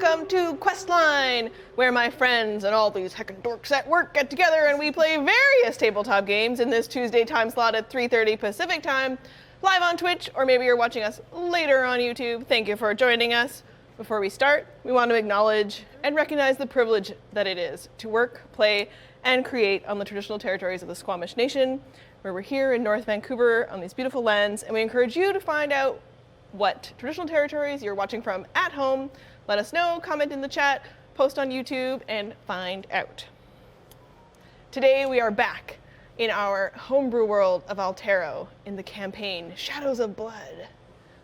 welcome to Questline, where my friends and all these heckin' dorks at work get together and we play various tabletop games in this Tuesday time slot at 3:30 Pacific time, live on Twitch, or maybe you're watching us later on YouTube. Thank you for joining us. Before we start, we want to acknowledge and recognize the privilege that it is to work, play, and create on the traditional territories of the Squamish Nation, where we're here in North Vancouver on these beautiful lands, and we encourage you to find out what traditional territories you're watching from at home. Let us know, comment in the chat, post on YouTube, and find out. Today we are back in our homebrew world of ALTERO in the campaign Shadows of Blood,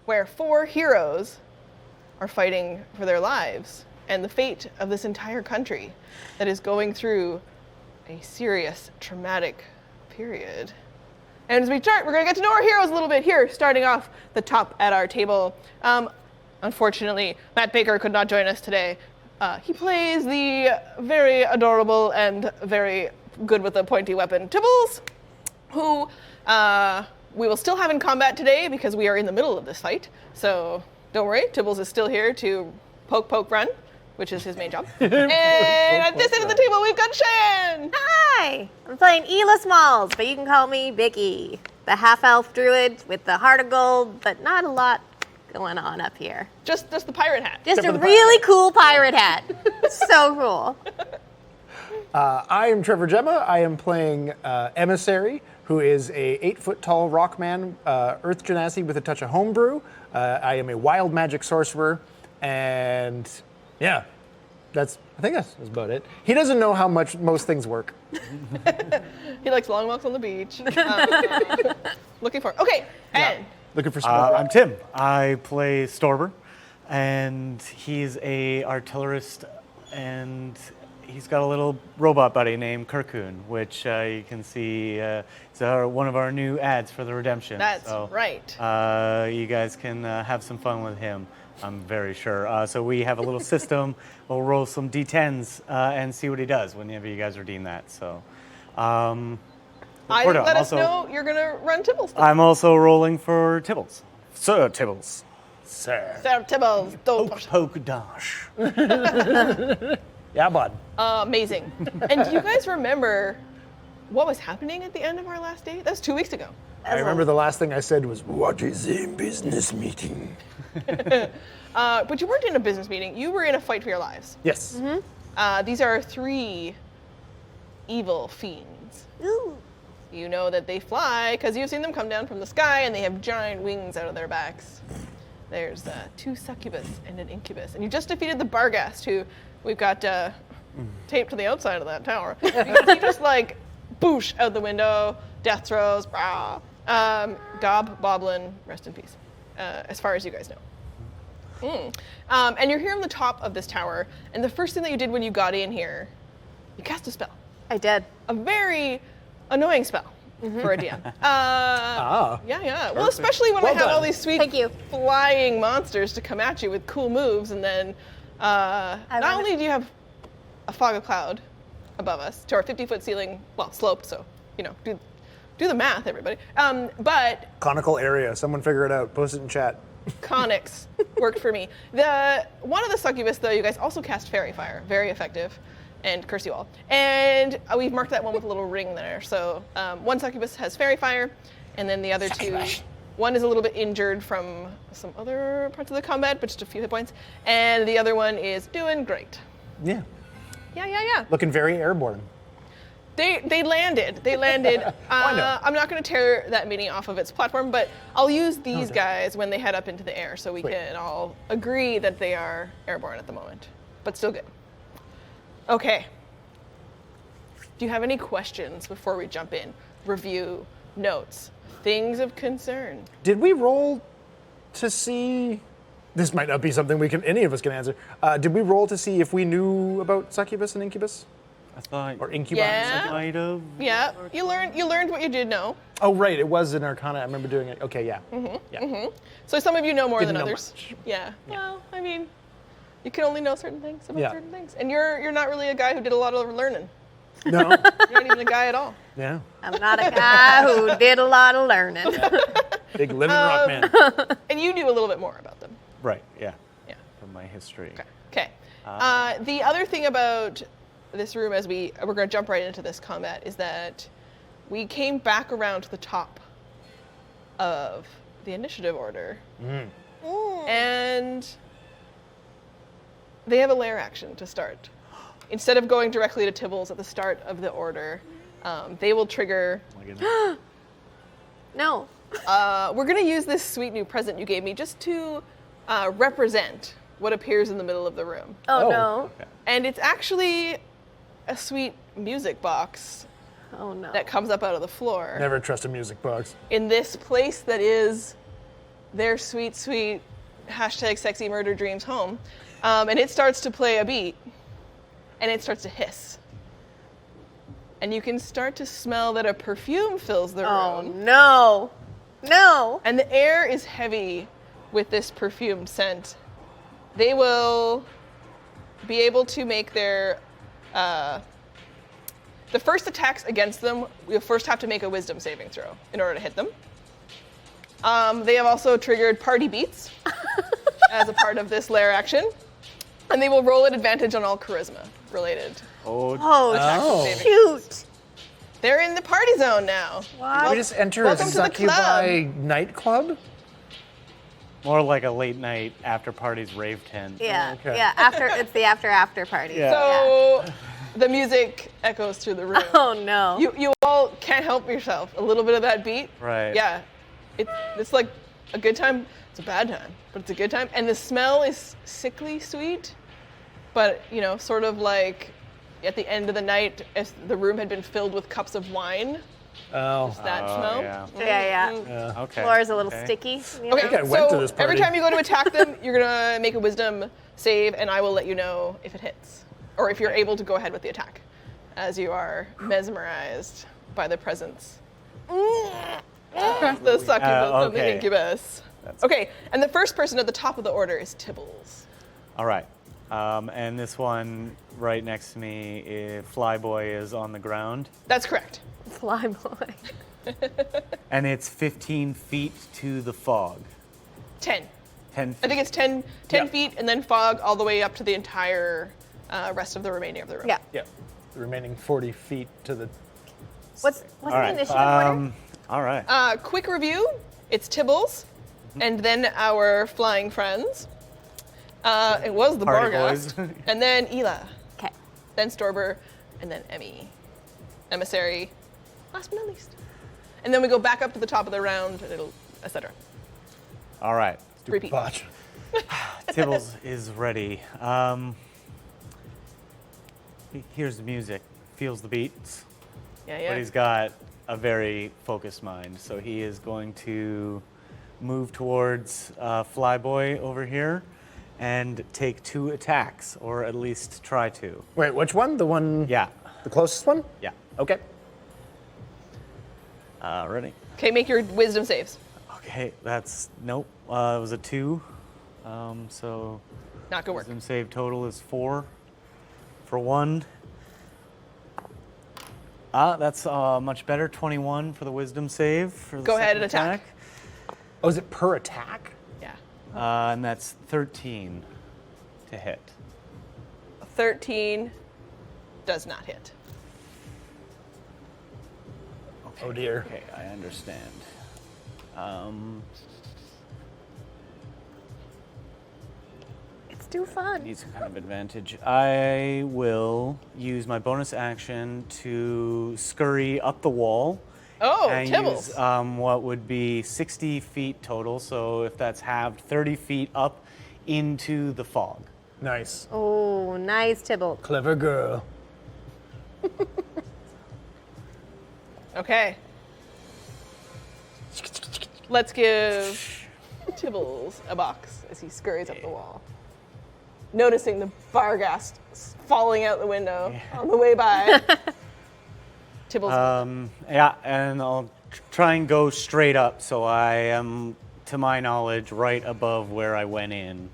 where 4 heroes are fighting for their lives and the fate of this entire country that is going through a serious, traumatic period. And as we start, we're going to get to know our heroes a little bit here, starting off the top at our table. Unfortunately, Matt Baker could not join us today. He plays the very adorable and very good with a pointy weapon, Tibbles, who we will still have in combat today because we are in the middle of this fight. So don't worry, Tibbles is still here to poke, run, which is his main job. And at this end of the table, we've got Shan. Hi, I'm playing Ela Smalls, but you can call me Vicky, the half-elf druid with the heart of gold, but not a lot going on up here. Just the pirate hat. Just a really cool pirate hat. So cool. I am Trevor Gemma. I am playing Emissary, who is a 8-foot-tall rock man, Earth Genasi with a touch of homebrew. I am a wild magic sorcerer, and yeah, I think that's about it. He doesn't know how much most things work. He likes long walks on the beach. Looking for okay, and looking for smoke. I'm Tim. I play Storber, and he's a artillerist, and he's got a little robot buddy named Kirkun, which you can see is one of our new ads for the Redemption. That's right. You guys can have some fun with him, I'm very sure. So we have a little system. We'll roll some D10s and see what he does whenever you guys redeem that. So, let us know you're going to run Tibbles. I'm also rolling for Tibbles. Sir Tibbles. Sir Tibbles. Poke dash. Yeah, bud. Amazing. And do you guys remember what was happening at the end of our last day? That was 2 weeks ago. I remember the last thing I said was, "What is a business meeting?" But you weren't in a business meeting. You were in a fight for your lives. Yes. Mm-hmm. These are 3 evil fiends. Ooh. You know that they fly because you've seen them come down from the sky and they have giant wings out of their backs. There's 2 succubus and an incubus. And you just defeated the Barghast, who we've got taped to the outside of that tower. He just like boosh out the window, death throws, brah. Gob, Boblin, rest in peace, as far as you guys know. And you're here on the top of this tower, and the first thing that you did when you got in here, you cast a spell. I did. A very annoying spell for a DM. Yeah. Well, especially when I have all these sweet flying monsters to come at you with cool moves, and then not only do you have a fog of cloud above us to our 50-foot ceiling, slope, so, do the math, everybody. But Conical area. Someone figure it out. Post it in chat. conics worked for me. One of the succubus, though, you guys also cast Fairy Fire. Very effective. And curse you all. And we've marked that one with a little ring there. So one succubus has Fairy Fire, and then the other 2, one is a little bit injured from some other parts of the combat, but just a few hit points. And the other one is doing great. Yeah. Yeah. Looking very airborne. They landed. I'm not going to tear that mini off of its platform, but I'll use these guys when they head up into the air so we can all agree that they are airborne at the moment, but still good. Okay. Do you have any questions before we jump in? Review, notes, things of concern. Did we roll to see? This might not be something any of us can answer. Did we roll to see if we knew about succubus and incubus? I thought. Or incubus? Yeah. I might have. Yeah. You learned what you did know. Oh, right. It was an Arcana. I remember doing it. Okay, yeah. So some of you know more Didn't than know others. much. Yeah. Well, I mean, you can only know certain things about certain things. And you're not really a guy who did a lot of learning. No. You're not even a guy at all. Yeah. I'm not a guy who did a lot of learning. Big living rock man. And you knew a little bit more about them. Right, yeah. Yeah. From my history. Okay. The other thing about this room, as we're going to jump right into this combat, is that we came back around to the top of the initiative order, and they have a lair action to start. Instead of going directly to Tibbles at the start of the order, they will trigger. Oh my goodness. No. We're going to use this sweet new present you gave me just to represent what appears in the middle of the room. Oh, no. Okay. And it's actually a sweet music box Oh, no. that comes up out of the floor Never trust a music box. in this place that is their sweet, sweet #sexy murder dreams home. And it starts to play a beat, and it starts to hiss. And you can start to smell that a perfume fills the Oh, room. no. No. And the air is heavy with this perfumed scent. They will be able to make their the first attacks against them. We'll first have to make a wisdom saving throw in order to hit them. They have also triggered party beats as a part of this lair action, and they will roll at advantage on all charisma related. Oh, Oh. shoot. They're in the party zone now. What? We just enter a Welcome to the succubi nightclub? More like a late night after parties rave tent. Yeah, Okay. yeah. It's the after party. Yeah. So the music echoes through the room. Oh no. You all can't help yourself. A little bit of that beat. Right. Yeah. It's like a good time. It's a bad time, but it's a good time. And the smell is sickly sweet, but sort of like at the end of the night, if the room had been filled with cups of wine. Oh. That smell. Yeah. Yeah. Yeah. Okay. Floor is a little okay. sticky. Okay, think I went so to this every party. time you go to attack them, you're gonna make a wisdom save, and I will let you know if it hits, or if you're able to go ahead with the attack, as you are mesmerized by the presence. The succubus of the okay. incubus. Okay, and the first person at the top of the order is Tibbles. All right. And this one right next to me, Flyboy, is on the ground. That's correct. Fly boy. And it's 15 feet to the fog. 10. 10 I feet. think it's 10 Yeah. feet, and then fog all the way up to the entire rest of the remaining of the room. Yeah. Yeah. The remaining 40 feet to the. What's All the right. initiative order? All right. Quick review, it's Tibbles, and then our flying friends. It was the Party Barghast, boys. and then Ela, Okay. then Storber, and then Emissary, last but not least. And then we go back up to the top of the round, and it'll, etc. All right. Repeat. Botch. Tibbles is ready. He hears the music, feels the beats, Yeah. but he's got a very focused mind. So he is going to move towards Flyboy over here and take 2 attacks, or at least try to. Wait, which one? The one. Yeah. The closest one? Yeah. Okay. Ready? Okay, make your wisdom saves. Okay, that's, nope. It was a 2. So Not gonna work. wisdom save total is 4 for 1. That's much better. 21 for the wisdom save. For the Go ahead second and attack. Oh, is it per attack? Yeah. And that's 13 to hit. 13 does not hit. Oh dear. Okay, I understand. It's too fun. Need some kind of advantage. I will use my bonus action to scurry up the wall. Oh, and Tibbles. use what would be 60 feet total. So if that's halved, 30 feet up into the fog. Nice. Oh, nice, Tibble. Clever girl. Okay. Let's give Tibbles a box as he scurries up the wall. Noticing the Barghast falling out the window on the way by. Tibbles. Yeah, and I'll try and go straight up. So I am, to my knowledge, right above where I went in.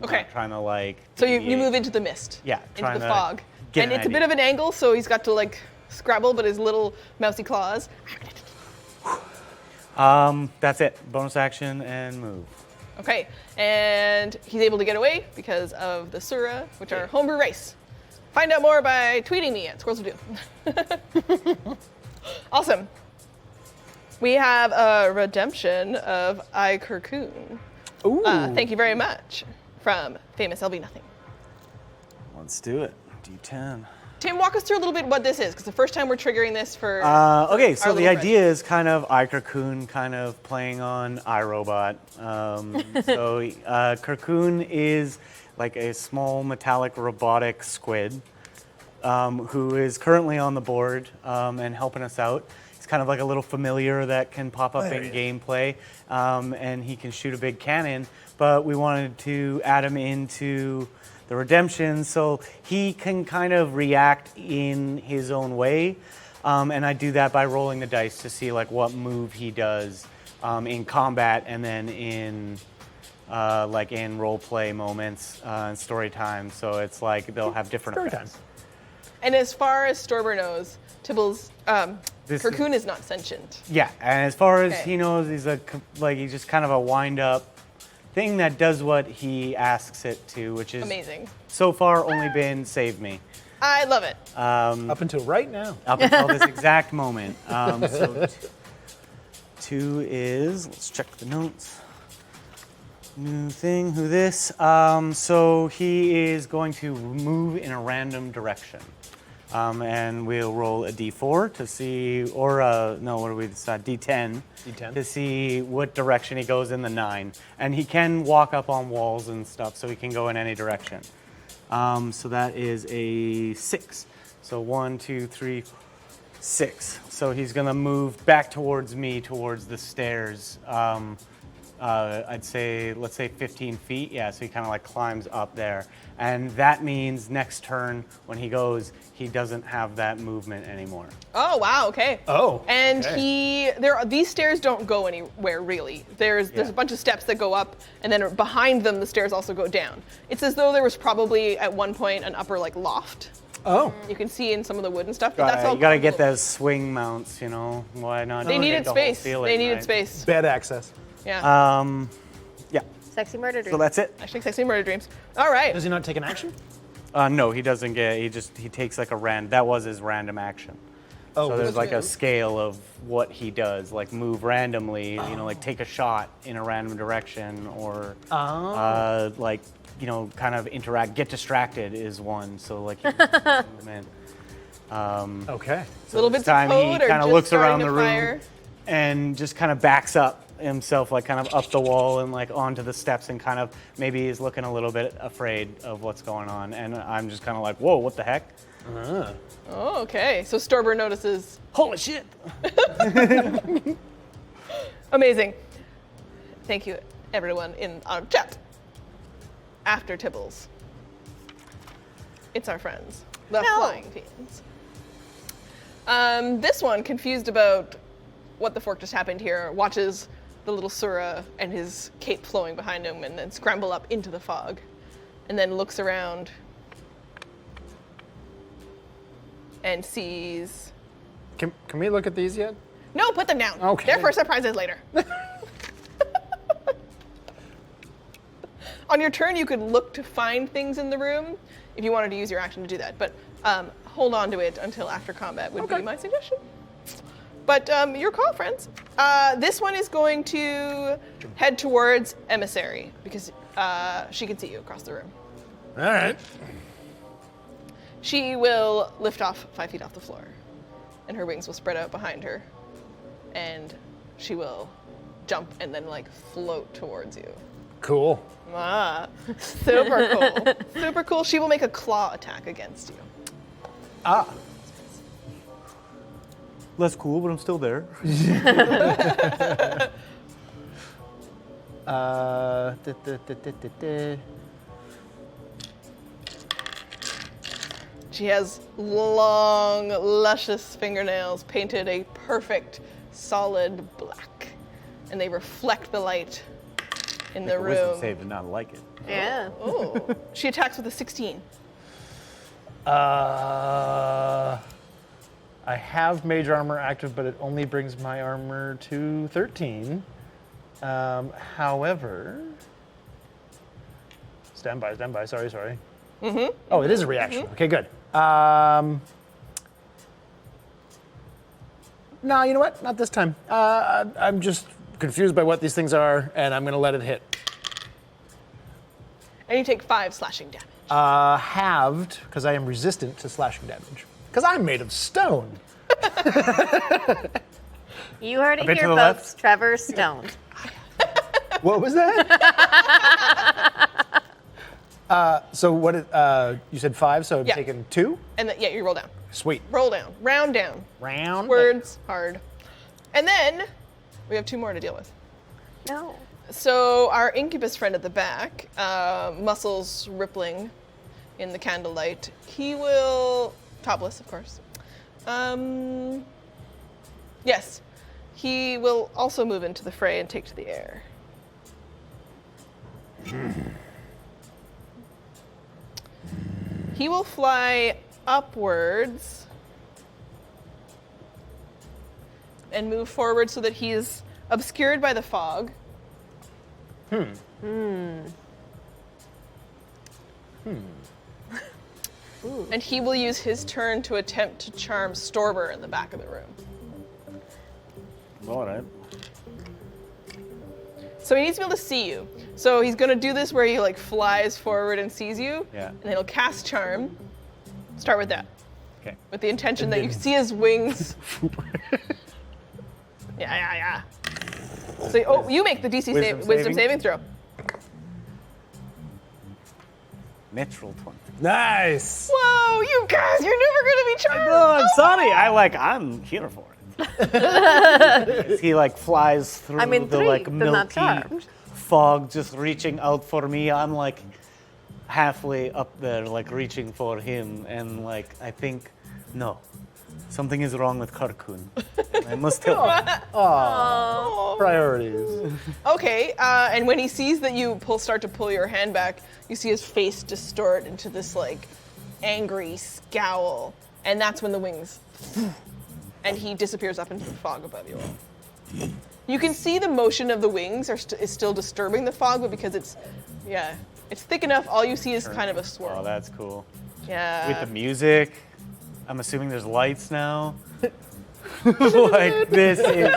Okay. Not trying to like. So you deviate. move into the mist. Yeah, Into trying the to fog. get And an it's a bit idea. of an angle, so he's got to like scrabble, but his little mousy claws. That's it. Bonus action and move. Okay, and he's able to get away because of the Sura, which are homebrew race. Find out more by tweeting me at Squirrels of Doom. Awesome. We have a redemption of I Cocoon. Ooh. Thank you very much from Famous LV Nothing. Let's do it. D10. Tim, walk us through a little bit what this is, because the first time we're triggering this for. Okay, so our the little idea is kind of iCocoon, kind of playing on iRobot. So Cocoon is like a small metallic robotic squid who is currently on the board and helping us out. He's kind of like a little familiar that can pop up in gameplay, and he can shoot a big cannon. But we wanted to add him into the redemption so he can kind of react in his own way, and I do that by rolling the dice to see like what move he does in combat and then in like in role play moments and story time. So it's like they'll have different Story effects. time. And as far as Storber knows, Tibble's This Cocoon is not sentient. Yeah, and as far as Okay. he knows, he's just kind of a wind-up thing that does what he asks it to, which is Amazing. so far only been save me. I love it. Up until right now. Up until this exact moment. So 2 is, let's check the notes. New thing, who this? So he is going to move in a random direction. And we'll roll a d4 to see, or no, what do we decide? D10. D10. To see what direction he goes in the 9. And he can walk up on walls and stuff, so he can go in any direction. So that is a 6. So 1, 2, 3, 6. So he's gonna move back towards me, towards the stairs. I'd say, let's say 15 feet. Yeah, so he kind of like climbs up there. And that means next turn, when he goes, he doesn't have that movement anymore. Oh wow, okay. Oh, And okay. these stairs don't go anywhere really. There's a bunch of steps that go up, and then behind them the stairs also go down. It's as though there was probably at one point an upper like loft. Oh. You can see in some of the wood and stuff, but that's all. You gotta get comfortable. those swing mounts, you know? Why not? They just needed get the whole space. ceiling, They needed right? space. Bed access. Yeah. Yeah, Sexy murder dream. so that's it. Actually, sexy murder dreams. All right. Does he not take an action? No, he doesn't get, he takes like that was his random action. Oh, So there's what's like a move? scale of what he does, like move randomly, you know, like take a shot in a random direction, or like, you know, kind of interact, get distracted is one. So like, movement. Okay. Little this bits of time he code or kind of just looks around starting the a room fire? and just kind of backs up himself, like kind of up the wall and like onto the steps, and kind of maybe is looking a little bit afraid of what's going on. And I'm just kind of like, whoa, what the heck? Oh, okay. So Storber notices. Holy shit! Amazing. Thank you, everyone in our chat. After Tibbles. It's our friends, the No. flying fiends. This one, confused about what the fork just happened here, watches the little Sura and his cape flowing behind him and then scramble up into the fog, and then looks around and sees. Can we look at these yet? No, put them down. Okay. They're for surprises later. On your turn, you could look to find things in the room if you wanted to use your action to do that, but hold on to it until after combat would be my suggestion. But your call, friends. This one is going to head towards Emissary because she can see you across the room. All right. She will lift off 5 feet off the floor, and her wings will spread out behind her, and she will jump and then like float towards you. Cool. Ah, super cool. Super cool. She will make a claw attack against you. Ah. Less cool, but I'm still there. She has long, luscious fingernails painted a perfect, solid black, and they reflect the light in the room. Save and not like it. Yeah. Oh, she attacks with a 16. I have mage armor active, but it only brings my armor to 13. However, stand by. Sorry. Mm-hmm. Oh, it is a reaction. Okay, good. No, you know what? Not this time. I'm just confused by what these things are, and I'm going to let it hit. And you take 5 slashing damage. Halved, because I am resistant to slashing damage. Because I'm made of stone. You heard it bit here, to the folks. left. Trevor's stoned. What was that? So what? You said 5, so I'm Yeah. taking 2. And then, yeah, you roll down. Sweet. Roll down. Round down. Round. Words hard. And then we have 2 more to deal with. No. So our incubus friend at the back, muscles rippling in the candlelight, he will, topless of course. Yes, he will also move into the fray and take to the air. He will fly upwards and move forward so that he is obscured by the fog. And he will use his turn to attempt to charm Storber in the back of the room. All right. So he needs to be able to see you. So he's gonna do this where he like flies forward and sees you. Yeah. And then he'll cast charm. Start with that. Okay. With the intention that you see his wings. Yeah. So you make the DC wisdom saving throw. Natural 20. Nice. Whoa, you guys, you're never gonna be charmed. No, I'm sorry. I'm here for it. He like flies through I'm the intrigued like and not milky charmed. fog, just reaching out for me. I'm like halfway up there, like reaching for him, and like I think, no, something is wrong with Karkun. I must help him. Priorities. Okay, and when he sees that you start to pull your hand back, you see his face distort into this like angry scowl, and that's when the wings, and he disappears up into the fog above you all. You can see the motion of the wings is still disturbing the fog, but because it's thick enough, all you see is kind of a swirl. Oh, that's cool. Yeah. With the music, I'm assuming there's lights now. Like this is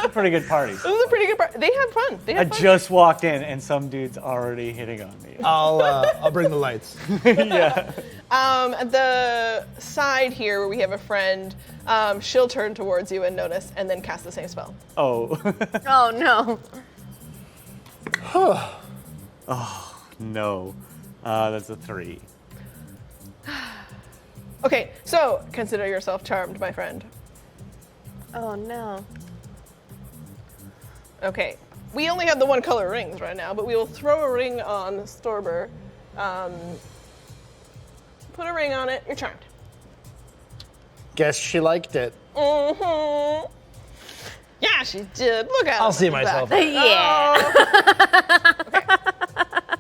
a pretty good party. This is a pretty good part. They have fun. I just walked in and some dude's already hitting on me. I'll bring the lights. Yeah. At the side here, where we have a friend, she'll turn towards you and notice, and then cast the same spell. Oh. Oh, no. No. That's a 3. Okay, so consider yourself charmed, my friend. Oh, no. Okay, we only have the 1 color rings right now, but we will throw a ring on Storber. Put a ring on it. You're charmed. Guess she liked it. Mm-hmm. Yeah, she did. Look at I'll him see at the myself. back.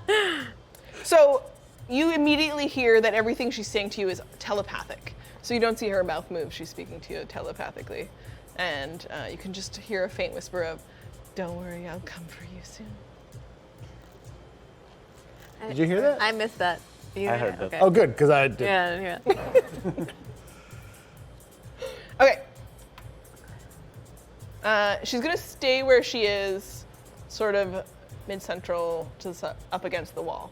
Yeah. So you immediately hear that everything she's saying to you is telepathic. So you don't see her mouth move. She's speaking to you telepathically. And you can just hear a faint whisper of, "Don't worry, I'll come for you soon." Did you hear that? I missed that. You I heard that. Okay. Oh, good, because I did. Yeah. Okay. She's gonna stay where she is, sort of mid-central to up against the wall.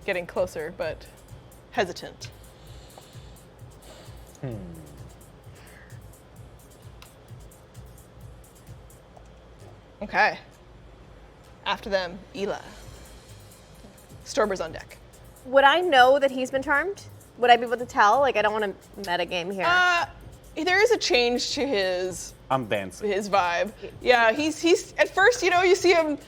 Getting closer, but hesitant. Okay. After them, Ela. Storber's on deck. Would I know that he's been charmed? Would I be able to tell? Like, I don't want to metagame here. There is a change to his I'm dancing. vibe. Yeah, he's at first, you see him,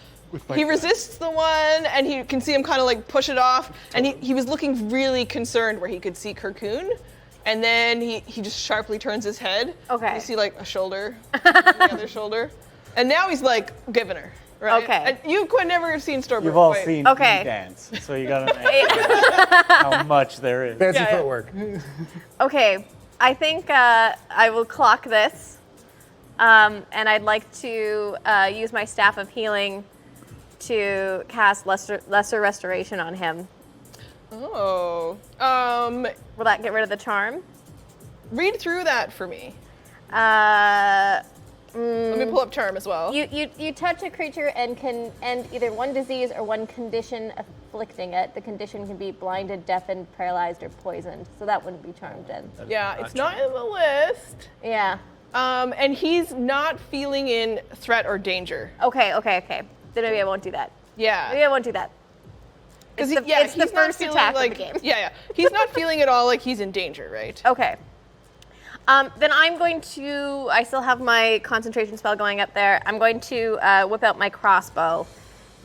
he resists the one, and you can see him kind of like push it off, and he was looking really concerned where he could see Kirkun, and then he just sharply turns his head. Okay. You see like a shoulder, the other shoulder, and now he's like giving her. Right? Okay. And you could never have seen Storber. You've all quite- seen Okay. me dance, so you gotta know how much there is. Fancy Yeah. footwork. Okay, I think I will clock this And I'd like to use my Staff of Healing to cast Lesser Restoration on him. Oh. Will that get rid of the charm? Read through that for me. Uh, Let me pull up charm as well. You touch a creature and can end either one disease or one condition afflicting it. The condition can be blinded, deafened, paralyzed, or poisoned. So that wouldn't be charmed then. Yeah, it's not in the list. Yeah. And he's not feeling in threat or danger. Okay. Then maybe I won't do that. Yeah. Maybe I won't do that. Because It's the he's not first feeling attack like of the game. Yeah. He's not feeling at all like he's in danger, right? Okay. Then I'm going to, I still have my concentration spell going up there. I'm going to whip out my crossbow.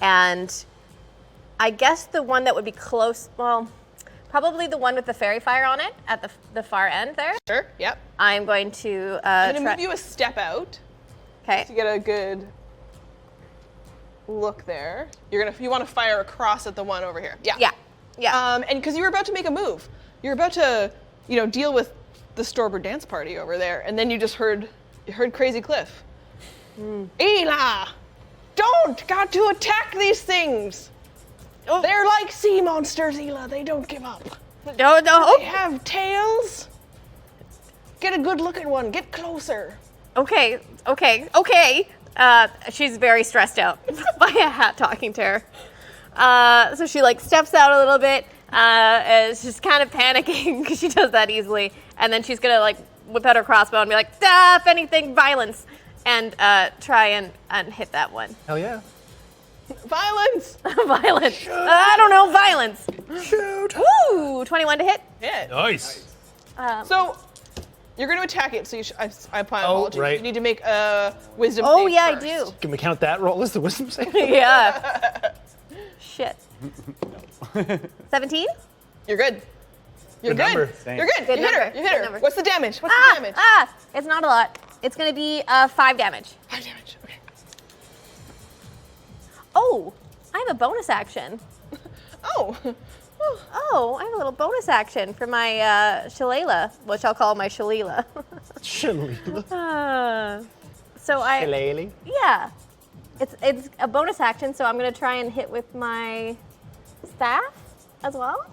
And I guess the one that would be close, well, probably the one with the fairy fire on it at the far end there. Sure. Yep. I'm going to I'm gonna move you a step out to Okay. get a good look there. You want to fire across at the one over here. Yeah. Yeah. And because you were about to make a move, you're about to, deal with the Storber dance party over there, and then you just heard Crazy Cliff. Ela, got to attack these things. Oh. They're like sea monsters, Ela. They don't give up. No. They have tails. Get a good look at one. Get closer. Okay. She's very stressed out by a hat talking to her. So she steps out a little bit. She's kind of panicking because she does that easily. And then she's gonna whip out her crossbow and be like, if anything, violence, and try and hit that one. Hell yeah. Violence. Violence. I don't know, violence. Shoot. Woo! 21 to hit. Hit. Nice. So you're going to attack it. So I apologize. right. You need to make a wisdom. Oh save yeah, I first. do. Can we count that roll as the wisdom save? Yeah. Shit. 17? You're good. You're Good good. number. Good You're good. You hit her. number. You hit Good her. number. What's the damage? What's the damage? It's not a lot. It's gonna be 5 damage. 5 damage. Okay. Oh, I have a bonus action. Oh. Oh, I have a little bonus action for my shillelagh, which I'll call my shillelagh. So Shillelagh. yeah, it's a bonus action, so I'm gonna try and hit with my staff as well.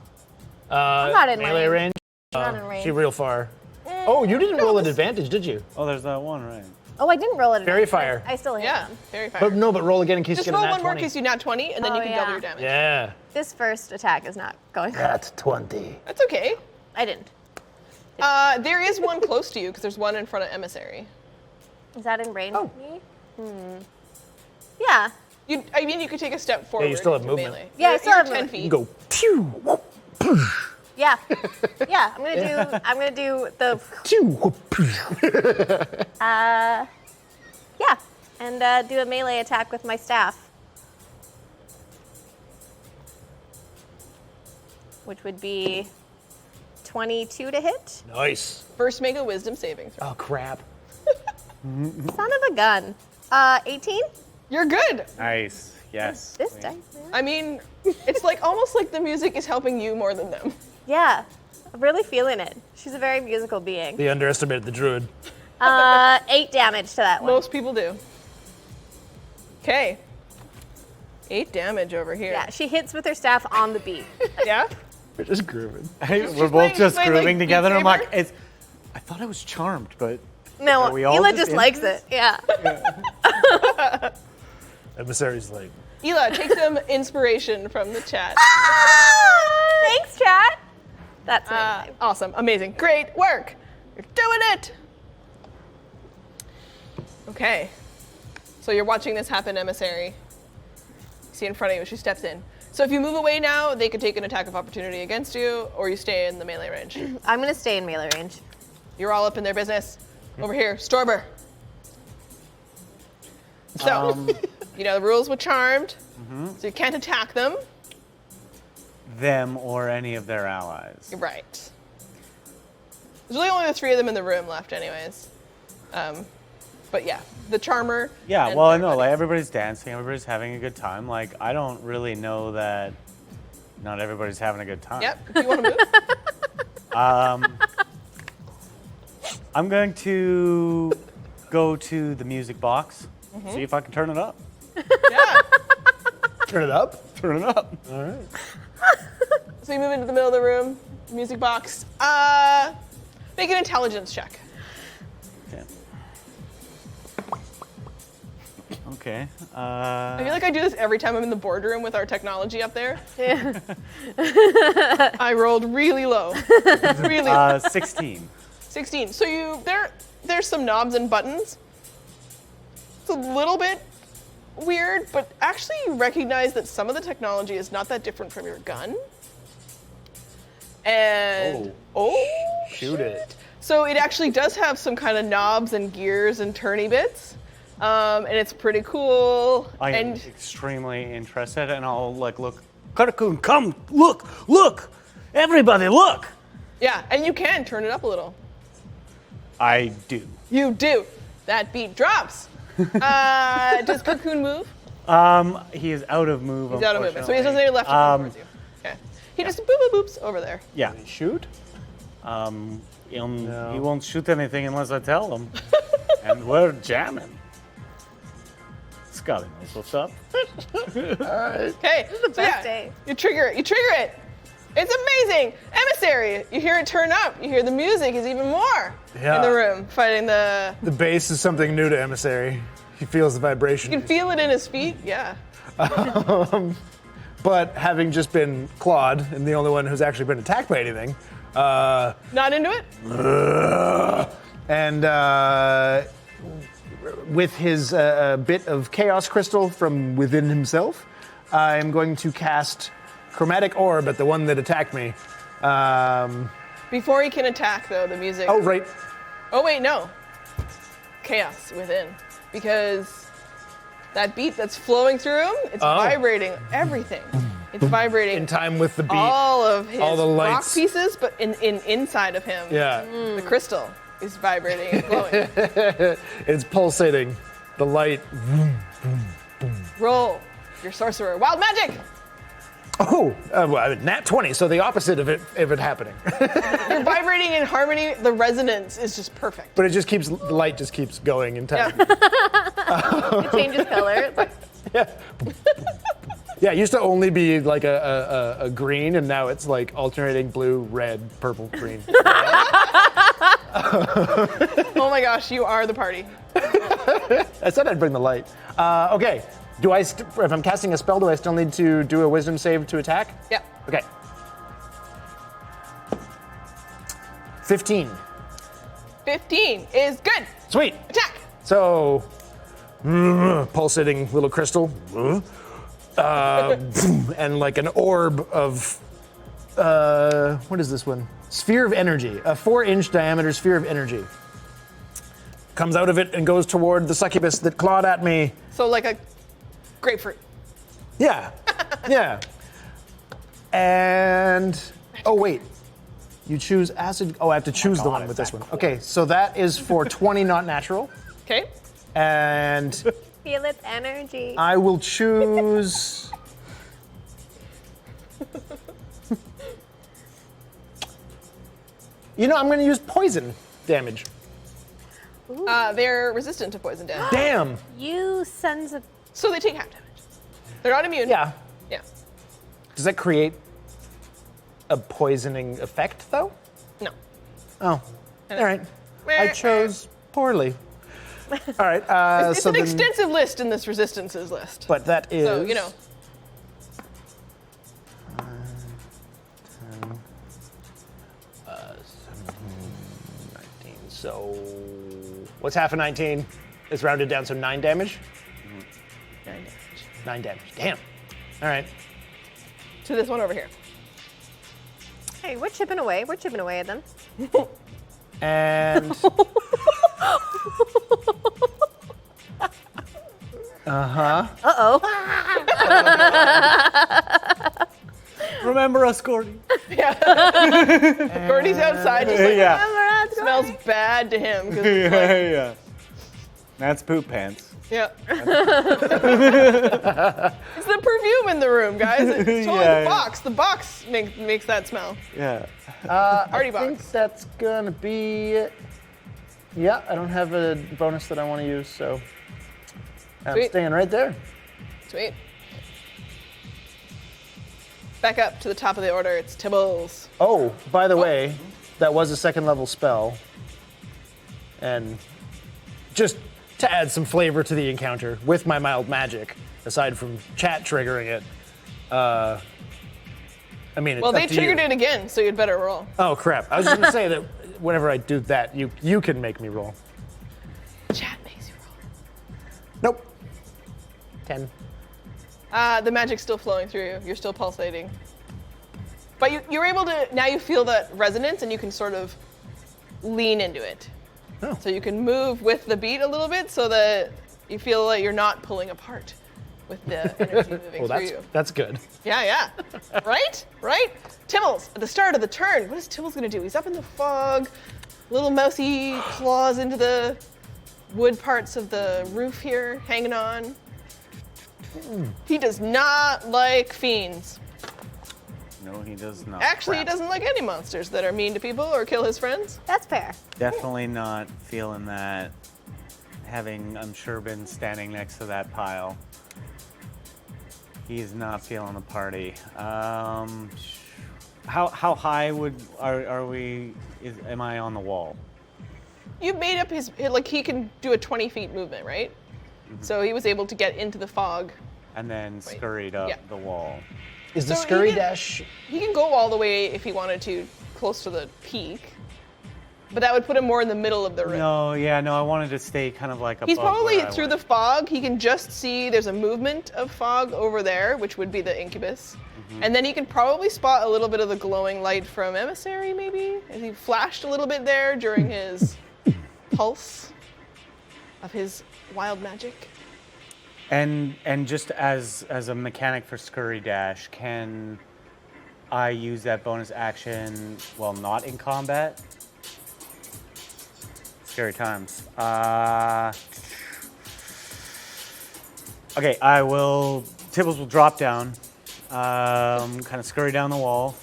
not in melee range. Not in range. She real far. Oh, you didn't roll an advantage, did you? Oh, there's that one, right? Oh, I didn't roll it. Fairy fire. I still hit Yeah. him. Very fine. But no, but roll again in case Just you get roll a nat one more 20. in case you nat 20, and then Oh, you can double yeah. your damage. Yeah. This first attack is not going. That's 20. That's okay. I didn't. There is one close to you because there's one in front of Emissary. Is that in range Oh. of me? Yeah. You could take a step forward. you still have to movement. melee. Yeah, I You're- still have you're 10 movement. feet. You can go pew, whoop, poosh, Yeah. Yeah. I'm gonna do the pew, whoop, poosh. yeah, and do a melee attack with my staff, which would be 22 to hit. Nice. First, make a wisdom saving throw. Oh, crap. Son of a gun. 18. You're good. Nice. Yes. This queen. dice. Man. I mean, it's almost like the music is helping you more than them. Yeah, I'm really feeling it. She's a very musical being. They underestimated the druid. 8 damage to that one. Most people do. Okay. 8 damage over here. Yeah, she hits with her staff on the beat. Yeah? We're just grooving. We're both just playing, grooving Beat together. And I'm Saber? like, I thought I was charmed, but No, Are we all Hila just just in likes this? it. Yeah. Emissary's like, Ela, take some inspiration from the chat. Thanks, chat. That's amazing. Awesome. Amazing. Great work. You're doing it. Okay. So you're watching this happen, Emissary. See in front of you, she steps in. So if you move away now, they could take an attack of opportunity against you, or you stay in the melee range. I'm gonna stay in melee range. You're all up in their business. Over here, Storber. So, the rules with Charmed, so you can't attack them. them or any of their allies. You're right. There's really only the 3 of them in the room left anyways. But yeah, the Charmer. Yeah, and well, I their know, buddies. everybody's dancing, everybody's having a good time. I don't really know that not everybody's having a good time. Yep, if you want to move. I'm going to go to the music box. See if I can turn it up. Yeah. Turn it up. Turn it up. All right. So you move into the middle of the room, music box. Make an intelligence check. Okay. I feel like I do this every time I'm in the boardroom with our technology up there. Yeah. I rolled really low. Really low. 16. 16. So there's some knobs and buttons. It's a little bit weird, but actually you recognize that some of the technology is not that different from your gun. And Shoot it. So it actually does have some kind of knobs and gears and turny bits. And it's pretty cool. I am And extremely interested, and I'll like look. Karakun, come look! Everybody, look! yeah, and you can turn it up a little. I do. You do. That beat drops. Does Cocoon move? He is out of move. He's out of movement, so he doesn't have left to move towards you. Okay. He just boops over there. Yeah. Shoot. He won't shoot anything unless I tell him. And we're jamming. Scotty knows what's up. Okay. So best day. You trigger it. It's amazing. Emissary. You hear it turn up. You hear the music is even more in the room, fighting the. The bass is something new to Emissary. He feels the vibration. You can feel it in his feet. Yeah. But having just been clawed and the only one who's actually been attacked by anything, Not into it. and with his bit of chaos crystal from within himself, I'm going to cast Chromatic Orb at the one that attacked me. Before he can attack, though, the music. Oh, right. Oh wait, no. Chaos within, because that beat that's flowing through him, it's vibrating everything. It's vibrating In time with the beat. all of his all the rock lights. pieces, but inside of him, Yeah. the crystal is vibrating and glowing. It's pulsating. The light. Roll your sorcerer. Wild magic! Oh, well, nat 20, so the opposite of it happening. You're vibrating in harmony. The resonance is just perfect. But the light just keeps going in time. It changes color. It's like, Yeah. Yeah, it used to only be like a green, and now it's like alternating blue, red, purple, green. Oh my gosh, you are the party. I said I'd bring the light. Okay, if I'm casting a spell, do I still need to do a wisdom save to attack? Yeah. Okay. 15. 15 is good. Sweet. Attack. So, pulsating little crystal. And like an orb of, what is this one? Sphere of energy, a 4-inch diameter sphere of energy. Comes out of it and goes toward the succubus that clawed at me. So like a grapefruit. Yeah, yeah. And, oh wait, you choose acid, I have to choose the one with this one. Okay, so that is for 20 not natural. Okay. And feel its energy. I will choose. I'm going to use poison damage. They're resistant to poison damage. Damn. You sons of. So they take half damage. They're not immune. Yeah. Yeah. Does that create a poisoning effect, though? No. Oh. All right. I chose poorly. All right. It's so an extensive list in this resistances list. But that is. So, 19. So, what's half of 19? It's rounded down, so 9 damage? 9 damage. 9 damage. Damn. All right. To this one over here. Hey, we're chipping away. We're chipping away at them. And. Uh-oh. Remember us, Gordy. Gordy's outside. Just like, Yeah. smells bad to him. 'Cause it's Yeah, like, yeah. That's poop pants. yeah. It's the perfume in the room, guys. It's totally Yeah, the yeah. box. The box makes that smell. Yeah. Party I think box. that's gonna be it Yeah, I don't have a bonus that I want to use, so I'm Sweet. staying right there. Sweet. Back up to the top of the order. It's Tibbles. Oh, by the way, that was a second level spell. And just to add some flavor to the encounter with my mild magic, aside from chat triggering it, I mean, it's Well, up they to triggered you. it again, so you'd better roll. Oh, crap. I was just going to say that whenever I do that, you can make me roll. Chat makes you roll. Nope. 10. The magic's still flowing through you. You're still pulsating. But you're able to, now you feel that resonance and you can sort of lean into it. Oh. So you can move with the beat a little bit so that you feel like you're not pulling apart with the energy moving Well, through you. that's good. Yeah. Right? Tibbles, at the start of the turn, what is Tibbles gonna do? He's up in the fog, little mousy claws into the wood parts of the roof here, hanging on. He does not like fiends. No, he does not. Actually, he Crap. doesn't like any monsters that are mean to people or kill his friends. That's fair. Definitely not feeling that. Having, I'm sure, been standing next to that pile. He's not feeling the party. How high are we? Am I on the wall? You made up he can do a 20 feet movement, right? So he was able to get into the fog. And then scurried up Yeah. the wall. Is the So scurry he can- dash? He can go all the way if he wanted to, close to the peak. But that would put him more in the middle of the room. No, I wanted to stay kind of like above. He's probably where I through the went. fog. He can just see there's a movement of fog over there, which would be the incubus. And then he can probably spot a little bit of the glowing light from Emissary, maybe? As he flashed a little bit there during his pulse of his wild magic. And just as a mechanic for Scurry Dash, can I use that bonus action while not in combat? Scary times. Okay, Tibbles will drop down, kind of scurry down the wall,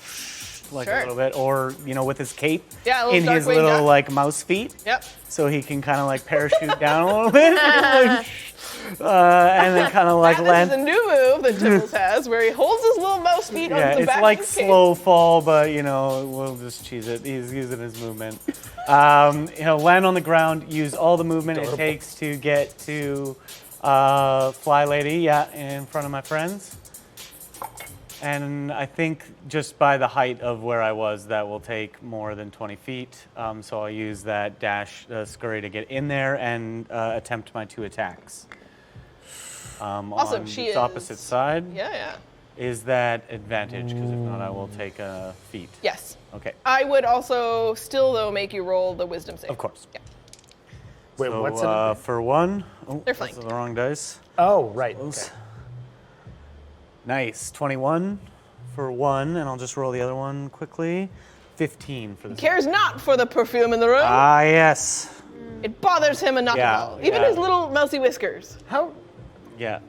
like Sure. a little bit, or with his cape Yeah, a little in his Darkwing little Duck. like mouse feet. Yep. So he can kind of like parachute down a little bit, and then kind of like This land. is a new move that Tibbles has, where he holds his little mouse feet Yeah, on the it's back like of his cape. slow fall, but we'll just cheese it. He's using his movement. Land on the ground, use all the movement it takes to get to Fly Lady, in front of my friends. And I think just by the height of where I was, that will take more than 20 feet. So I'll use that dash scurry to get in there and attempt my 2 attacks. Awesome, On she its is- opposite side. Yeah. Is that advantage? Because if not, I will take a feat. Yes. Okay. I would also still, though, make you roll the wisdom save. Of course. Yeah. Wait, So, what's it? for 1? Oh, They're those flanked. are the wrong dice. Oh, right. Those. Okay. Nice. 21 for 1, and I'll just roll the other one quickly. 15 for the Cares not for the perfume in the room. Ah, yes. It bothers him enough at all. Even yeah. his little mousy whiskers. How? Yeah.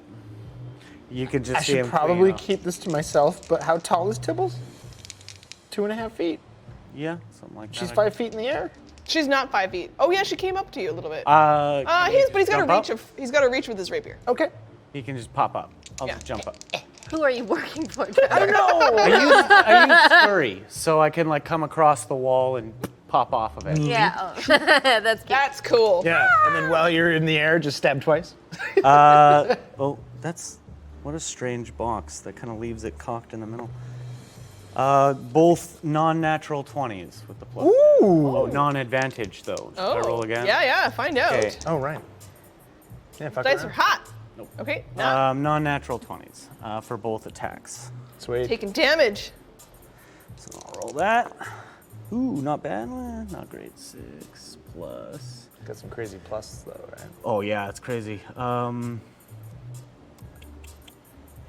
You can just I see should him probably clean up. keep this to myself, but how tall is Tibbles? 2.5 feet. Yeah, something like that. She's 5 feet in the air. She's not 5 feet. Oh yeah, she came up to you a little bit. Can he But he's got jump to reach. up? He's got to reach with his rapier. Okay. He can just pop up. I'll Yeah. just jump up. Who are you working for? I don't know. I use scurry, so I can like come across the wall and pop off of it. Yeah, that's cute. That's cool. Yeah, and then while you're in the air, just stab twice. Oh, that's what a strange box that kind of leaves it cocked in the middle. Both non-natural 20s with the plus. Ooh. Oh, non-advantage though. Should I roll again? Yeah. Find out. Okay. Oh, right. Yeah, fuck Dice are around. hot. Nope. Okay. Now Non-natural 20s for both attacks. Sweet. taking damage. So I'll roll that. Ooh, not bad. Not great. 6 plus. Got some crazy plus, though, right? Oh yeah, it's crazy.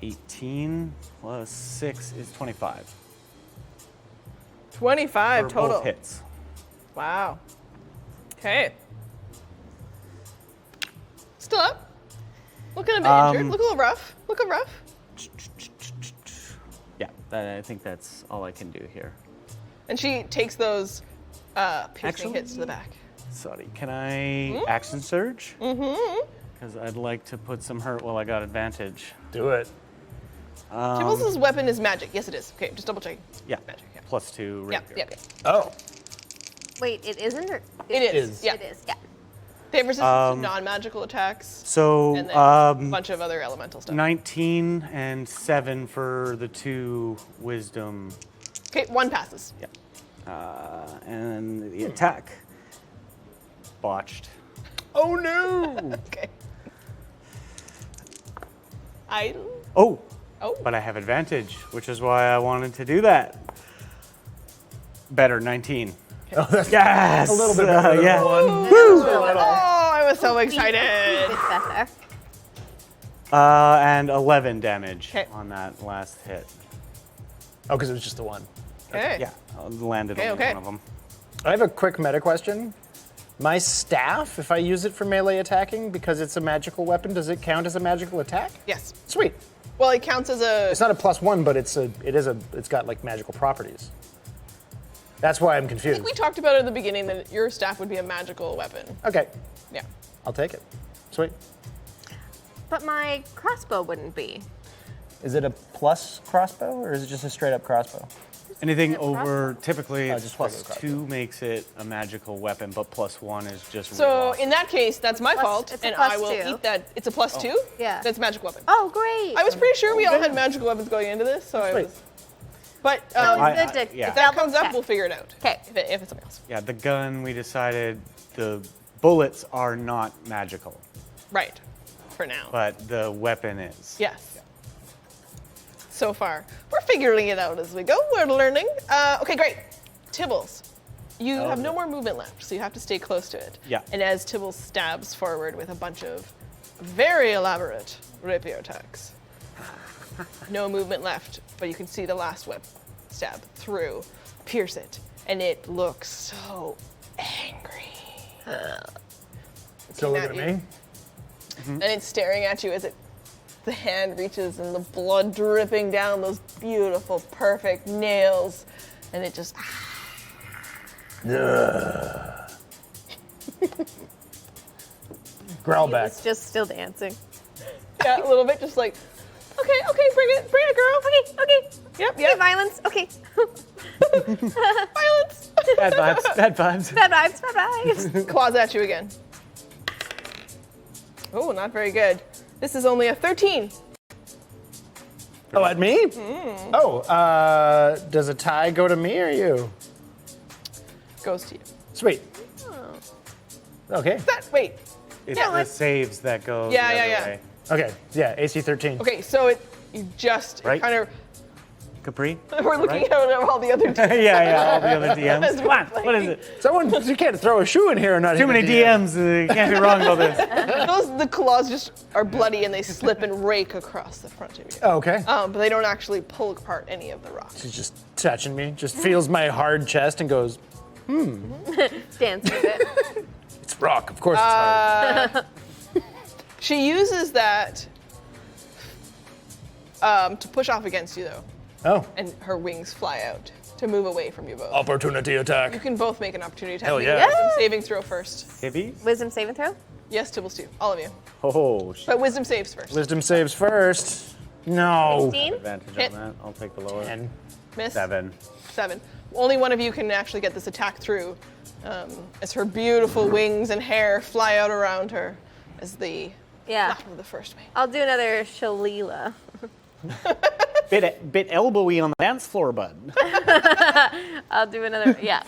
18 plus 6 is 25. 25 For total. both hits. Wow. Okay. Still up. Looking a bit injured. Look a little rough. Looking rough. Yeah, I think that's all I can do here. And she takes those piercing Actually- hits to the back. Sorry, can I action surge? Mm-hmm. Because I'd like to put some hurt while I got advantage. Do it. Tibbles' weapon is magic. Yes, it is. Okay, just double checking. Yeah. Magic, yeah. +2 Yeah, rapier. yeah, yeah. Oh. Wait, it isn't? Or It is. Yeah. It is, yeah. They have resistance to non-magical attacks. So, And then a bunch of other elemental stuff. 19 and 7 for the 2 wisdom. Okay, one passes. Yeah. And the attack. Botched. Oh no! Okay. Oh! Oh. But I have advantage, which is why I wanted to do that. Better, 19. Oh, that's Yes! a little bit better than yeah. one. Oh, I was so excited. It's better. And 11 damage 'Kay. on that last hit. Oh, because it was just the one. Okay. Yeah, I landed Okay, on okay. one of them. I have a quick meta question. My staff, if I use it for melee attacking because it's a magical weapon, does it count as a magical attack? Yes. Sweet. Well, it counts as a. It's not a +1, but it's got like magical properties. That's why I'm I confused. think we talked about at the beginning that your staff would be a magical weapon. Okay, Yeah. I'll take it. Sweet. But my crossbow wouldn't be. Is it a plus crossbow or is it just a straight up crossbow? Anything it over, typically Oh, it's just regular +2 makes it a magical weapon, but +1 is just So reroll. in that case, that's my fault, it's a and plus I will 2. eat that. It's a +2. Yeah. That's a magic weapon. Oh, great. I was pretty sure we all had magical weapons going into this, so I Sweet. was. But That was I- good to yeah. if that comes up, check. we'll figure it out. 'Kay. If it's something else. Yeah, the gun, we decided the bullets are not magical, Right. For now. but the weapon is. Yes. So far, we're figuring it out as we go. We're learning. Okay, great. Tibbles, you have no more movement left, so you have to stay close to it. Yeah. And as Tibbles stabs forward with a bunch of very elaborate rapier attacks, no movement left, but you can see the last whip stab through, pierce it, and it looks so angry. So look at you. me. And it's staring at you as the hand reaches and the blood dripping down those beautiful, perfect nails, and it just. Growl back. It's just still dancing. Yeah, a little bit, just like, okay, bring it, girl. Okay. Yep, Okay, yep. violence. Okay. Violence. Bad vibes, bad vibes. Bad vibes, bad vibes. Claws at you again. Oh, not very good. This is only a 13. Oh, at me? Oh, does a tie go to me or you? Goes to you. Sweet. Okay. Wait. It's Yeah, the like- saves that go Yeah, the yeah, other yeah. way. Okay. Yeah. AC 13. Okay, so you just Right. kind of. Capri? We're looking Right? at all the other. yeah, all the other DMs. Come on, what is it? Someone, you can't throw a shoe in here and not Too hit many the DM. DMs, you can't be wrong about this. The claws just are bloody and they slip and rake across the front of you. Oh, okay. But they don't actually pull apart any of the rocks. She's just touching me, just feels my hard chest and goes, Dance with it. it's rock. Of course it's hard. She uses that to push off against you, though, Oh. and her wings fly out to move away from you both. Opportunity You attack. can both make an opportunity attack. Hell Make yeah. a wisdom saving throw first. Hibbies? Wisdom saving throw? Yes, Tibbles too. All of you. Oh, shit. But wisdom saves first. Wisdom saves first. No. 16? Advantage Hit. on that. I'll take the lower. 10. Miss. 7. 7. Only one of you can actually get this attack through, as her beautiful wings and hair fly out around her as the Yeah. flap of the first wing. I'll do another Shalila. Bit elbowy on the dance floor, bud. I'll do another, yeah.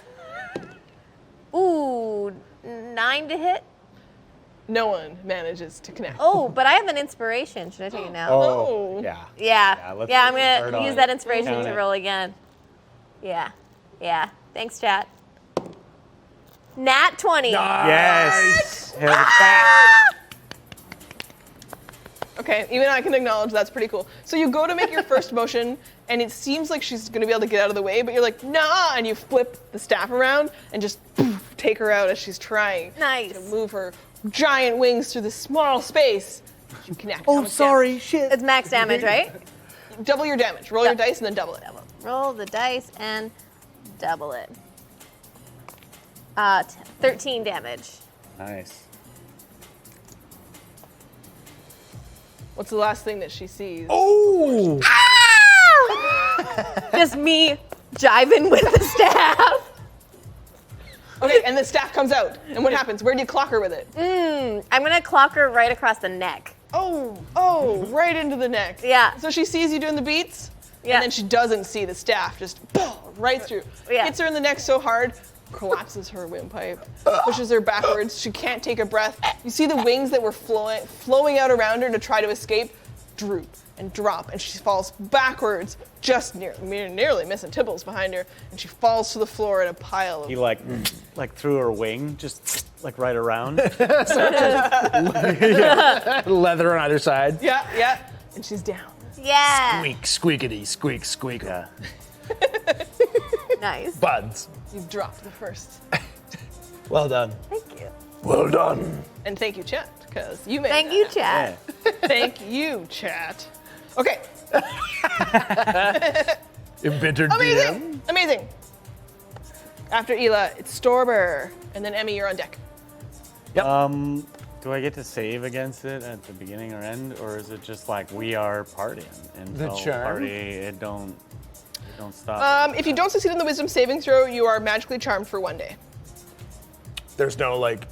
Ooh, 9 to hit? No one manages to connect. Oh, but I have an inspiration. Should I take it now? Oh. Yeah. Yeah. let's Yeah, I'm put the bird going to use on that it. inspiration Count to it. roll again. Yeah. Yeah. Thanks, chat. Nat 20. Yes. Hit it back. Okay, even I can acknowledge that's pretty cool. So you go to make your first motion, and it seems like she's going to be able to get out of the way, but you're like, nah, and you flip the staff around and just poof, take her out as she's trying Nice. to move her giant wings through this small space. You connect. How Oh, much sorry. Shit. It's max damage, right? damage? Double your damage. Roll your dice and then double it. Roll the dice and double it. 13 damage. Nice. What's the last thing that she sees? Oh! Just me jiving with the staff. Okay, and the staff comes out. And what happens? Where do you clock her with it? I'm gonna clock her right across the neck. Oh, right into the neck. Yeah. So she sees you doing the beats, Yeah. and then she doesn't see the staff, just right through. Yeah. Hits her in the neck so hard, collapses her windpipe, pushes her backwards. She can't take a breath. You see the wings that were flowing out around her to try to escape, droop and drop, and she falls backwards, just nearly missing Tibbles behind her, and she falls to the floor in a pile of. He like threw her wing, just like right around. Leather on either side. Yeah, and she's down. Yeah. Squeak, squeakity, squeak, squeak. Yeah. Nice. Buds. You've dropped the first. Well done. Thank you. Well done. And thank you, chat, because you made Thank that you, happen. chat. Thank you, chat. Okay. Embittered Amazing! Amazing. After Ela, it's Storber, and then Emmy, you're on deck. Do I get to save against it at the beginning or end, or is it just like we are partying until charm? party it don't stop? If you don't succeed on the Wisdom saving throw, you are magically charmed for 1 day. There's no, like,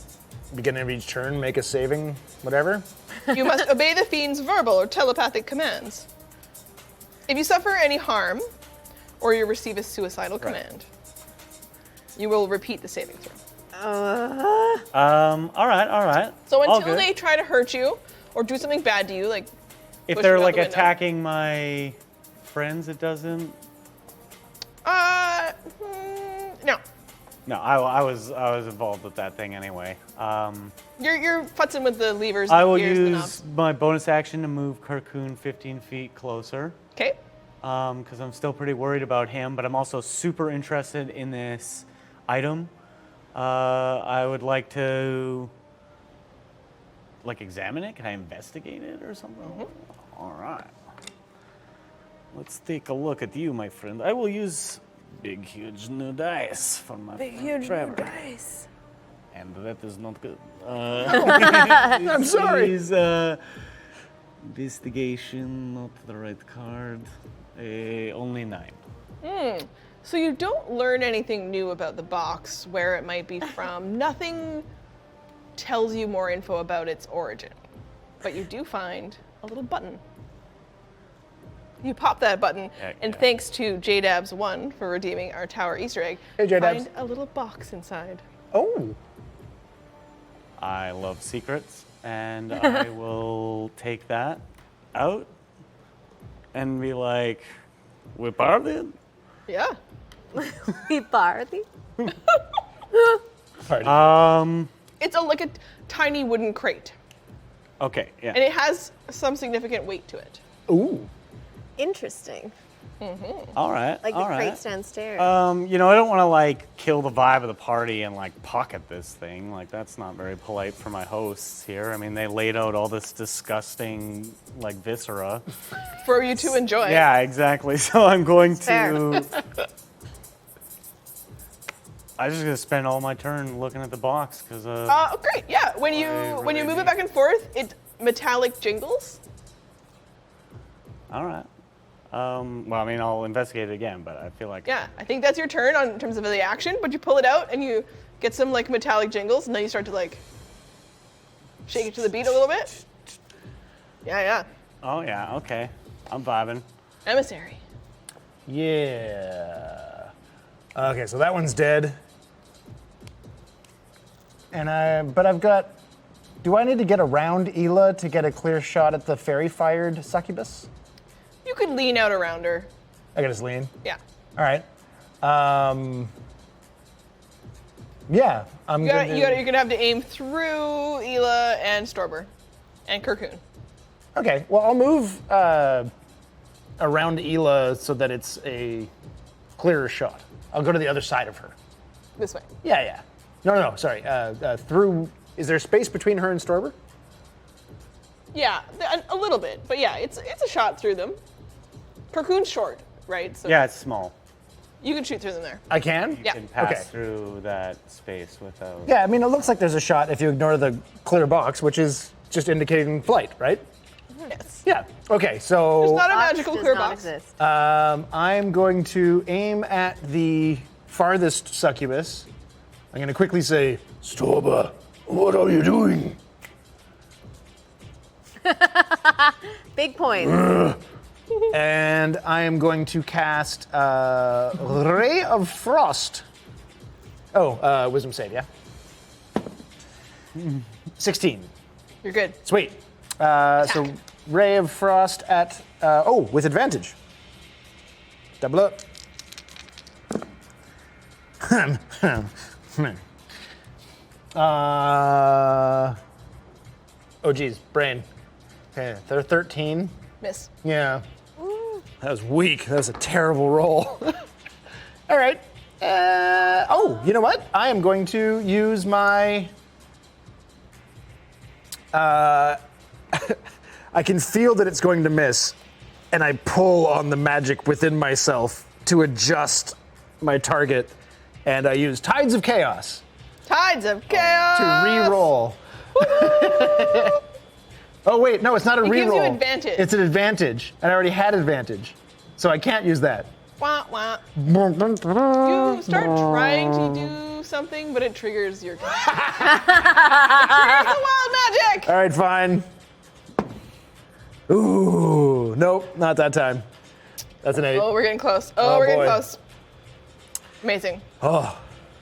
beginning of each turn, make a saving, whatever? You must obey the fiend's verbal or telepathic commands. If you suffer any harm, or you receive a suicidal command, you will repeat the saving throw. All right. So All until good. they try to hurt you or do something bad to you, like If push they're you out like the window. attacking my friends, it doesn't. No. No, I was involved with that thing anyway. You're futzing with the levers. I the will gears, the use knobs. my bonus action to move Kirkun 15 feet closer. Okay. Because I'm still pretty worried about him, but I'm also super interested in this item. I would like to, examine it. Can I investigate it or something? Mm-hmm. All right. Let's take a look at you, my friend. I will use big, huge new dice for my friend Trevor. dice. And that is not good. I'm sorry. Is, investigation, not the right card. Only 9. So you don't learn anything new about the box, where it might be from. Nothing tells you more info about its origin. But you do find a little button. You pop that button, Heck and yeah. thanks to JDabs1 for redeeming our tower Easter egg, Hey, JDabs. find a little box inside. Oh. I love secrets, and I will take that out and be like, we partied? Yeah. We party. Pardon. It's like a tiny wooden crate, Okay, yeah. and it has some significant weight to it. Ooh. Interesting. All right, Like all the right. crates downstairs. I don't want to kill the vibe of the party and pocket this thing. That's not very polite for my hosts here. I mean, they laid out all this disgusting viscera. For you to enjoy. Yeah, exactly. So I'm going Fair. to. I'm just gonna spend all my turn looking at the box because. Great. Yeah. When you really move it neat. back and forth, it metallic jingles. All right. Well, I mean, I'll investigate it again, but I feel like. Yeah. I think that's your turn in terms of the action. But you pull it out and you get some metallic jingles, and then you start to shake it to the beat a little bit. Yeah. Oh yeah. Okay. I'm vibing. Emissary. Yeah. Okay, so that one's dead. But I've got. Do I need to get around Ela to get a clear shot at the fairy-fired succubus? You could lean out around her. I can just lean. Yeah. All right. Yeah, I'm gonna. You're gonna have to aim through Ela and Storber, and Kirkun. Okay, well, I'll move around Ela so that it's a clearer shot. I'll go to the other side of her. This way. Yeah. No, sorry. Through. Is there space between her and Storber? Yeah, a little bit, but yeah, it's a shot through them. Kirkun's short, right? So Yeah, it's small. You can shoot through them there. I can? You Yeah. can pass Okay. through that space without. Yeah, I mean, it looks like there's a shot if you ignore the clear box, which is just indicating flight, right? Yes. Yeah. Okay, so There's not a Box magical does clear not box. exist. I'm going to aim at the farthest succubus. I'm going to quickly say, Storber, what are you doing? Big points. And I am going to cast Ray of Frost. Oh, Wisdom save, yeah? 16. You're good. Sweet. So Ray of Frost at, with advantage. Double up. Oh geez, brain. Okay, they're 13. Miss. Yeah. That was weak. That was a terrible roll. All right. You know what? I am going to use my. I can feel that it's going to miss, and I pull on the magic within myself to adjust my target, and I use Tides of Chaos Tides of Chaos. to re-roll. Oh wait, no, it's not a It gives re-roll. you advantage. It's an advantage, and I already had advantage, so I can't use that. Wah, wah. You start trying to do something, but it triggers your. Triggers the wild magic. All right, fine. Ooh, nope, not that time. That's an 8. Oh, we're getting close. Oh, We're getting boy. close. Amazing.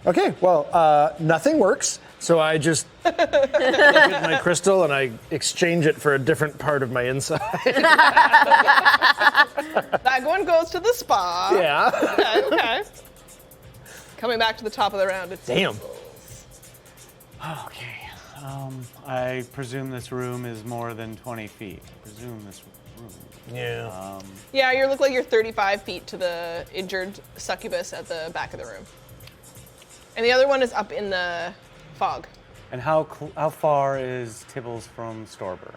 Okay, well, nothing works, so I just look at my crystal and I exchange it for a different part of my inside. That one goes to the spa. Yeah. Okay. Coming back to the top of the round. It's Damn. Okay. I presume this room is more than 20 feet. I presume this room. Yeah. Yeah, you look like you're 35 feet to the injured succubus at the back of the room. And the other one is up in the fog. And how far is Tibbles from Storber?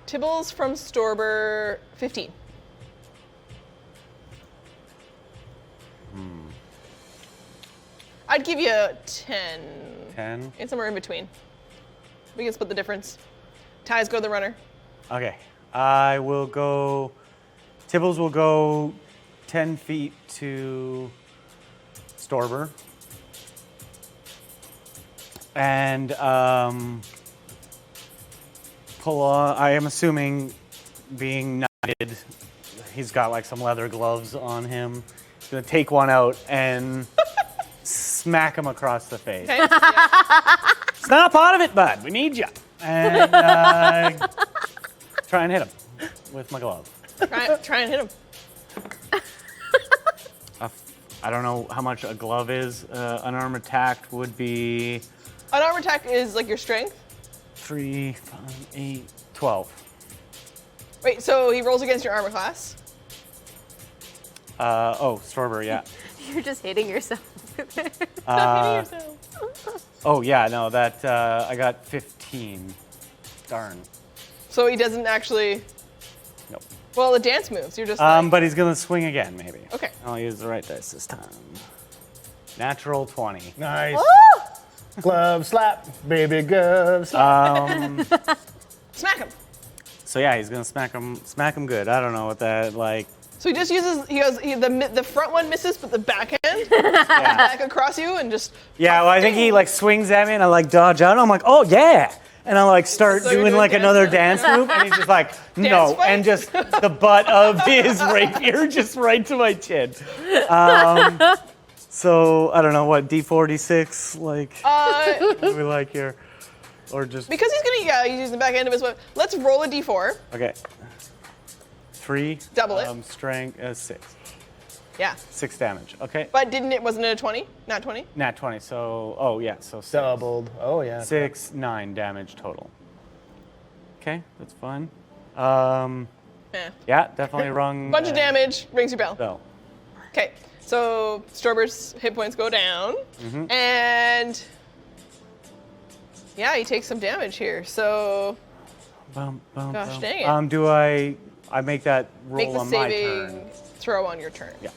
Tibbles from Storber, 15. I'd give you 10. 10? It's somewhere in between. We can split the difference. Ties go the runner. Okay. I will go. Tibbles will go 10 feet to Storber. And pull on. I am assuming, being knighted, he's got like some leather gloves on him. He's gonna take one out and smack him across the face. Okay? Yeah. Snap out of it, bud. We need you. And try and hit him with my glove. Try and hit him. I don't know how much a glove is. Unarmed attack would be Unarmed attack is like your strength. 3, 5, 8, 12. Wait, so he rolls against your armor class. Storber, yeah. You're just hitting yourself. Stop hitting yourself. Oh, yeah, no, that, I got 15. Darn. So he doesn't actually. Nope. Well, the dance moves. You're just. Like, But he's gonna swing again, maybe. Okay. I'll use the right dice this time. Natural 20. Nice. Glove slap, baby glove slap. smack him. So yeah, he's gonna smack him good. I don't know what that, like, So he just uses. The front one misses, but the back end back across you and just. yeah, well, I think he like swings at me and I like dodge out and I'm like, oh yeah! And I like start So you're doing doing like dance another move? dance move and he's just like, no, fight? and just the butt of his rapier just right to my chin. So I don't know what, D4, D6, like, what do we like here? Or just, Because he's using the back end of his weapon. Let's roll a d4. okay. 3. Double it. Strength, 6. Yeah. 6 damage, okay. But wasn't it a 20? Not 20? Nat 20, so, oh yeah, so 6. Doubled. Oh, yeah. 6, 9 damage total. Okay, that's fine. Yeah. Yeah, definitely rung. Bunch of damage, rings your bell. Bell. Okay, so Storber's hit points go down, and yeah, he takes some damage here. So Bum, bum, Gosh bum. dang it. Do I make that roll make the on my saving turn? throw on your turn. Yeah.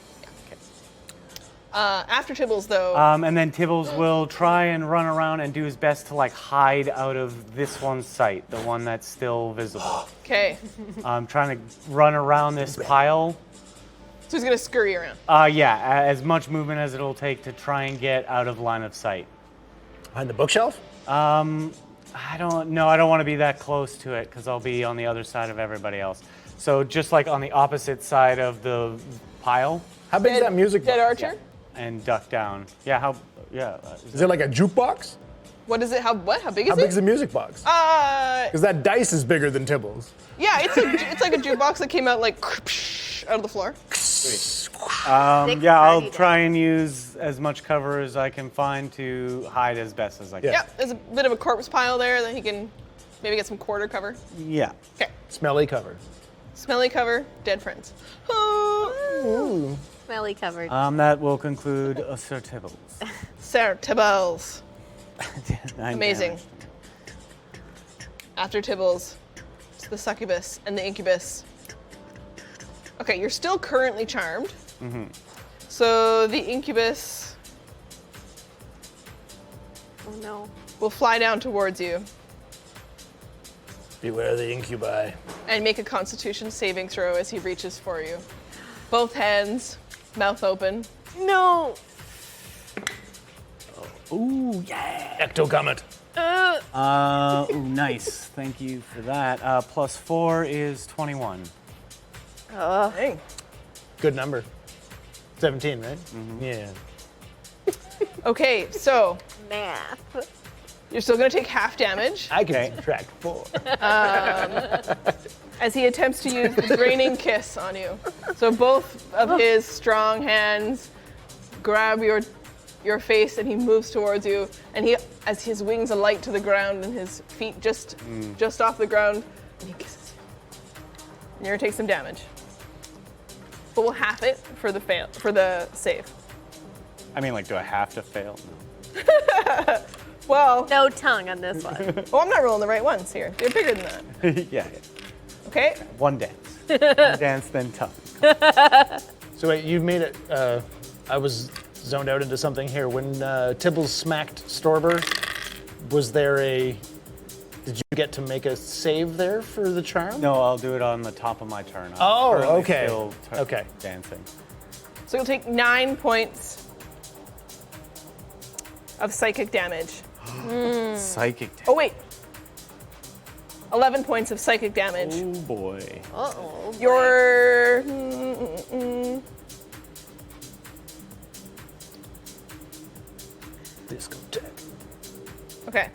After Tibbles, though, And then Tibbles will try and run around and do his best to like hide out of this one's sight, the one that's still visible. okay. Trying to run around this pile. So he's gonna scurry around. Yeah, as much movement as it'll take to try and get out of line of sight. Behind the bookshelf? I don't know. I don't want to be that close to it because I'll be on the other side of everybody else. So just like on the opposite side of the pile How big is that music Dead box? Archer? and duck down. Yeah, how? Yeah. Is it like a jukebox? What is it? How big is How it? big is the music box? Because that dice is bigger than Tibbles. Yeah, it's like a jukebox that came out like out of the floor. Yeah, I'll try and use as much cover as I can find to hide as best as I can. Yeah, there's a bit of a corpse pile there that he can maybe get some quarter cover. Yeah. Okay. Smelly cover. Smelly cover, dead friends. Ooh. Smelly covered. That will conclude Sir Tibbles. Sir Tibbles. 9 Amazing. damage. After Tibbles, it's the succubus and the incubus. Okay, you're still currently charmed. Mm-hmm. So the incubus Oh no. will fly down towards you Beware the incubi. and make a constitution saving throw as he reaches for you. Both hands, mouth open. No. Ooh, yeah. Ectocomet. Ooh, nice. Thank you for that. +4 is 21. Dang. Good number. 17, right? Mm-hmm. Yeah. Okay, so Math. you're still gonna take half damage I can subtract 4. as he attempts to use the draining kiss on you. So both of his strong hands grab your face and he moves towards you, and he, as his wings alight to the ground and his feet just off the ground, and he kisses you. And you're gonna take some damage. But we'll half it for the save. I mean, like, do I have to fail? No. Well, No tongue on this one. I'm not rolling the right ones here. They're bigger than that. Yeah. Okay? One dance. One dance, then tongue. So wait, you've made it. I was zoned out into something here. When Tibbles smacked Storber, was there a? Did you get to make a save there for the charm? No, I'll do it on the top of my turn. I'm Oh, currently okay. Still Okay. Dancing. So you'll take 9 points of psychic damage. Psychic. Oh, wait. 11 points of psychic damage. Oh boy. Uh-oh. Your Discotheque. okay.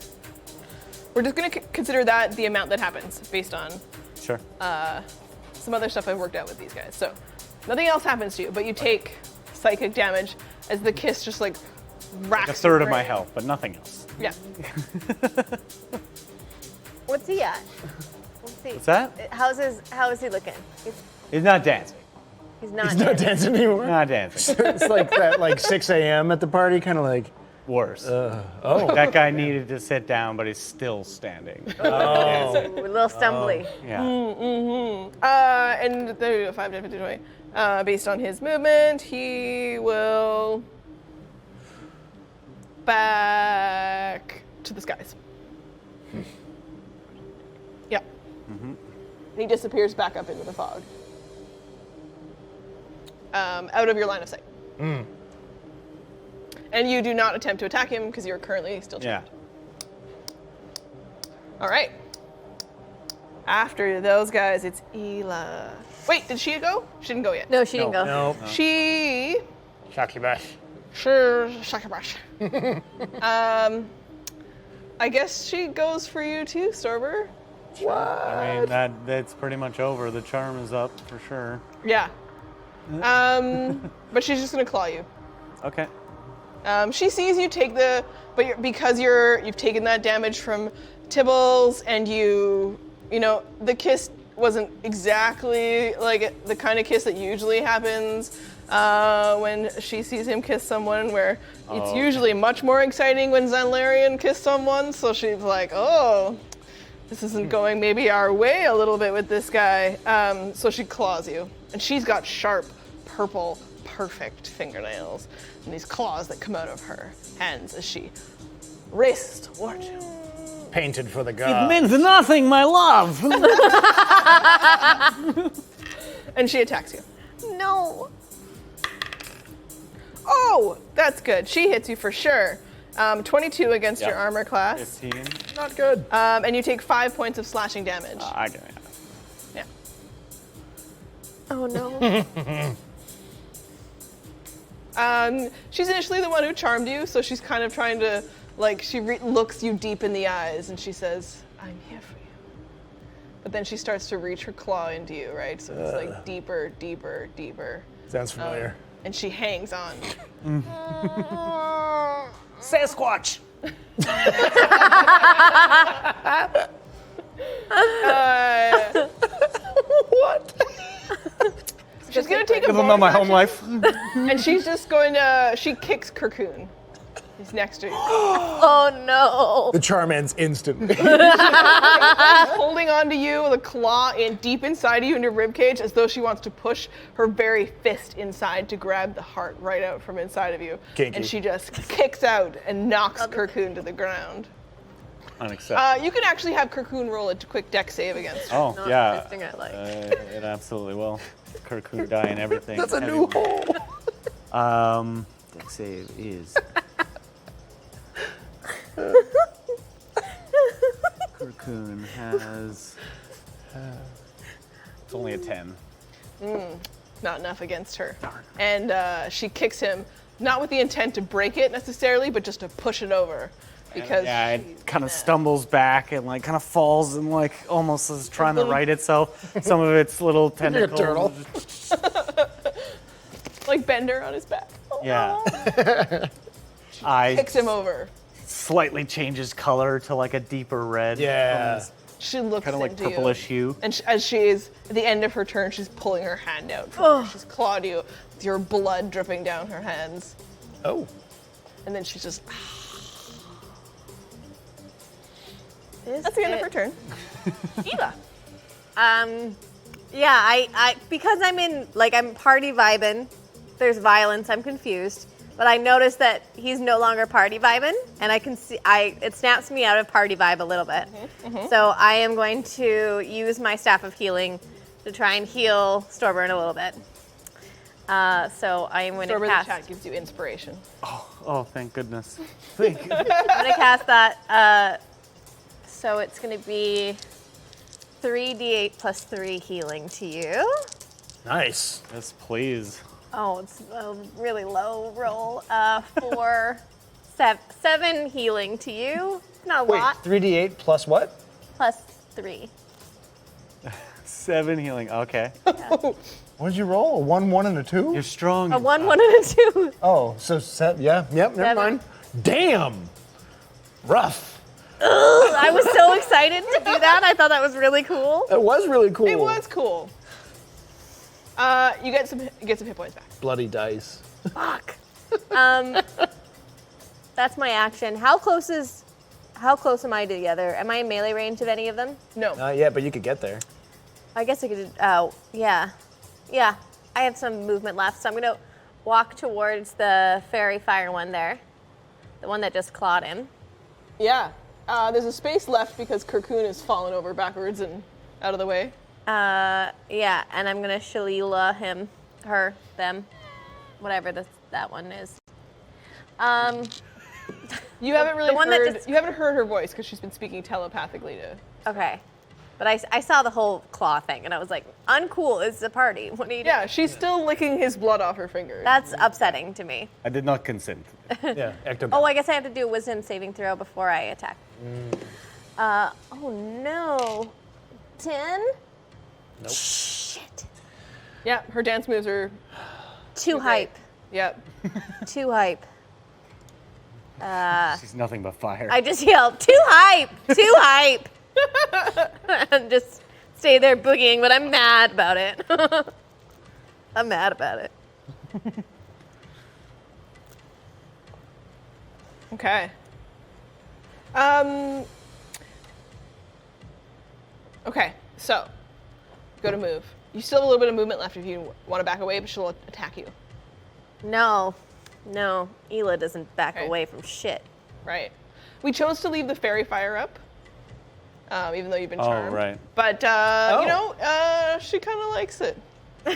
We're just gonna consider that the amount that happens based on Sure. some other stuff I've worked out with these guys. So nothing else happens to you, but you take psychic damage as the kiss just like racks. A third your of my brain. health, but nothing else. Yeah. What's he at? Let's see. What's that? How is he looking? He's not dancing. He's not. He's not dancing anymore. Not dancing. It's like that, like 6 a.m. at the party, kind of like. Worse. Oh. That guy needed to sit down, but he's still standing. Ooh, a little stumbly. Yeah. And there you go, 5, 10, 15, 20. Based on his movement, he will back to the skies. Yeah. And he disappears back up into the fog. Out of your line of sight. And you do not attempt to attack him because you're currently still Yeah. trapped. All right. After those guys, it's Ela. Wait, did she go? She didn't go yet. No, she didn't go. No. She. Shakibash. Sure, Shakabash. I guess she goes for you too, Storber. I mean, that's pretty much over. The charm is up for sure. Yeah. But she's just gonna claw you. Okay. She sees you take because you've taken that damage from Tibbles, and you know, the kiss wasn't exactly like the kind of kiss that usually happens when she sees him kiss someone, where it's usually much more exciting when Zanlarian kiss someone, so she's like, oh, this isn't going maybe our way a little bit with this guy. So she claws you, and she's got sharp, purple, perfect fingernails and these claws that come out of her hands as she races towards you. Painted for the gods. Means nothing, my love. And she attacks you. No. Oh, that's good. She hits you for sure. 22 against your Yeah. armor class. 15. Not good. And you take 5 points of slashing damage. I do. Yeah. Oh no. She's initially the one who charmed you, so she's kind of trying to, like, she looks you deep in the eyes and she says, I'm here for you. But then she starts to reach her claw into you, right? So it's like deeper, deeper, deeper. Sounds familiar. And she hangs on. Sasquatch. What? She's gonna take a Give them know my bonus home life. action, and she's just going to, she kicks Cocoon. He's next to you. Oh no. The charm ends instantly. Holding onto you, the claw in deep inside of you in your ribcage, as though she wants to push her very fist inside to grab the heart right out from inside of you. Kinky. And she just kicks out and knocks Cocoon to the ground. Unacceptable. You can actually have Cocoon roll a quick deck save against her. Oh, Not yeah. fisting it like. It absolutely will. Kirk will die and everything. That's a new hole. Deck save is. Cocoon has. It's only a 10. Not enough against her. And she kicks him, not with the intent to break it necessarily, but just to push it over. Because Yeah, it kind of stumbles back and like kind of falls and like almost is trying to right itself. Some of its little You're a tentacles. turtle. like Bender on his back. Yeah. Kicks him over. Slightly changes color to like a deeper red. Yeah. She looks Kind of like into purplish you. hue. And as she is at the end of her turn, she's pulling her hand out. From her. She's clawed you with your blood dripping down her hands. Oh. And then she's just, Is that's the end of it- her turn. Eva. Yeah, I because I'm in, like, I'm party vibing. There's violence. I'm confused, but I noticed that he's no longer party vibing, and I can see it snaps me out of party vibe a little bit. So I am going to use my staff of healing to try and heal Storburn a little bit. So I am going to Over the cast. chat gives you inspiration. Oh, thank goodness. I'm going to cast that. So it's going to be 3d8 plus 3 healing to you. Nice. Yes, please. Oh, it's a really low roll. 7 healing to you. Not a Wait, lot. 3d8 plus what? Plus 3. 7 healing. Okay. What did you roll? A 1, 1, and a 2? You're strong. A 1, 1, and a 2. Oh, so yeah. Yep, never 7. mind. Damn. Rough. I was so excited to do that. I thought that was really cool. That was really cool. It was cool. You get some hit points back. Bloody dice. Fuck. That's my action. How close am I together? Am I in melee range of any of them? No. Not yet, but you could get there. I guess I could. Oh, yeah. Yeah. I have some movement left, so I'm gonna walk towards the fairy fire one there, the one that just clawed him. Yeah. There's a space left because Cocoon has fallen over backwards and out of the way. Yeah, and I'm gonna Shalila him, her, them, whatever that one is. You haven't really one that heard. just- You haven't heard her voice because she's been speaking telepathically to. Okay. But I saw the whole claw thing, and I was like, uncool, it's a party. What are you doing? Yeah, she's still licking his blood off her fingers. That's upsetting to me. I did not consent. Yeah, ectoplasm. Oh, I guess I have to do a wisdom saving throw before I attack. Oh no. 10? Nope. Shit. Yeah, her dance moves are. Too hype. Yep. Too hype. She's nothing but fire. I just yelled, too hype! Too hype! And just stay there boogieing, but I'm mad about it. I'm mad about it. Okay. Okay, so go to move. You still have a little bit of movement left if you want to back away, but she'll attack you. No, Ela doesn't back Okay. away from shit. Right. We chose to leave the fairy fire up, even though you've been Oh, charmed. right. But, she kind of likes it. Come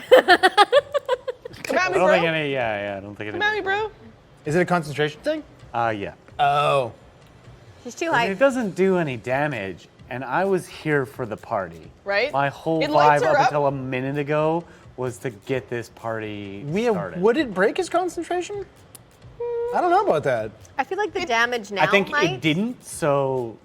at I me, don't bro. think any. Yeah, I don't think Come at me, bro. Is it a concentration thing? Yeah. Oh. He's too And high. it doesn't do any damage, and I was here for the party. Right? My whole It lights vibe her up up. until a minute ago was to get this party started. Would it break his concentration? I don't know about that. I feel like the damage now I think might. it didn't, so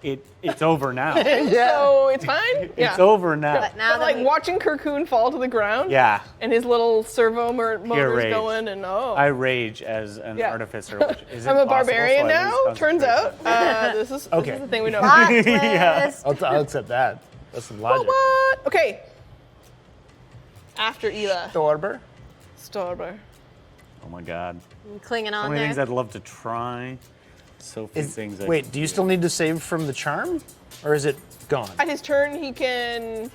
it's over now. Yeah. So it's fine? Yeah. It's over now. But now But, that like, we- watching Cocoon fall to the ground. Yeah. And his little servo motor's rage. going, and I rage as an Yeah. artificer, which is I'm a impossible, barbarian so I now, lose turns out. concentration. This is Okay. the thing we know. Plot Yeah. twist. I'll accept that. That's some logic. What? Okay. After Ela. Storber. Storber. Oh my god. I'm clinging So on many there. things I'd love to try. So few things. I Wait, can do you still need to save from the charm? Or is it gone? At his turn, he can.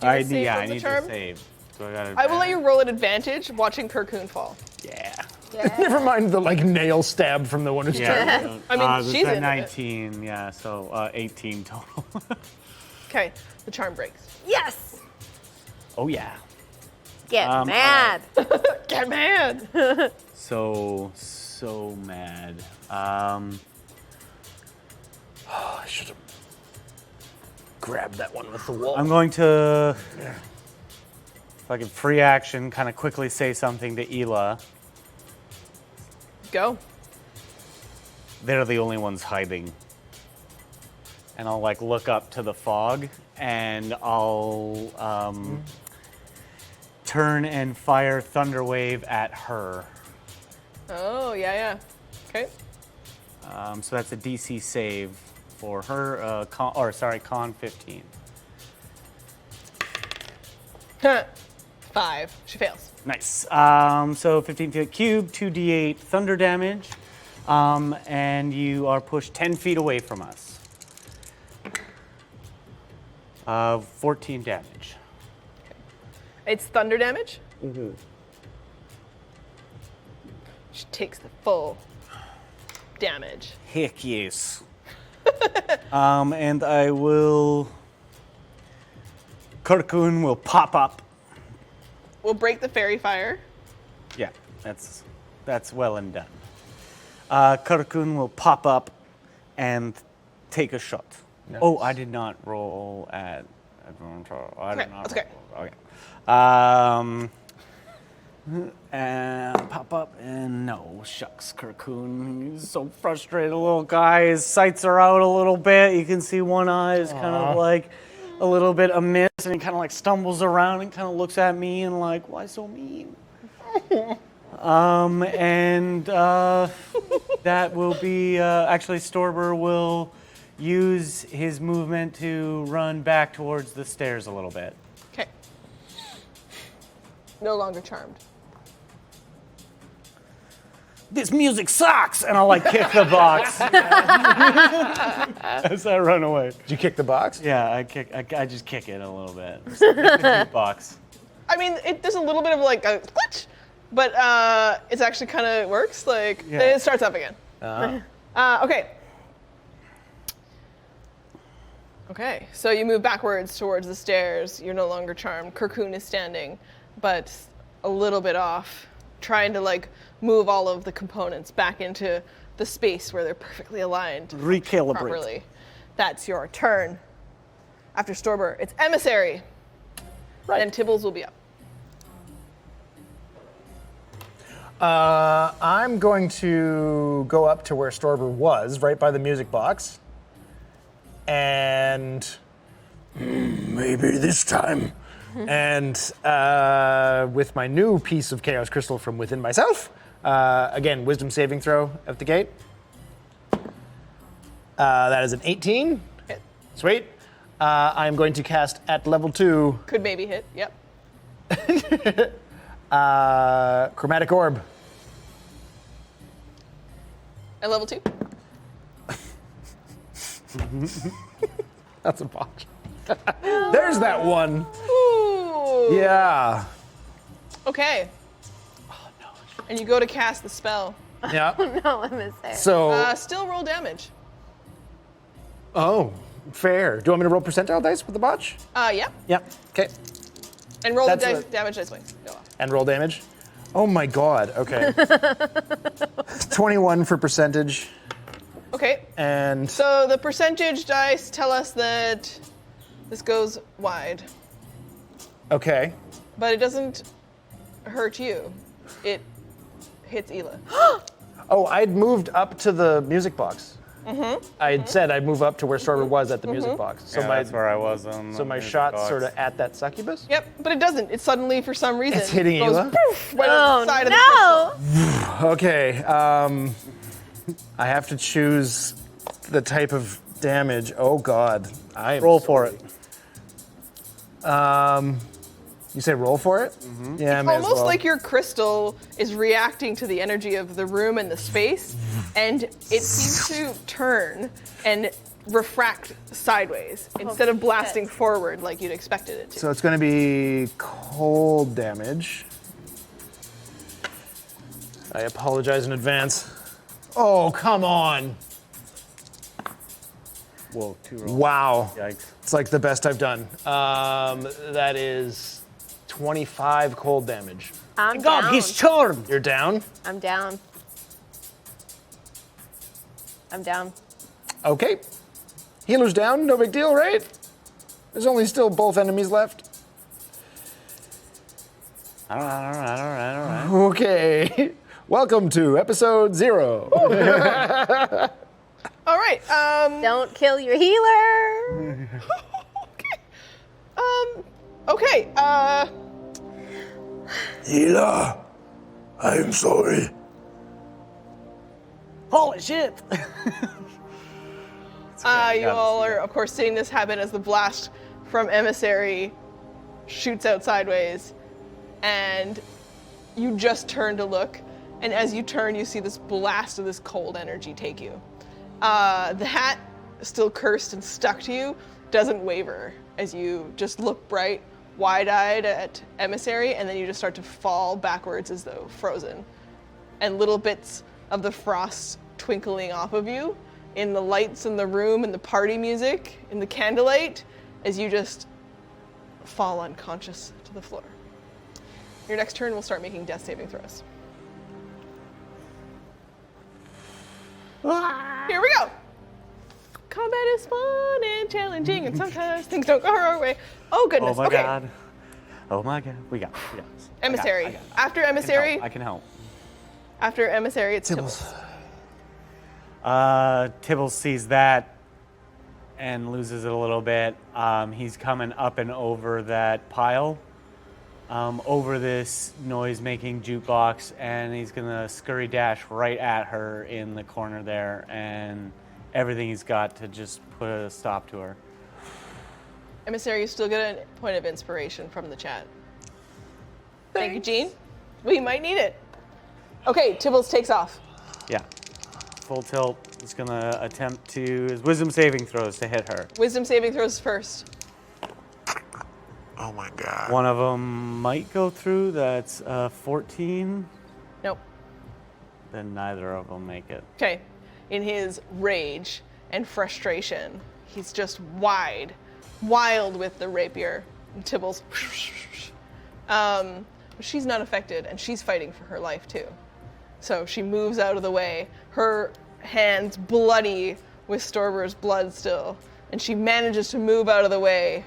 I save yeah, from I the need charm? to save. So I gotta. I will let you roll at advantage watching Cocoon fall. Yeah. Never mind the nail stab from the one who's trying. Yeah. I mean, this she's is into it. 19. Yeah. So 18 total. Okay, the charm breaks. Yes. Oh yeah. Get Um, mad. Get mad! So mad. I should have grabbed that one with the wall. I'm going to, if I can free action, kind of quickly say something to Ela. Go. They're the only ones hiding. And I'll look up to the fog, and I'll turn and fire Thunder Wave at her. Oh, yeah. Okay. So that's a DC save for her. Con 15. 5. She fails. Nice. So 15 feet cubed, 2d8 thunder damage, and you are pushed 10 feet away from us. 14 damage. It's thunder damage. Mm-hmm. She takes the full damage. Heck yes. And I will. Kurkun will pop up. We'll break the fairy fire. Yeah, that's well and done. Kurkun will pop up and take a shot. Nice. Oh, I did not roll at advantage. I did Okay, not that's roll. Okay. And pop up and no, shucks, Kurkun. He's so frustrated, little guy. His sights are out a little bit. You can see one eye is kind of a little bit amiss, and he kind of stumbles around and kind of looks at me and why so mean? That will be actually Storber will use his movement to run back towards the stairs a little bit. Okay. No longer charmed. This music sucks, and I'll kick the box as I run away. Did you kick the box? Yeah, I just kick it a little bit. The box. I mean, there's a little bit of a glitch, but it's actually kind of works. It starts up again. Okay. Okay, so you move backwards towards the stairs. You're no longer charmed. Kurkun is standing, but a little bit off, trying to move all of the components back into the space where they're perfectly aligned. Recalibrate. Properly. That's your turn. After Storber, it's Emissary. Right. And Tibbles will be up. I'm going to go up to where Storber was, right by the music box. And maybe this time. And with my new piece of Chaos Crystal from within myself, again, Wisdom saving throw at the gate. That is an 18. Hit. Sweet. I'm going to cast at level 2. Could maybe hit. Yep. Chromatic Orb. At level 2. That's a botch. There's that one. Ooh. Yeah. Okay. Oh no. And you go to cast the spell. Yeah. No, emissary. So, Still roll damage. oh, fair. Do you want me to roll percentile dice with the botch? Yeah. Yep. Okay. And roll That's the what- damage dice wing. Go off. And roll damage. Oh my god. Okay. 21 for percentage. Okay. And So the percentage dice tell us that this goes wide, okay. but it doesn't hurt you. It hits Ela. Oh, I'd moved up to the music box. I'd said I'd move up to where Storber was at the music box. So Yeah, my that's where I was on. so the my music shot's box. sort of at that succubus. Yep, but it doesn't. It suddenly, for some reason, It's hitting goes Ela? poof right Oh on the side of the crystal. no! Okay. I have to choose the type of damage. Oh god. I am Roll for it. You say roll for it? Yeah, I may as Almost well. like your crystal is reacting to the energy of the room and the space, and it seems to turn and refract sideways instead of blasting shit. forward like you'd expected it to. So it's going to be cold damage. I apologize in advance. Oh, come on. Whoa, 2 rolls. Wow. Yikes. It's like the best I've done. That is 25 cold damage. I'm down. charmed. You're down? I'm down. I'm down. Okay. Healer's down, no big deal, right? There's only still both enemies left. All right. Okay. Welcome to episode 0. All right. Don't kill your healer. Okay. Hila, I'm sorry. Holy shit! You all are, of course, seeing this happen as the blast from Emissary shoots out sideways, and you just turn to look, and as you turn, you see this blast of this cold energy take you. The hat, still cursed and stuck to you, doesn't waver as you just look bright, wide-eyed at Emissary, and then you just start to fall backwards as though frozen. And little bits of the frost twinkling off of you in the lights in the room, in the party music, in the candlelight, as you just fall unconscious to the floor. Your next turn will start making death saving throws. Here we go. Combat is fun and challenging, and sometimes things don't go our way. Oh goodness. Oh my okay. god. Oh my god. We got this. Emissary. I got this. After Emissary, I can help. after Emissary, it's Tibbles. Tibbles sees that and loses it a little bit. He's coming up and over that pile, over this noise-making jukebox, and he's gonna scurry dash right at her in the corner there, and everything he's got to just put a stop to her. Emissary, you still get a point of inspiration from the chat. Thank you, Jean. We might need it. Okay, Tibbles takes off. Yeah. Full tilt. He's gonna attempt to his wisdom saving throws to hit her. Wisdom saving throws first. Oh my god. One of them might go through. That's 14. Nope. Then neither of them make it. Okay. In his rage and frustration, he's just wild with the rapier. And Tibbles. She's not affected, and she's fighting for her life too. So she moves out of the way, her hands bloody with Storber's blood still, and she manages to move out of the way.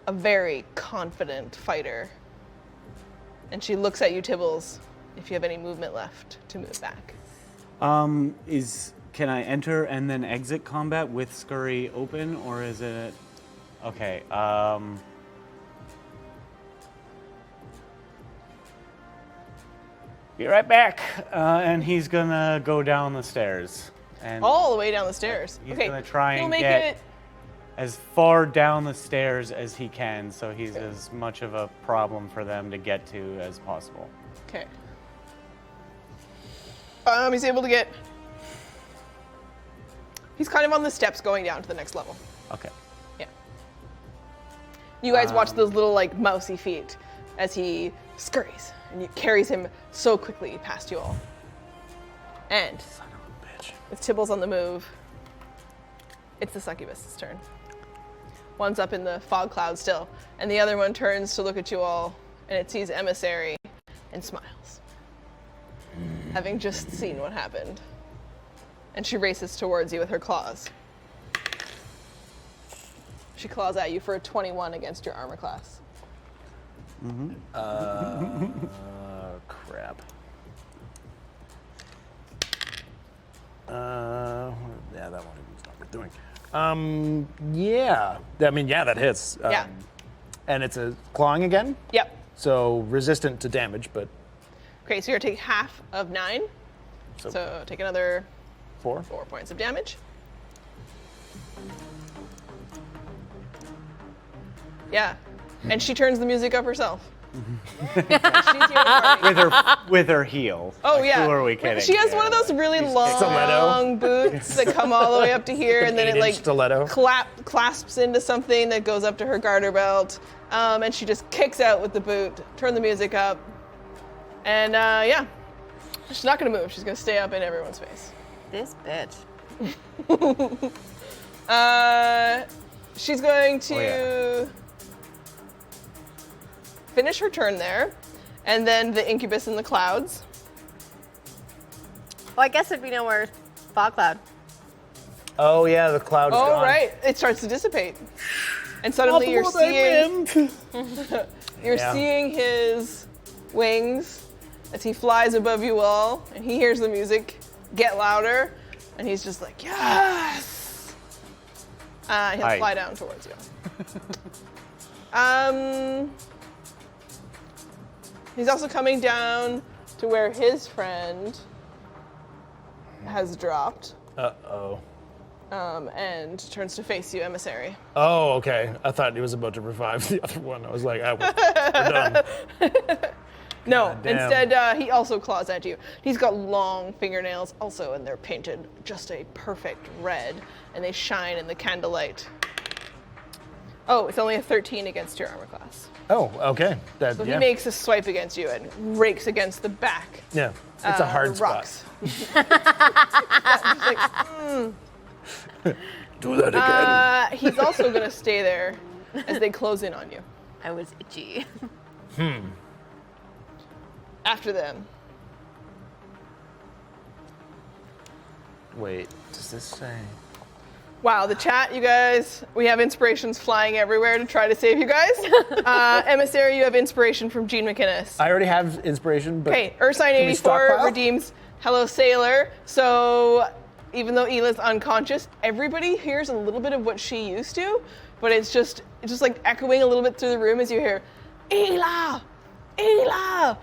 A very confident fighter. And she looks at you, Tibbles, if you have any movement left to move back. Can I enter and then exit combat with scurry open, or is it okay? Be right back. And he's gonna go down the stairs. And All the way down the stairs. he's Okay. gonna try He'll and make get it. as far down the stairs as he can, so he's as much of a problem for them to get to as possible. Okay. He's able to get. He's kind of on the steps going down to the next level. Okay. Yeah. You guys watch those little like mousy feet as he scurries and he carries him so quickly past you all. And Son of a bitch. with Tibble's on the move, it's the succubus's turn. One's up in the fog cloud still, and the other one turns to look at you all, and it sees Emissary and smiles, having just seen what happened. And she races towards you with her claws. She claws at you for a 21 against your armor class. Crap. Yeah, that one is not worth doing. Yeah. I mean, yeah, that hits. Yeah. And it's a clawing again, Yep. so resistant to damage, but Okay, so you're gonna take half of 9. So take another 4. 4 points of damage. Yeah. And she turns the music up herself. She's here to party. with her heel. Oh, Like, yeah. Who are we kidding? She has Yeah, one of those like, really she's long Stiletto. boots that come all the way up to here, and then it 8-inch like stiletto. clasps into something that goes up to her garter belt. And she just kicks out with the boot, turn the music up, and yeah. She's not gonna move. She's gonna stay up in everyone's face. This bitch. She's going to Oh, finish her turn there, and then the incubus in the clouds. Well, I guess it'd be nowhere fog cloud. Oh yeah, the cloud's Oh, gone. right. It starts to dissipate. And suddenly you're seeing Yeah. seeing his wings as he flies above you all, and he hears the music get louder, and he's just like, yes! He'll Hi. fly down towards you. He's also coming down to where his friend has dropped, Uh-oh. and turns to face you, Emissary. Oh, okay. I thought he was about to revive the other one. I was like, we're done. No, damn. instead he also claws at you. He's got long fingernails also, and they're painted just a perfect red, and they shine in the candlelight. Oh, it's only a 13 against your armor class. Oh, okay. That, So yeah. he makes a swipe against you and rakes against the back. Yeah, it's a hard the spot. rocks. He's like, Do that again. he's also gonna stay there as they close in on you. I was itchy. After them, Wait, does this say? wow, the chat, you guys, we have inspirations flying everywhere to try to save you guys. Emissary, you have inspiration from Gene McInnes. I already have inspiration, but Okay, Ursine Can we 84 stockpile? redeems Hello Sailor. So even though Ela's unconscious, everybody hears a little bit of what she used to, but it's just like echoing a little bit through the room as you hear, Ela! Ela!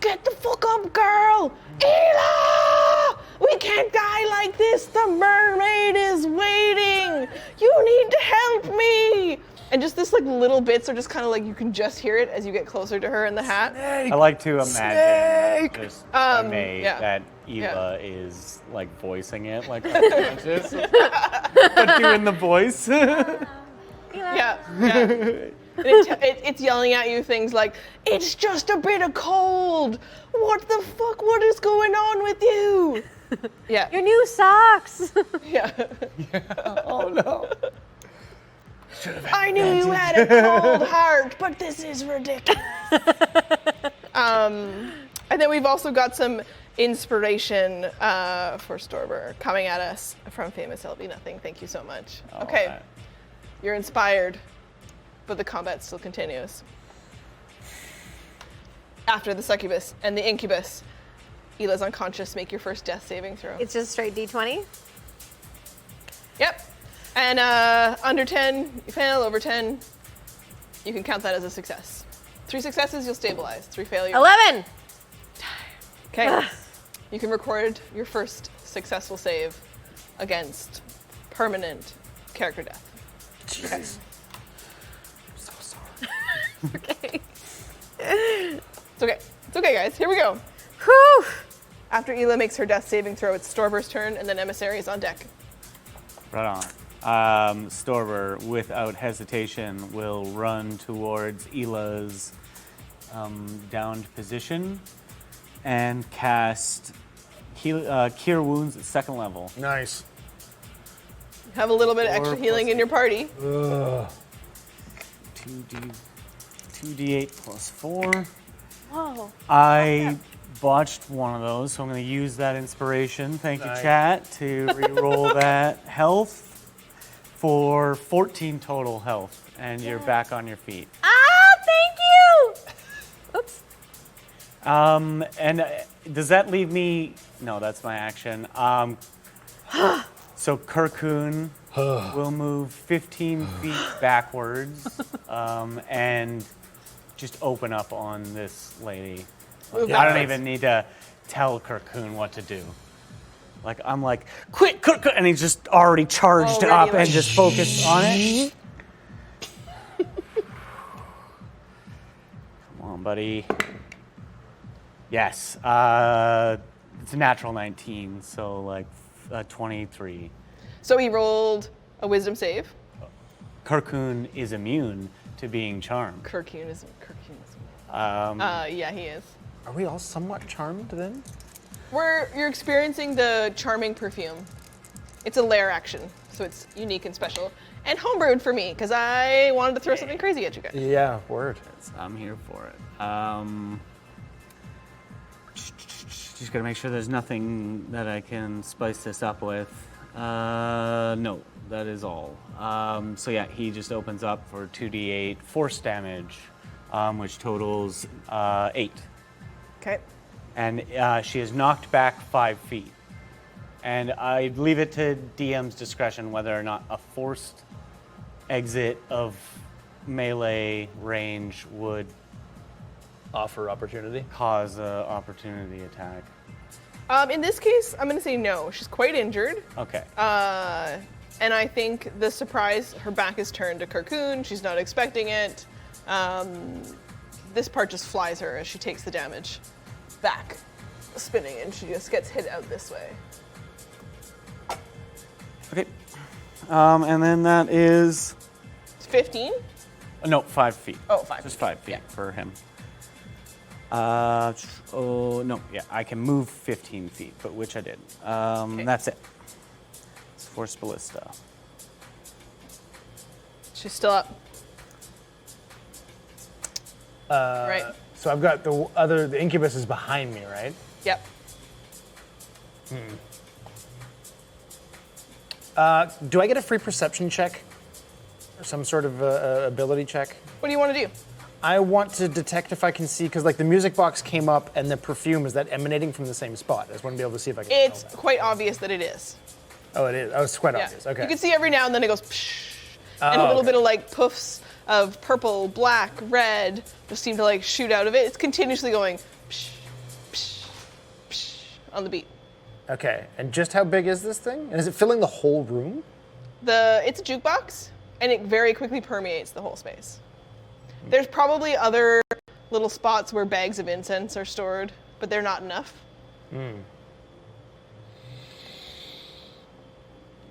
Get the fuck up, girl! Ela! We can't die like this! The mermaid is waiting! You need to help me! And just this like little bits are just kind of like you can just hear it as you get closer to her in the hat. I like to imagine Snake! just if I may, yeah. that Yeah. Eva is like voicing it, like unconscious, but doing the voice. Yeah, yeah. And it's yelling at you things like, it's just a bit of cold. What the fuck? What is going on with you? Yeah. Your new socks. Yeah. Oh no. I knew you had a cold heart, but this is ridiculous. And then we've also got some inspiration for Storber coming at us from Famous LB Nothing. Thank you so much. Okay, Alright. you're inspired, but the combat still continues. After the succubus and the incubus, Ela's unconscious. Make your first death saving throw. It's just straight D20. Yep. And under 10, you fail. Over 10, you can count that as a success. 3 successes, you'll stabilize. 3 failures. 11. Okay. You can record your first successful save against permanent character death. Jesus. I'm so sorry. Okay. It's okay. It's okay, guys. Here we go. Whew. After Ela makes her death saving throw, it's Storber's turn, and then Emissary is on deck. Right on. Storber, without hesitation, will run towards Ela's downed position and cast Cure Wounds at 2nd level. Nice. Have a little bit of extra 4 healing plus in your party. 2d8 plus 4. Whoa. I botched one of those, so I'm going to use that inspiration. Thank Nice. you, chat, to re-roll that health for 14 total health, and you're back on your feet. Ah, thank you! Oops. And does that leave me? No, that's my action. So Kirkun will move 15 feet backwards and just open up on this lady. Move I don't backwards. even need to tell Kirkun what to do. Like, I'm like, quick, Kirkun! And he's just already charged Already, up like, and just focused on it. Come on, buddy. Yes. It's a natural 19, so like 23. So he rolled a wisdom save. Kirkun is immune to being charmed. Kirkun is. Yeah, he is. Are we all somewhat charmed then? You're experiencing the charming perfume. It's a lair action, so it's unique and special. And homebrewed for me, because I wanted to throw something crazy at you guys. Yeah, word. I'm here for it. Just gotta make sure there's nothing that I can spice this up with. No, that is all. So yeah, he just opens up for 2d8 force damage, which totals 8. Okay. And she is knocked back 5 feet. And I leave it to DM's discretion whether or not a forced exit of melee range would Offer opportunity. cause an opportunity attack. In this case, I'm going to say no. She's quite injured. Okay. And I think the surprise, her back is turned to Kirkun. She's not expecting it. This part just flies her as she takes the damage back, spinning, and she just gets hit out this way. Okay. And then that is It's 15? no 5 feet. Oh, 5 Just feet. 5 feet Yeah. for him. Oh no, yeah, I can move 15 feet, but which I did. That's it. It's Force Ballista. She's still up. Right. So I've got the incubus is behind me, right? Yep. Do I get a free perception check? Or some sort of ability check? What do you want to do? I want to detect if I can see, because like the music box came up and the perfume, is that emanating from the same spot? I just want to be able to see if I can It's tell that. quite obvious that it is. Oh, it is. Oh, it's quite Yeah. obvious. Okay. You can see every now and then it goes psh, and a little okay. bit of like puffs of purple, black, red just seem to like shoot out of it. It's continuously going psh, psh, psh on the beat. Okay. And just how big is this thing? And is it filling the whole room? It's a jukebox, and it very quickly permeates the whole space. There's probably other little spots where bags of incense are stored, but they're not enough.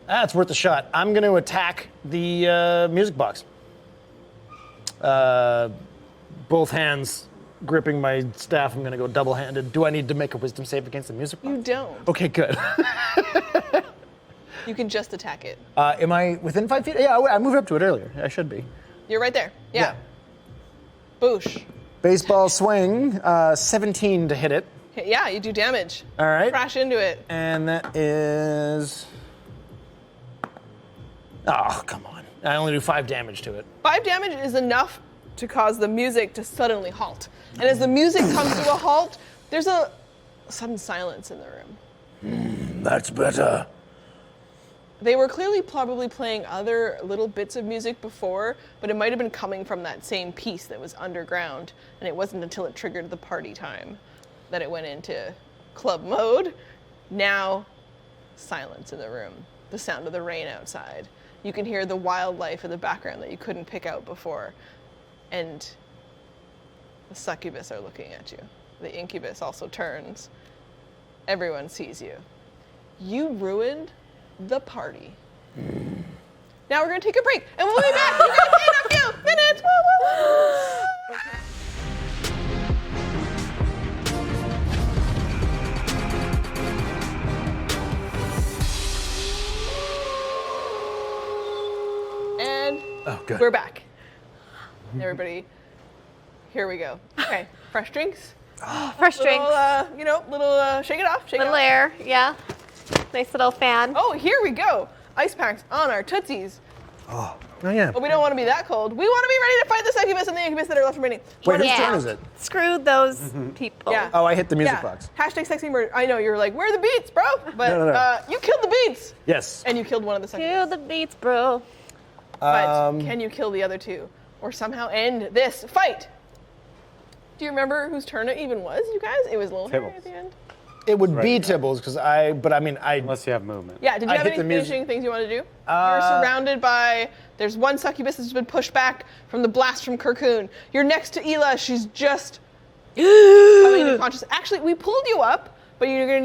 It's worth a shot. I'm going to attack the music box. Both hands gripping my staff. I'm going to go double-handed. Do I need to make a wisdom save against the music box? You don't. Okay, good. You can just attack it. Am I within 5 feet? Yeah, I moved up to it earlier. I should be. You're right there. Yeah. Boosh. Baseball swing, 17 to hit it. Yeah, you do damage. All right. Crash into it. And that is... Oh, come on. I only do 5 damage to it. 5 damage is enough to cause the music to suddenly halt. And as the music comes to a halt, there's a sudden silence in the room. That's better. They were clearly probably playing other little bits of music before, but it might have been coming from that same piece that was underground, and it wasn't until it triggered the party time that it went into club mode. Now, silence in the room, the sound of the rain outside. You can hear the wildlife in the background that you couldn't pick out before, and the succubus are looking at you. The incubus also turns. Everyone sees you. You ruined the party. Now we're going to take a break, and we'll be back in a few minutes. Woo, woo, woo. And Oh, good. we're back. Everybody, here we go. Okay, fresh drinks. Fresh drinks. Little shake it off, shake it Little off. air. Yeah. Nice little fan. Oh, here we go. Ice packs on our tootsies. Oh yeah. But we don't want to be that cold. We want to be ready to fight the succubus and the incubus that are left remaining. Wait, whose Yeah. turn is it? Screw those people. Yeah. Oh, I hit the music Yeah. box. Hashtag sexy murder. I know you're like, where are the beats, bro? But No. you killed the beats. Yes. And you killed one of the succubus. Kill the beats, bro. But can you kill the other two? Or somehow end this fight? Do you remember whose turn it even was, you guys? It was Little Harry at Tibbles. the end. It would be Right. Tibbles because Unless you have movement. Yeah, did you I have hit any the music. finishing things you want to do? You're surrounded by, there's one succubus that's been pushed back from the blast from Cocoon. You're next to Ela, she's just coming to consciousness. Actually, we pulled you up, but you're gonna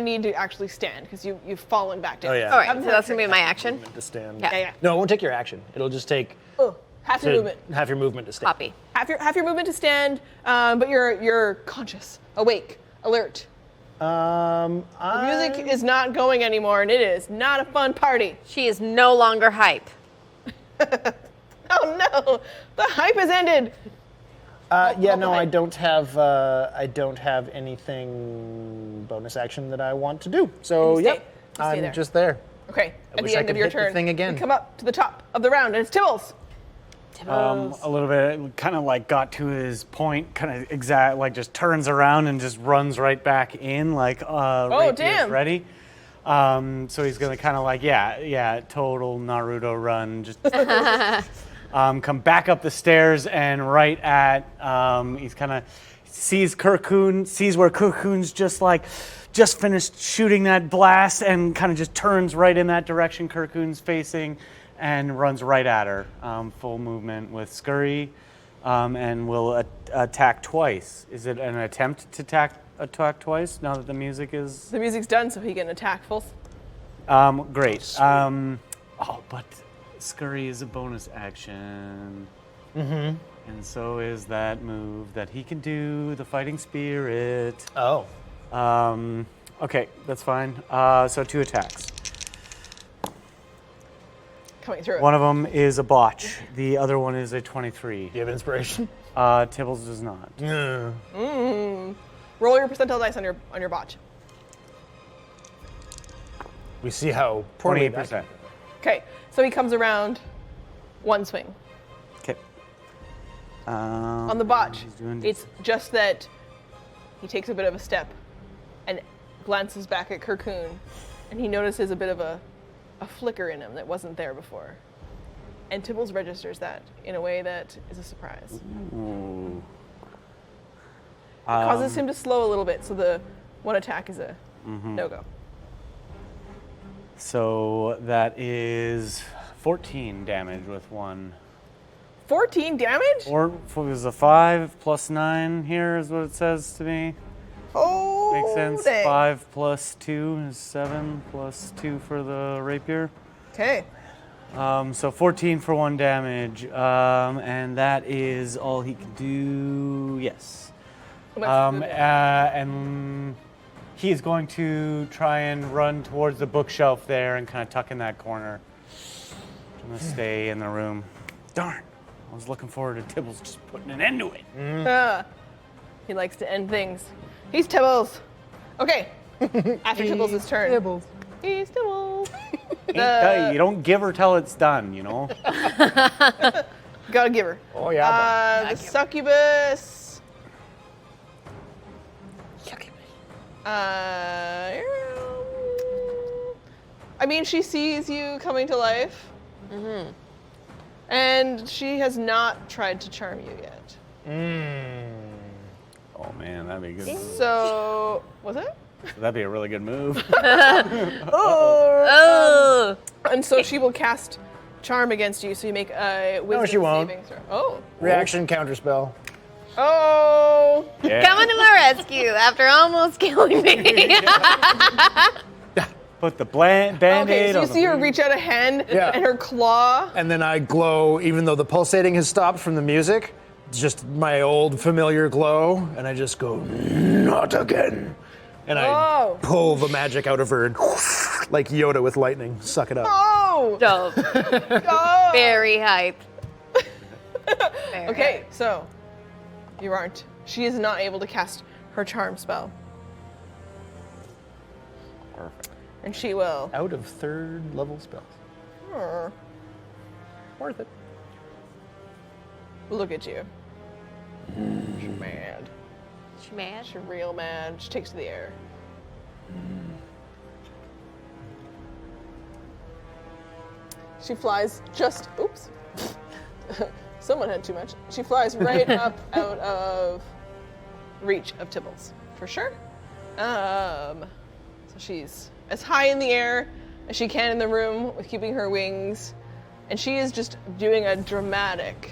need to actually stand because you've fallen back down. Oh, yeah. All right, Haven't so had that's a gonna be my action. to stand. Yeah. No, it won't take your action. It'll just take Half your movement. half your movement to stand. Copy. Half your movement to stand, but you're conscious, awake, alert. The music is not going anymore, and it is not a fun party. She is no longer hype. Oh no, the hype has ended. I don't have anything bonus action that I want to do. So And you stay. yep, You stay I'm there. just there. Okay, at wish the I end could of your hit the turn, thing again. we come up to the top of the round, and it's Tibbles. A little bit, kind of like got to his point, kind of exact, like just turns around and just runs right back in, like rapier's damn. ready. So he's gonna kind of like, total Naruto run, just come back up the stairs and right at, he's kind of sees where Cocoon's just finished shooting that blast and kind of just turns right in that direction Cocoon's facing and runs right at her. Full movement with Scurry and will attack twice. Is it an attempt to attack twice now that the music is... The music's done, so he can attack full. Great. But Scurry is a bonus action. Mm-hmm. And so is that move that he can do, the Fighting Spirit. Oh. Okay, that's fine. So 2 attacks. Coming through. One of them is a botch. The other one is a 23. Do you have inspiration? Tibbles does not. Roll your percentile dice on your botch. We see how poorly 28%. Okay, so he comes around one swing. Okay. On the botch, he's doing it's just that he takes a bit of a step and glances back at Cocoon, and he notices a bit of a flicker in him that wasn't there before. And Tibbles registers that in a way that is a surprise. Ooh. Causes him to slow a little bit, so the one attack is a no-go. So that is 14 damage with one. 14 damage? Or if it was a 5 plus 9 here is what it says to me. Oh, Makes sense. dang. 5 plus 2 is 7 plus 2 for the rapier. Okay. So 14 for 1 damage. And that is all he can do. Yes. And he's going to try and run towards the bookshelf there and kind of tuck in that corner. I'm going to stay in the room. Darn. I was looking forward to Tibbles just putting an end to it. He likes to end things. He's Tibbles. Okay. After Tibbles' turn. Tibbles. He's Tibbles. You don't give her till it's done, you know? Gotta give her. Oh yeah. The succubus. I mean, she sees you coming to life. Mm-hmm. And she has not tried to charm you yet. Oh man, that'd be a good move. So, was it? That'd be a really good move. Oh! And so she will cast charm against you, so you make a wisdom she won't. saving throw. Oh. Reaction counterspell. Oh. Yeah. Coming to my rescue after almost killing me. Put the Band-Aid Okay, so on you the see her wound. reach out a hand Yeah. and her claw. And then I glow, even though the pulsating has stopped from the music, it's just my old familiar glow, and I just go, not again. And I Oh. pull the magic out of her and like Yoda with lightning, suck it up. Oh! Dope. Oh! Very hype. Very Okay, so you aren't. She is not able to cast her charm spell. Perfect. And she will. Out of 3rd level spells. Hmm, Worth it. Look at you. She's mad. She mad? She's real mad. She takes to the air. She flies just. Oops. Someone had too much. She flies right up out of reach of Tibbles, for sure. So she's as high in the air as she can in the room with keeping her wings, and she is just doing a dramatic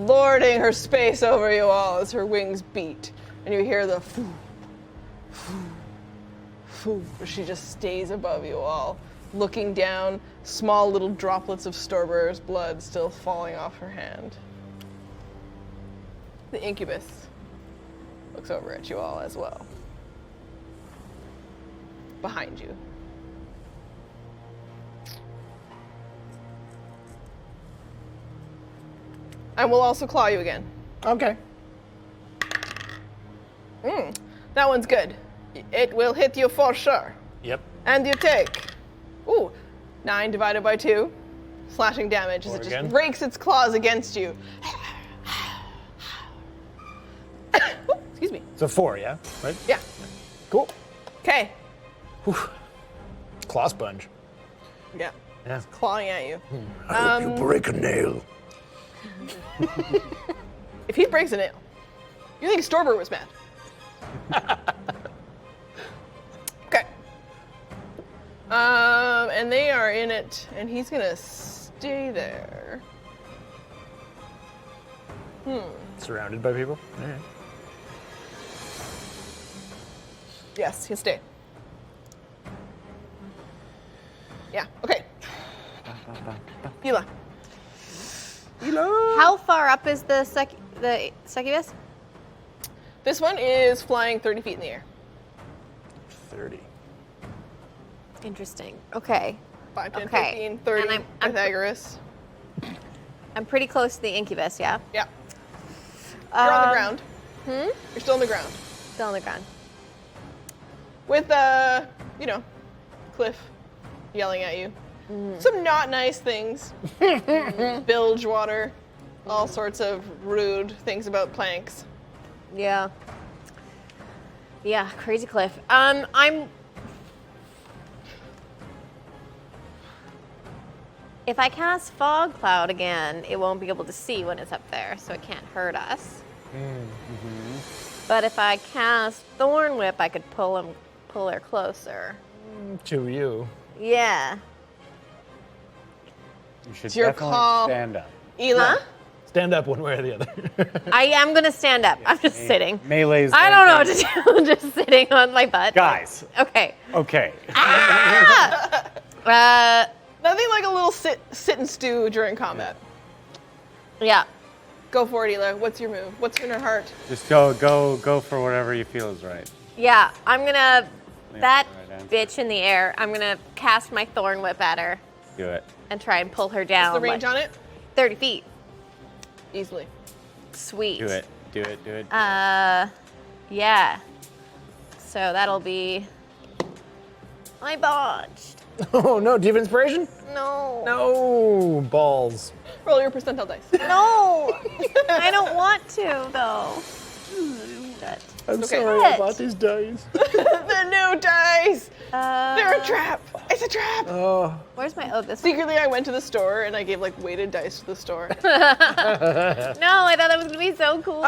lording her space over you all as her wings beat, and you hear the foo, foo, foo, as she just stays above you all, looking down, small little droplets of Storber's blood still falling off her hand. The incubus looks over at you all as well. Behind you. And we'll also claw you again. Okay. That one's good. It will hit you for sure. Yep. And you take, 9 divided by 2, slashing damage as it just again. rakes its claws against you. Ooh, excuse me. So 4, yeah? Right? Yeah. Cool. Okay. Claw sponge. Yeah. Yeah. Clawing at you. I hope you break a nail. If he breaks a nail, you think Storber was mad. Okay. And they are in it, and he's gonna stay there. Surrounded by people? All right. Yes, he'll stay. Yeah, okay. Hila. How far up is the succubus? This one is flying 30 feet in the air. 30. Interesting. Okay. 5, 10, Okay. 15, 30, And I'm- Pythagoras. I'm pretty close to the incubus, yeah? Yeah. You're on the Um, ground. You're still on the ground. Still on the ground. With, Cliff yelling at you. Some not nice things. Bilge water. All sorts of rude things about planks. Yeah. Yeah, crazy cliff. If I cast Fog Cloud again, it won't be able to see when it's up there, so it can't hurt us. But if I cast Thorn Whip, I could pull her closer. To you. Yeah. You should It's your definitely call. stand up. Ela? Stand up one way or the other. I am gonna stand up. I'm just sitting. Melee's. I don't know what to do. I'm just sitting on my butt. Guys. Okay. Okay. Nothing like a little sit and stew during combat. Yeah. Go for it, Ela. What's your move? What's in her heart? Just go for whatever you feel is right. Yeah. I'm gonna. That right answer. bitch in the air. I'm gonna cast my Thorn Whip at her Do it. and try and pull her down. What's the range like on it? 30 feet. Easily. Sweet. Do it. Do it. Do it. Yeah. So that'll be. I botched. Oh no, do you have inspiration? No. No, balls. Roll your percentile dice. No. I don't want to though. Shit. I'm Okay. sorry What? I bought these dice. The new dice! They're a Uh, trap! It's a trap! Oh, where's my? Oh, this. Secretly, I went to the store and I gave like weighted dice to the store. No, I thought that was gonna be so cool.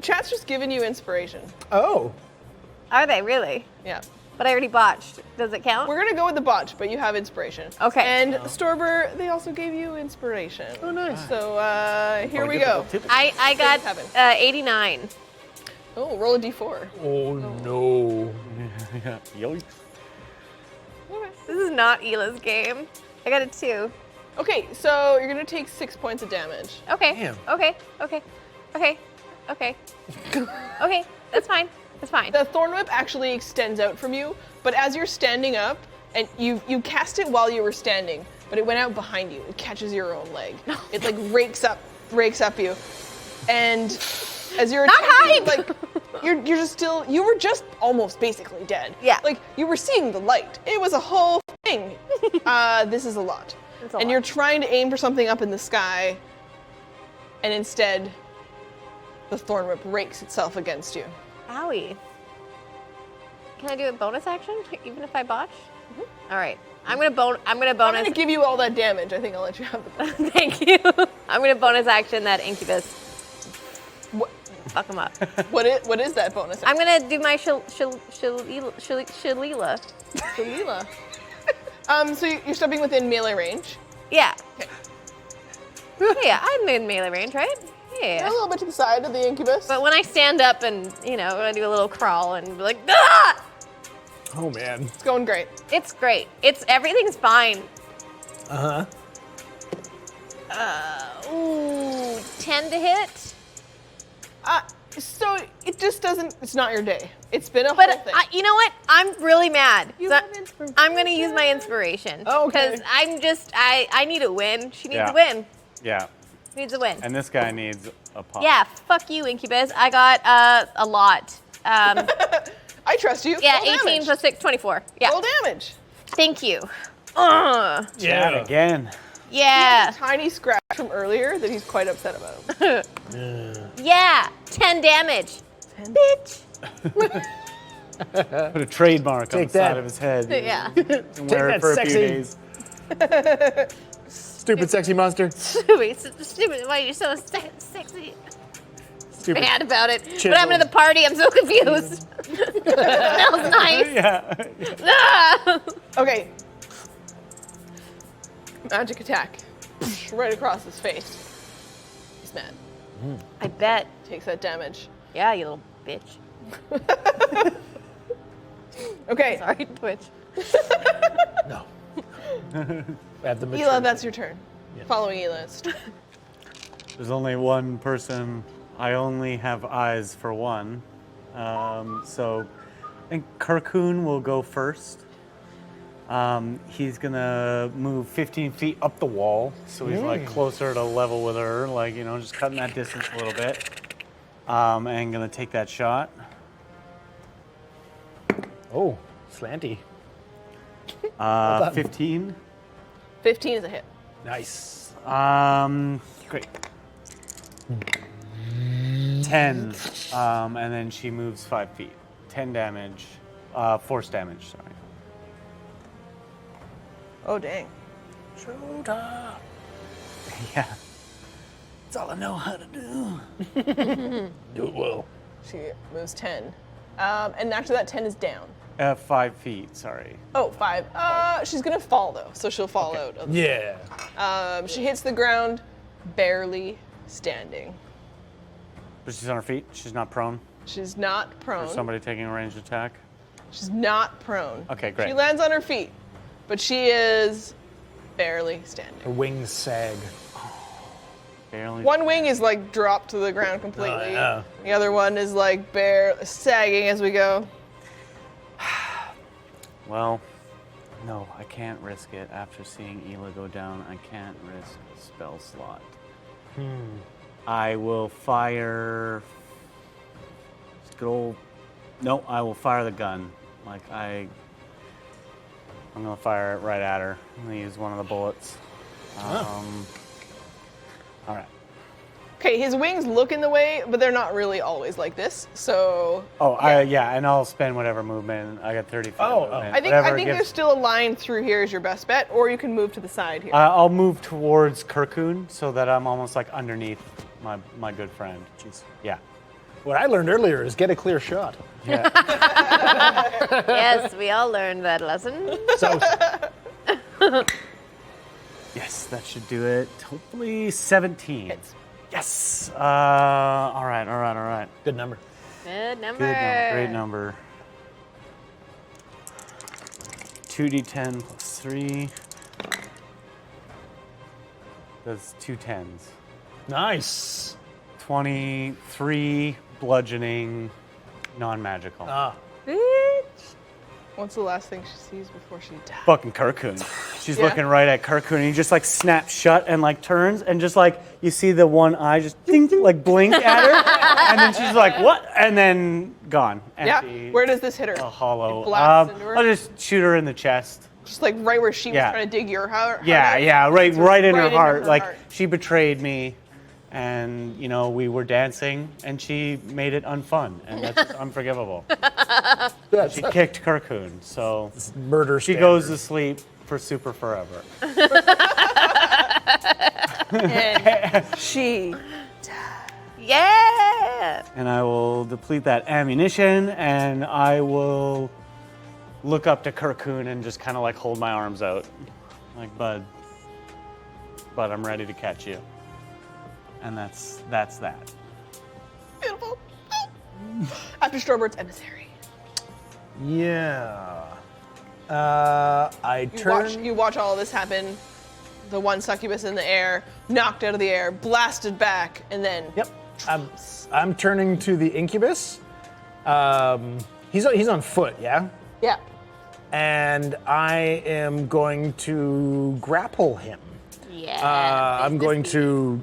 Chat's just giving you inspiration. oh. Are they really? Yeah. But I already botched. Does it count? We're gonna go with the botch, but you have inspiration. Okay. And Storber, they also gave you inspiration. Oh, nice. So here we go. I got Heaven. 89. Oh, roll a d4. Oh no. Yeah. Yoink. This is not Ela's game. I got a 2. Okay, so you're gonna take 6 points of damage. Okay. Damn. Okay. Okay. Okay. Okay. Okay. That's fine. That's fine. The thorn whip actually extends out from you, but as you're standing up, and you cast it while you were standing, but it went out behind you. It catches your own leg. It like rakes up you, and as you're Not attacking, hype! like you're just still, you were just almost basically dead. Yeah. Like you were seeing the light. It was a whole thing. This is a lot. It's a And lot. you're trying to aim for something up in the sky, and instead, the thorn whip rakes itself against you. Owie. Can I do a bonus action even if I botch? All right. I'm gonna I'm bonus. gonna give you all that damage. I think I'll let you have the bonus. Thank you. I'm gonna bonus action that incubus. What, Fuck him up. what is that bonus? I'm gonna do my Shalila. Shalila. So you're stepping within melee range. Yeah. Okay. Yeah, I'm in melee range, right? You're Yeah. a little bit to the side of the incubus. But when I stand up and, when I do a little crawl and be like, ah! Oh man. It's going great. It's great. Everything's fine. Uh-huh. Ooh, 10 to hit. So it just doesn't. It's not your day. It's been a whole But thing. you know what? I'm really mad. You So have inspiration. I'm gonna use my inspiration. Oh, okay. Because I need a win. She needs Yeah. a win. Yeah. Needs a win. And this guy needs a pop. Yeah, fuck you, Incubus. I got a lot. I trust you. Yeah, Roll 18 damage. plus 6, 24. Yeah. Roll damage. Thank you. Yeah. Again. Yeah. Tiny scratch from earlier that he's quite upset about. Yeah. 10 damage. Bitch. Put a trademark on Take the side that. of his head. Yeah. And wear that, it for a sexy. few days. Stupid sexy monster. Stupid. Why are you so sexy? Stupid. Mad about it. Chisel. What happened to the party? I'm so confused. That was nice. Yeah. Ah! Okay. Magic attack. Right across his face. He's mad. I bet. Takes that damage. Yeah, you little bitch. Okay. Sorry, Twitch. No. At the Ela, maturity. that's your turn. Following Ela's. There's only one person. I only have eyes for one. So I think Kirkhoon will go first. He's gonna move 15 feet up the wall, so he's like closer to level with her, like, just cutting that distance a little bit. And gonna take that shot. Oh, slanty. 15. 15 is a hit. Nice. Great. 10. And then she moves 5 feet. 10 damage. Force damage, sorry. Oh, dang. Shota. Yeah. That's all I know how to do. Do it well. She moves 10. And after that, 10 is down. 5 feet, sorry. Oh, 5. She's gonna fall though, so she'll fall out. Of Yeah. She hits the ground, barely standing. But she's on her feet. She's not prone. She's not prone. Or somebody taking a ranged attack. She's not prone. Okay, great. She lands on her feet, but she is barely standing. Her wings sag. Barely. One wing is like dropped to the ground completely. yeah. The other one is like sagging as we go. Well, no, I can't risk it. After seeing Ela go down, I can't risk a spell slot. I will fire. Good old. No, I will fire the gun. I'm gonna fire it right at her. I'm gonna use one of the bullets. All right. Okay, his wings look in the way, but they're not really always like this. So Oh, yeah, and I'll spend whatever movement. I got 30 feet. Oh, of movement. I think Whatever there's gives- still a line through here is your best bet, or you can move to the side here. I'll move towards Kirkhoon so that I'm almost like underneath my good friend. Yeah. What I learned earlier is get a clear shot. Yeah. Yes, we all learned that lesson. So, Yes, that should do it. Hopefully 17. Hits. Yes. All right. Good Good number. number. Good number. Great number. 2d10 plus 3. That's 2 10s. Nice. 23 bludgeoning, non-magical. Bitch. What's the last thing she sees before she dies? Fucking Kirkun. She's Yeah. looking right at Kirkun, and he just like snaps shut and like turns, and just like you see the one eye just ding, like blink at her, and then she's like, "What?" And then gone. Yeah. Empty. Where does this hit her? A hollow. It blasts into her? I'll just shoot her in the chest. Just like right where she was Yeah. trying to dig your heart. Yeah, right in right her into heart. her Like heart. she betrayed me, and we were dancing, and she made it unfun, and that's unforgivable. That's She kicked Kirkun, so murder. she goes to sleep for super forever. And she. Yeah. And I will deplete that ammunition, and I will look up to Kirkun and just kind of like hold my arms out, like bud, I'm ready to catch you. And that's that. Beautiful. After Stormbird's emissary. Yeah. I turn. You watch all of this happen. The one succubus in the air, knocked out of the air, blasted back, and then. Yep. I'm turning to the incubus. He's on foot, yeah? Yeah. And I am going to grapple him. Yeah. I'm going to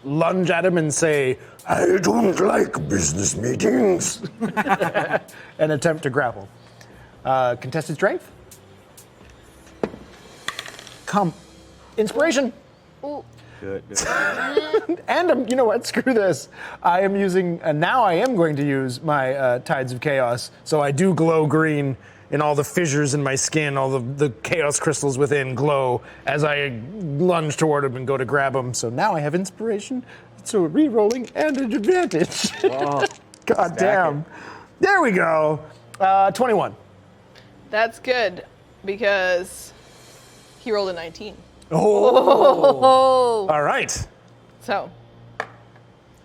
lunge at him and say, "I don't like business meetings," and attempt to grapple. Contested strength. Come. Inspiration. Good. And you know what? Screw this. I am using, now I am going to use my Tides of Chaos. So I do glow green in all the fissures in my skin, all the chaos crystals within glow as I lunge toward him and go to grab him. So now I have inspiration. So re-rolling and an advantage. Oh, God damn. There we go. 21. That's good because he rolled a 19. Oh. All right. So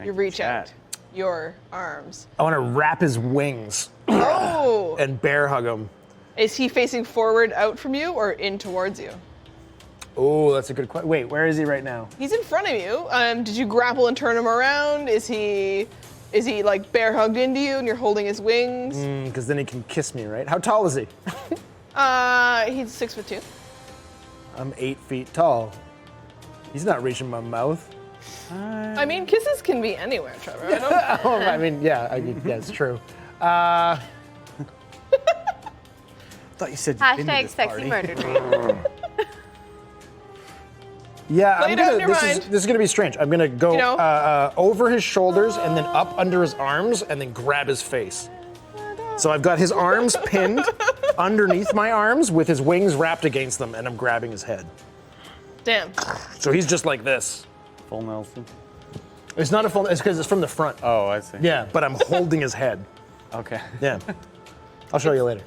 you reach out Chat. your arms. I want to wrap his wings Oh! and bear hug him. Is he facing forward out from you or in towards you? Oh, that's a good question. Wait, where is he right now? He's in front of you. Did you grapple and turn him around? Is he like bear hugged into you and you're holding his wings? Because then he can kiss me, right? How tall is he? He's 6'2". I'm 8 feet tall. He's not reaching my mouth. I mean, kisses can be anywhere, Trevor. I don't Oh, I mean, yeah, it's true. Thought you said you'd been to Hashtag this sexy party. murder dream. Yeah, Play it out in your this mind. is gonna be strange. I'm gonna go You know? over his shoulders and then up under his arms and then grab his face. So I've got his arms pinned underneath my arms with his wings wrapped against them, and I'm grabbing his head. Damn. So he's just like this. Full Nelson. It's not a full. It's because it's from the front. Oh, I see. Yeah, but I'm holding his head. Okay. Yeah. I'll show you later.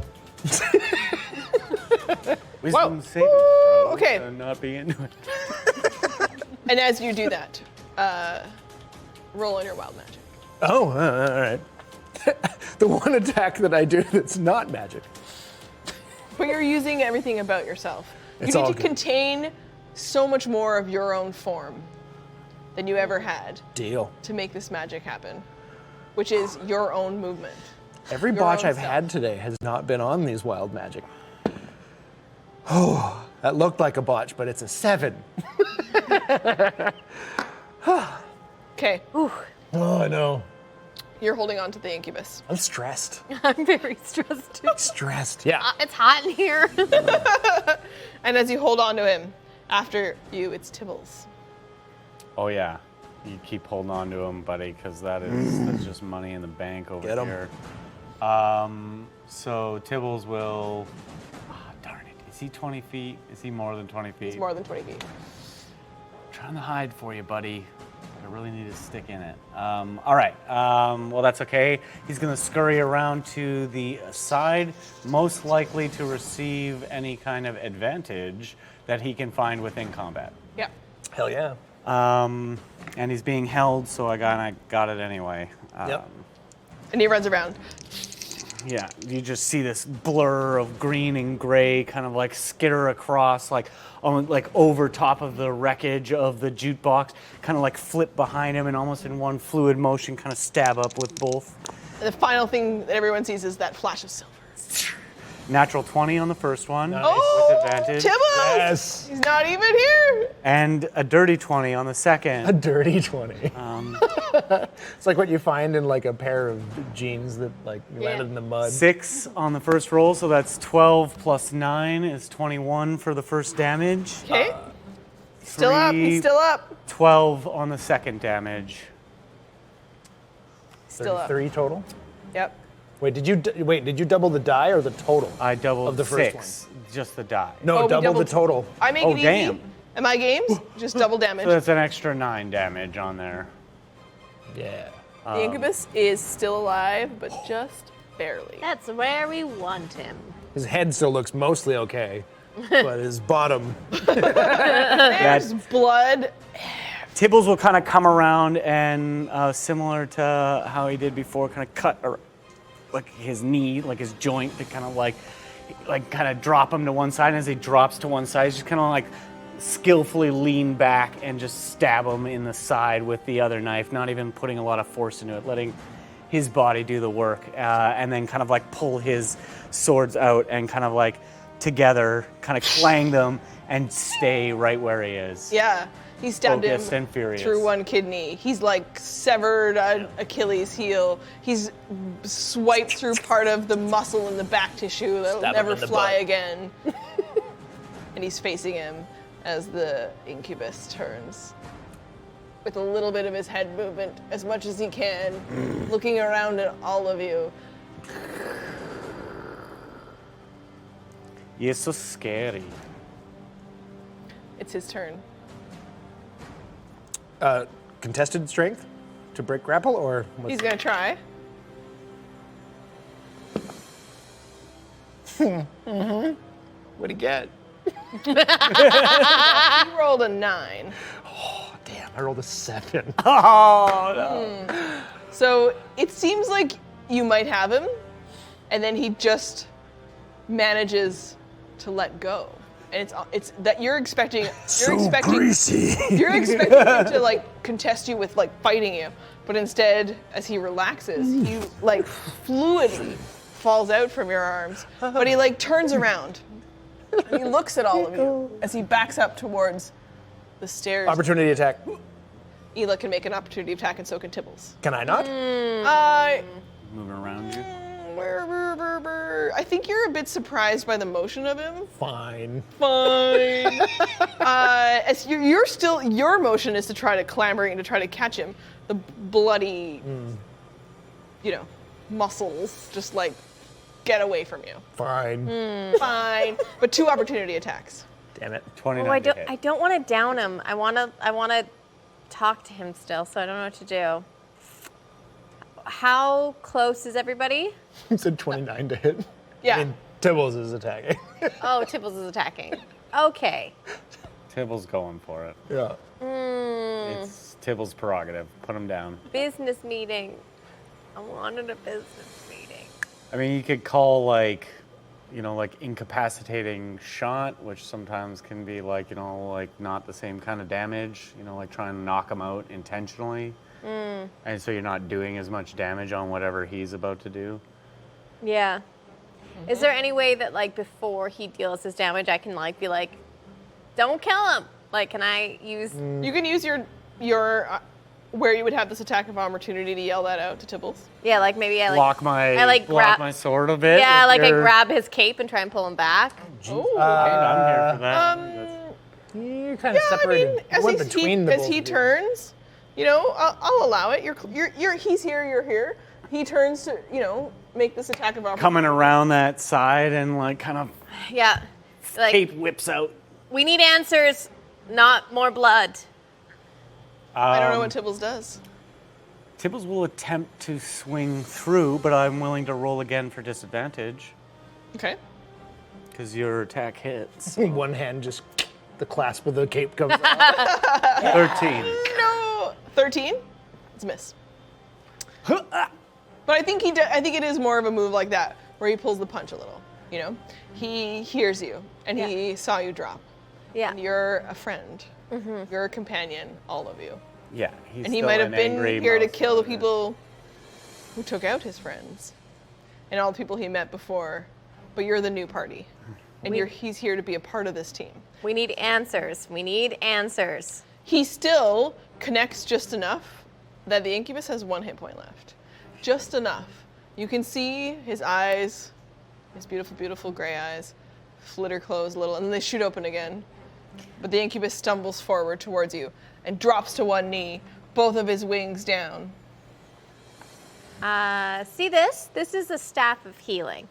Wisdom saving throw. okay. So not be into it. And as you do that, roll on your wild magic. Oh, all right. The one attack that I do that's not magic. But you're using everything about yourself. It's You all need to good. contain so much more of your own form than you ever had Deal. to make this magic happen, which is your own movement. Every Your botch own I've stuff. had today has not been on these wild magic. Oh, that looked like a botch, but it's a 7. Okay, Oh, I know. you're holding on to the incubus. I'm stressed. I'm very stressed too. Stressed. Yeah. It's hot in here. And as you hold on to him, after you, it's Tibbles. Oh yeah. You keep holding on to him, buddy, because that's just money in the bank over Get 'em. here. So Tibbles will. Ah, darn it. Is he 20 feet? Is he more than 20 feet? It's more than 20 feet. Trying to hide for you, buddy. But I really need to stick in it. All right. Well, that's okay. He's going to scurry around to the side, most likely to receive any kind of advantage that he can find within combat. Yeah. Hell yeah. And he's being held, so I got it anyway. Yep. And he runs around. Yeah, you just see this blur of green and gray kind of like skitter across, like over top of the wreckage of the jute box, kind of like flip behind him and almost in one fluid motion kind of stab up with both. And the final thing that everyone sees is that flash of silver. Natural 20 on the first one Oh, with advantage. Tibbles! Yes. He's not even here. And a dirty 20 on the second. A dirty 20. It's like what you find in like a pair of jeans that like landed in the mud. 6 on the first roll, so that's 12 plus 9 is 21 for the first damage. Okay. Still up. He's still up. 12 on the second damage. Still up. 3 total. Yep. Wait, did you double the die or the total? I doubled of the first 6, just the die. No, Oh, we double the doubled- total. I make Oh, it easy. damn. Am I games? Just double damage. So that's an extra 9 damage on there. Yeah. The incubus is still alive, but just barely. That's where we want him. His head still looks mostly okay, but his bottom. There's blood. Tibbles will kind of come around and, similar to how he did before, kind of cut like his knee, like his joint, to kind of like kind of drop him to one side. And as he drops to one side, he's just kind of like skillfully lean back and just stab him in the side with the other knife, not even putting a lot of force into it, letting his body do the work, and then kind of like pull his swords out and kind of like together, kind of clang them and stay right where he is. Yeah. He stabbed Focused him and furious. through one kidney. He's like severed an Achilles heel. He's swiped through part of the muscle in the back tissue that'll Stab him never in the fly butt. again. And he's facing him as the incubus turns. With a little bit of his head movement, as much as he can, looking around at all of you. You're so scary. It's his turn. Contested strength to break grapple, or what's He's gonna try. what'd he get? He rolled a 9. Oh, damn, I rolled a 7. Oh, no. So it seems like you might have him, and then he just manages to let go. And it's that you're expecting greasy. you're expecting him to like contest you with like fighting you, but instead, as he relaxes, he like fluidly falls out from your arms. But he like turns around and he looks at all of you as he backs up towards the stairs. Opportunity attack. Ela can make an opportunity attack, and so can Tibbles. Can I not? Moving around you. I think you're a bit surprised by the motion of him. Fine. Fine. As you're still, your motion is to try to clamber in to try to catch him. The bloody, muscles just like get away from you. Fine. Fine. But 2 opportunity attacks. Damn it. 29 Oh, I to hit. don't want to down him. I want to talk to him still, so I don't know what to do. How close is everybody? You said 29 to hit. Yeah. I mean, Tibbles is attacking. Oh, Tibbles is attacking. Okay. Tibble's going for it. Yeah. It's Tibble's prerogative. Put him down. Business meeting. I wanted a business meeting. I mean, you could call like incapacitating shot, which sometimes can be like not the same kind of damage, like trying to knock him out intentionally. And so you're not doing as much damage on whatever he's about to do. Yeah. Is there any way that like before he deals his damage, I can like be like, don't kill him? Like, can I use? You can use your where you would have this attack of opportunity to yell that out to Tibbles. Yeah, like maybe I like Block my grab my sword a bit. Yeah, with like I your- grab his cape and try and pull him back. Oh, okay. I'm here for that. You're kind of Yeah, I separated. mean, You went between the as both he of you. turns, I'll allow it. He's here, you're here. He turns to, make this attack of opportunity. Coming around that side and like kind of Yeah. Like cape whips out. we need answers, not more blood. I don't know what Tibbles does. Tibbles will attempt to swing through, but I'm willing to roll again for disadvantage Okay. because your attack hits. One hand just the clasp of the cape comes off. 13. No, 13. It's a miss. But I think I think it is more of a move like that, where he pulls the punch a little. You know, he hears you and he saw you drop. Yeah. And you're a friend. You're a companion, all of you. Yeah, he's And he still might have an been angry here to mouse kill the owner. people who took out his friends and all the people he met before. But you're the new party, and he's here to be a part of this team. We need answers. We need answers. He still connects just enough that the incubus has 1 hit point left. Just enough. You can see his eyes, his beautiful, beautiful gray eyes, flitter close a little, and then they shoot open again. But the incubus stumbles forward towards you and drops to 1 knee, both of his wings down. See this? This is a staff of healing.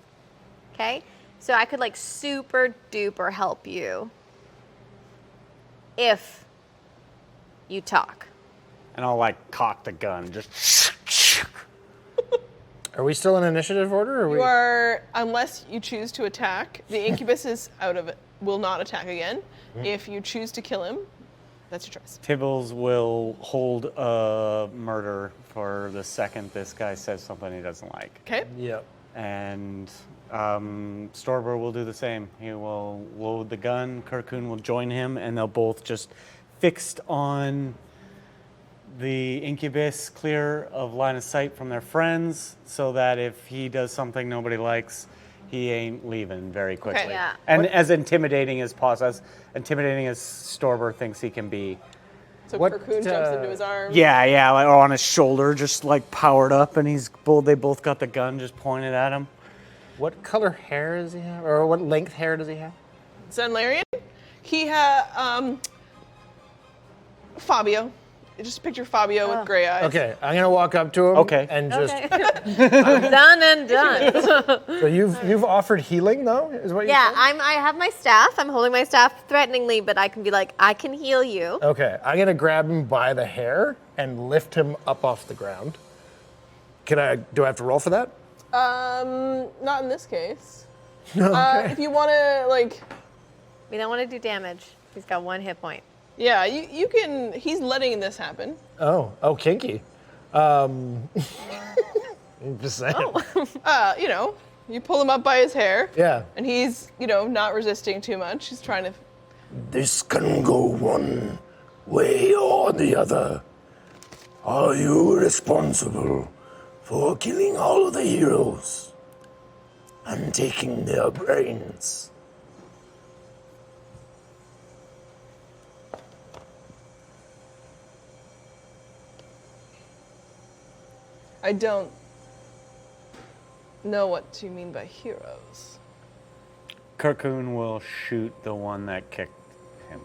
Okay? So I could like super duper help you if you talk. And I'll like cock the gun, just. Are we still in initiative order? Or You are, unless you choose to attack, the incubus is out of it, will not attack again. If you choose to kill him, that's your choice. Tibbles will hold a murder for the second this guy says something he doesn't like. Okay? Yep. And Storber will do the same. He will load the gun, Kirkun will join him, and they'll both just fixed on the incubus, clear of line of sight from their friends, so that if he does something nobody likes, he ain't leaving very quickly. Okay. Yeah. And as intimidating as possible, as intimidating as Storber thinks he can be. So What, Cocoon jumps into his arm. Yeah, like, or on his shoulder, just like powered up, and they both got the gun just pointed at him. What color hair does he have? Or what length hair does he have? Zenlarian, he had Fabio. Just picture Fabio with gray eyes. Okay, I'm gonna walk up to him. Okay. And just. Done and done. So you've offered healing though, is what you Yeah, said? I have my staff. I'm holding my staff threateningly, but I can be like, I can heal you. Okay, I'm gonna grab him by the hair and lift him up off the ground. Do I have to roll for that? Not in this case. Okay. If you want to, like, We don't want to do damage. He's got 1 hit point. yeah, you can. He's letting this happen. Oh, kinky. Just saying. You know, you pull him up by his hair. Yeah. And he's, not resisting too much. He's trying to. This can go one way or the other. Are you responsible for killing all of the heroes and taking their brains? I don't know what you mean by heroes. Kirkun will shoot the one that kicked him.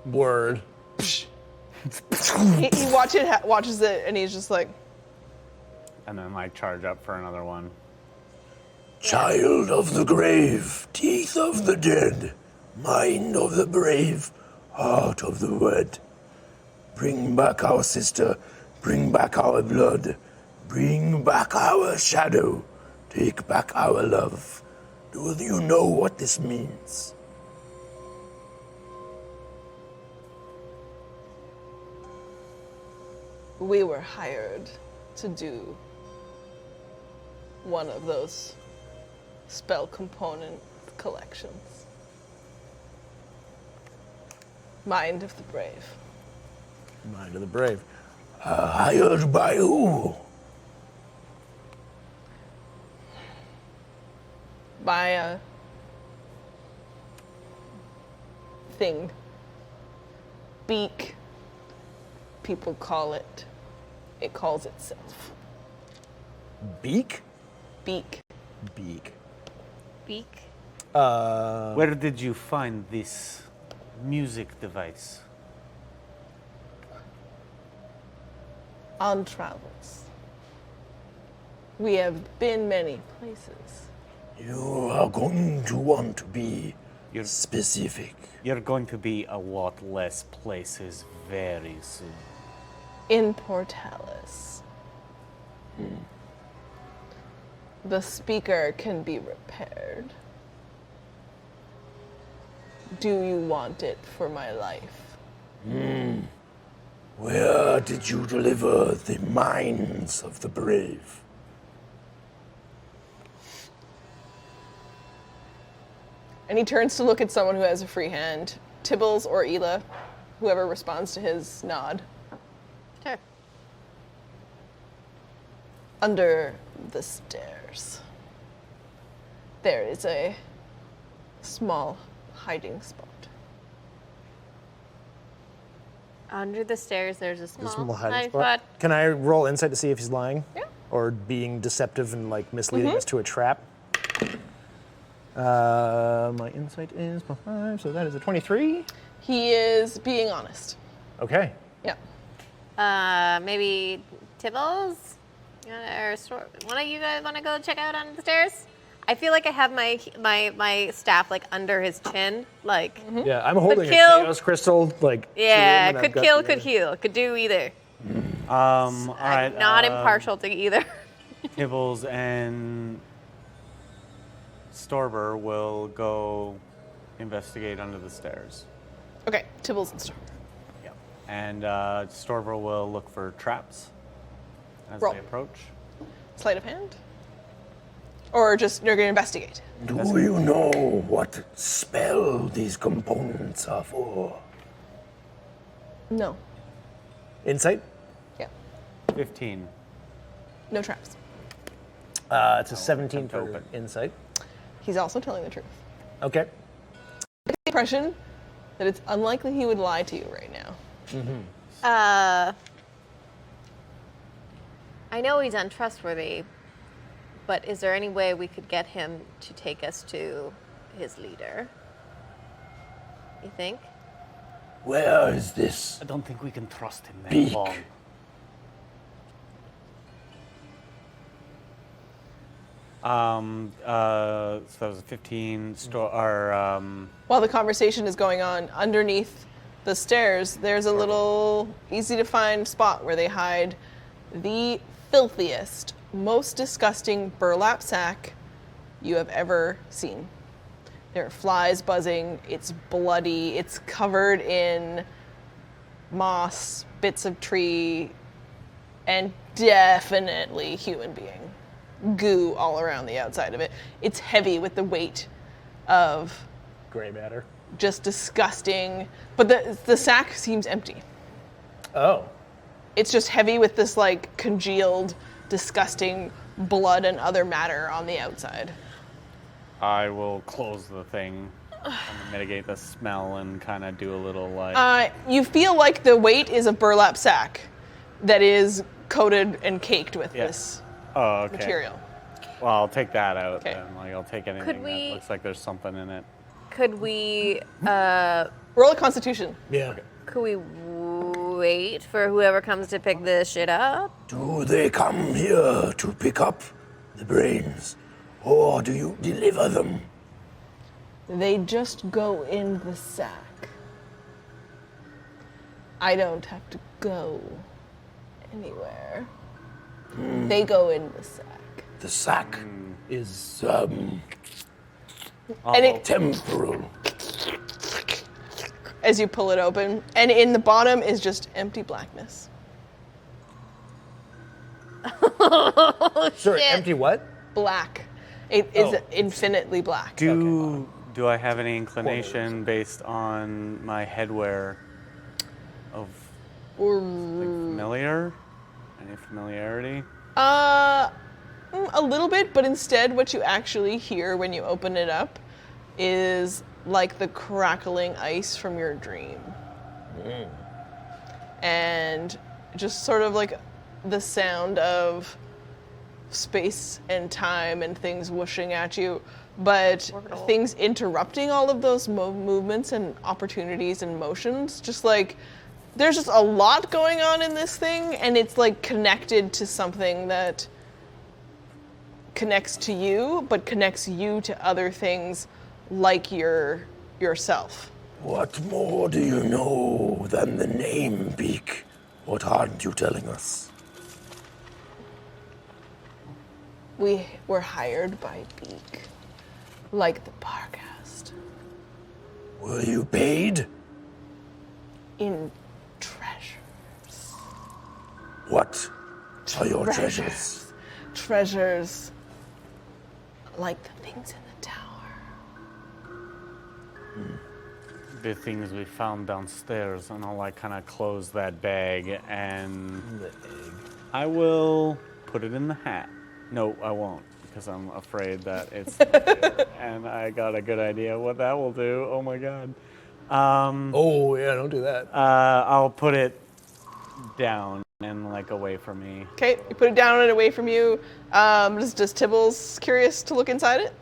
Word. He watches it, and he's just like, And then like charge up for another one. Child of the grave, teeth of the dead, mind of the brave, heart of the wed. Bring back our sister, bring back our blood, bring back our shadow, take back our love. Do you know what this means? we were hired to do one of those spell component collections. Mind of the Brave. Mind of the brave. Hired by who? By a thing. Beak, people call it. It calls itself. Beak? Beak. Beak. Beak. Where did you find this music device? On travels. We have been many places. You are going to want to be You're- specific. You're going to be a lot less places very soon. In Portalis. The speaker can be repaired. do you want it for my life? Where did you deliver the minds of the brave? And he turns to look at someone who has a free hand, Tibbles or Ela, whoever responds to his nod. Sure. Under the stairs, there is a small hiding spot. Under the stairs, there's a There's a small little hiding hiding spot. spot. Can I roll insight to see if he's lying? Yeah. Or being deceptive and like misleading us to a trap? My insight is +5, so that is a 23. He is being honest. Okay. Yeah. Maybe Tibbles? One of you guys want to go check out on the stairs? I feel like I have my staff like under his chin, like Yeah, I'm holding a kill. chaos crystal, like. yeah, to him, and could I've got kill, the could other- heal, could do either. All right. I'm not impartial to either. Tibbles and Storber will go investigate under the stairs. Okay, Tibbles and Storm. Yeah. And Storber will look for traps as Roll. they approach. Sleight of hand? Or just you're going to investigate? Do you know what spell these components are for? No. Insight? Yeah. 15. No traps. It's a 17 attempt for open. insight. He's also telling the truth. Okay. The impression that it's unlikely he would lie to you right now. I know he's untrustworthy, but is there any way we could get him to take us to his leader? You think? Where is this? I don't think we can trust him that Beak. long. So that was a 15. While the conversation is going on, underneath the stairs, there's a little easy to find spot where they hide the filthiest, most disgusting burlap sack you have ever seen. There are flies buzzing, it's bloody, it's covered in moss, bits of tree, and definitely human being. Goo all around the outside of it. It's heavy with the weight of Gray matter. just disgusting, but the sack seems empty. Oh. It's just heavy with this like congealed, disgusting blood and other matter on the outside. I will close the thing and mitigate the smell and kind of do a little like. You feel like the weight is a burlap sack that is coated and caked with this Oh, okay. material. Well, I'll take that out. Okay. Then. Like, I'll take anything Could we- that looks like there's something in it. Could we Roll a Constitution. Yeah. could we wait for whoever comes to pick this shit up? Do they come here to pick up the brains? Or do you deliver them? They just go in the sack. I don't have to go anywhere. They go in the sack. The sack is And it, temporal. as you pull it open, and in the bottom is just empty blackness. Sorry, Shit. empty what? Black. It is Oh. infinitely black. Do I have any inclination based on my headwear of something familiar? Any familiarity? A little bit, but instead what you actually hear when you open it up is like the crackling ice from your dream. And just sort of like the sound of space and time and things whooshing at you, but things interrupting all of those movements and opportunities and motions. Just like there's just a lot going on in this thing, and it's like connected to something that connects to you, but connects you to other things like yourself. What more do you know than the name Beak? What aren't you telling us? We were hired by Beak, like the Parcast. Were you paid? In treasure. What are your treasures? Treasures. Like the things in the tower. The things we found downstairs, and I'll like kind of close that bag, and I will put it in the hat. No, I won't, because I'm afraid that it's and I got a good idea what that will do. Oh my god. Oh, yeah, don't do that. I'll put it down and like away from me. Okay, you put it down and away from you. Does Tibbles curious to look inside it?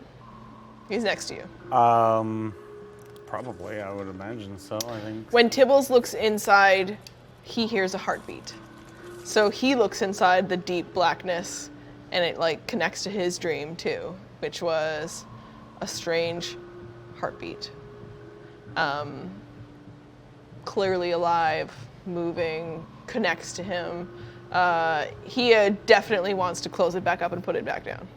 He's next to you. Probably, I would imagine so. I think. When Tibbles looks inside, he hears a heartbeat. So he looks inside the deep blackness, and it like connects to his dream too, which was a strange heartbeat. Clearly alive, moving, connects to him. He definitely wants to close it back up and put it back down.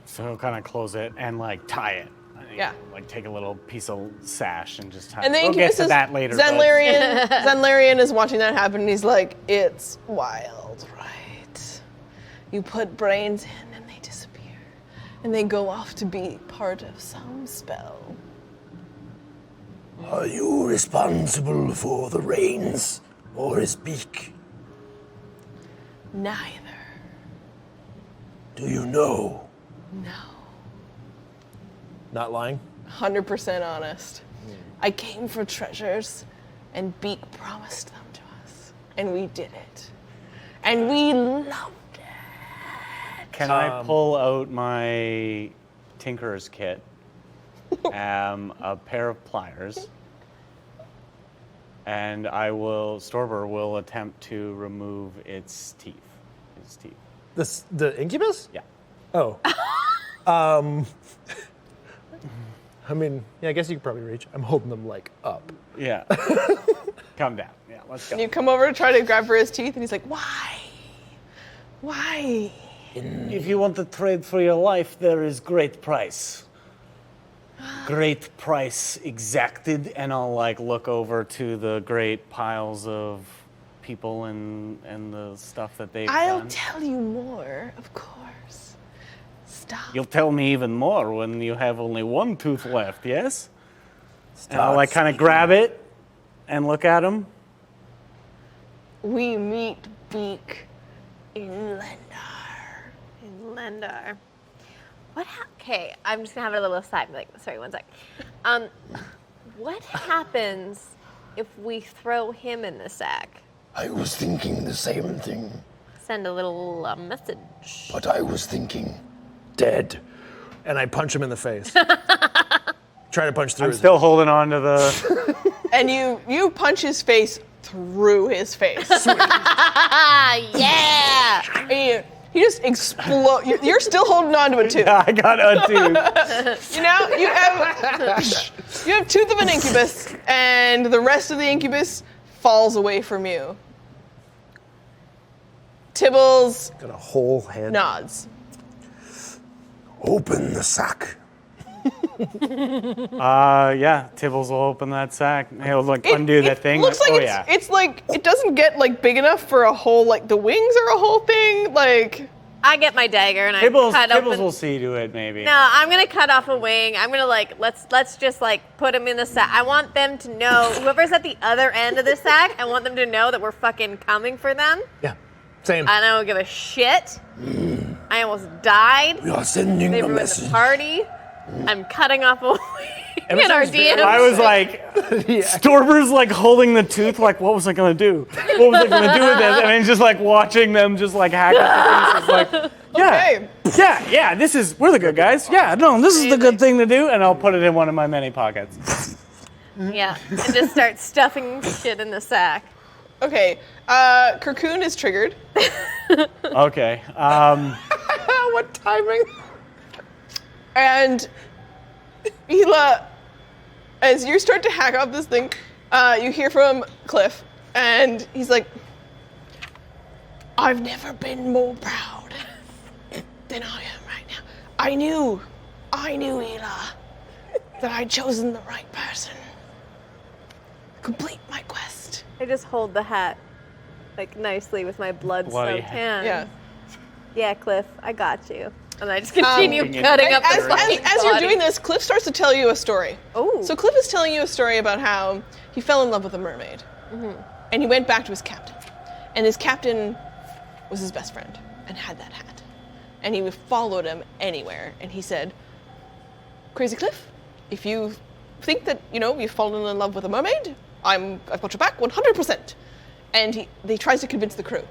So he'll kind of close it and like tie it. Yeah. Like take a little piece of sash and just tie And it. then We'll get to that later. but- Zenlarian is watching that happen, and he's like, "It's wild, right? You put brains in, and they disappear, and they go off to be part of some spell." Are you responsible for the reins or his beak? Neither. Do you know? No. Not lying? 100% honest. I came for treasures, and Beak promised them to us, and we did it. And we loved it. Can I pull out my tinkerer's kit, a pair of pliers, and Storber will attempt to remove its teeth. Its teeth. The incubus? Yeah. Oh. I mean, yeah, I guess you could probably reach. I'm holding them like up. Yeah. Come down. Yeah, let's go. And you come over to try to grab for his teeth, and he's like, "Why? Why?" If you want to trade for your life, there is great price. Great price exacted, and I'll like look over to the great piles of people and the stuff that they've I'll done. tell you more, of course. Stop. You'll tell me even more when you have only one tooth left, yes? And I'll like kind of grab it and look at him. We meet Beak in Lendar. In Lendar. Okay, I'm just gonna have a little aside. Like, sorry, one sec. What happens if we throw him in the sack? I was thinking the same thing, Send a little message. but I was thinking dead. And I punch him in the face. Try to punch through I'm his still holding on to the. And you punch his face through his face. Yeah! And he just explode. You're still holding on to it too. I got a tooth. You have tooth of an incubus, and the rest of the incubus falls away from you. Tibbles Got a whole hand. nods. Open the sack. Yeah, Tibbles will open that sack. He'll like undo that thing. Looks like oh it's, yeah. it's like it doesn't get like big enough for a whole like the wings are a whole thing. Like I get my dagger and I Tibbles cut open. will see to it maybe. No, I'm gonna cut off a wing. I'm gonna like let's just like put him in the sack. I want them to know whoever's at the other end of the sack. I want them to know that we're fucking coming for them. Yeah. Same. I don't give a shit. I almost died. We are sending They a ruined the message. party. I'm cutting off a wing. And our Emerson's very- DM. I was like, Storber's like holding the tooth, like, what was I gonna do? What was I gonna do with this? And then just like watching them just like hack at the things. It's like, yeah, okay. yeah, we're the good guys. Yeah, no, this is the good thing to do. And I'll put it in one of my many pockets. Yeah, and just start stuffing shit in the sack. Okay, Cocoon is triggered. Okay. What timing? And Hila, as you start to hack off this thing, you hear from Cliff, and he's like, "I've never been more proud than I am right now. I knew, Hila. that I'd chosen the right person. Complete my quest. I just hold the hat, like, nicely with my Bloody blood-soaked hand. Yeah. Yeah, Cliff, I got you. And I just continue Bring it cutting back. up As, his fucking as you're body. doing this, Cliff starts to tell you a story. Oh. So Cliff is telling you a story about how he fell in love with a mermaid. And he went back to his captain. And his captain was his best friend and had that hat. And he followed him anywhere. And he said, Crazy Cliff, if you think that, you've fallen in love with a mermaid, I've got your back 100%. And he tries to convince the crew.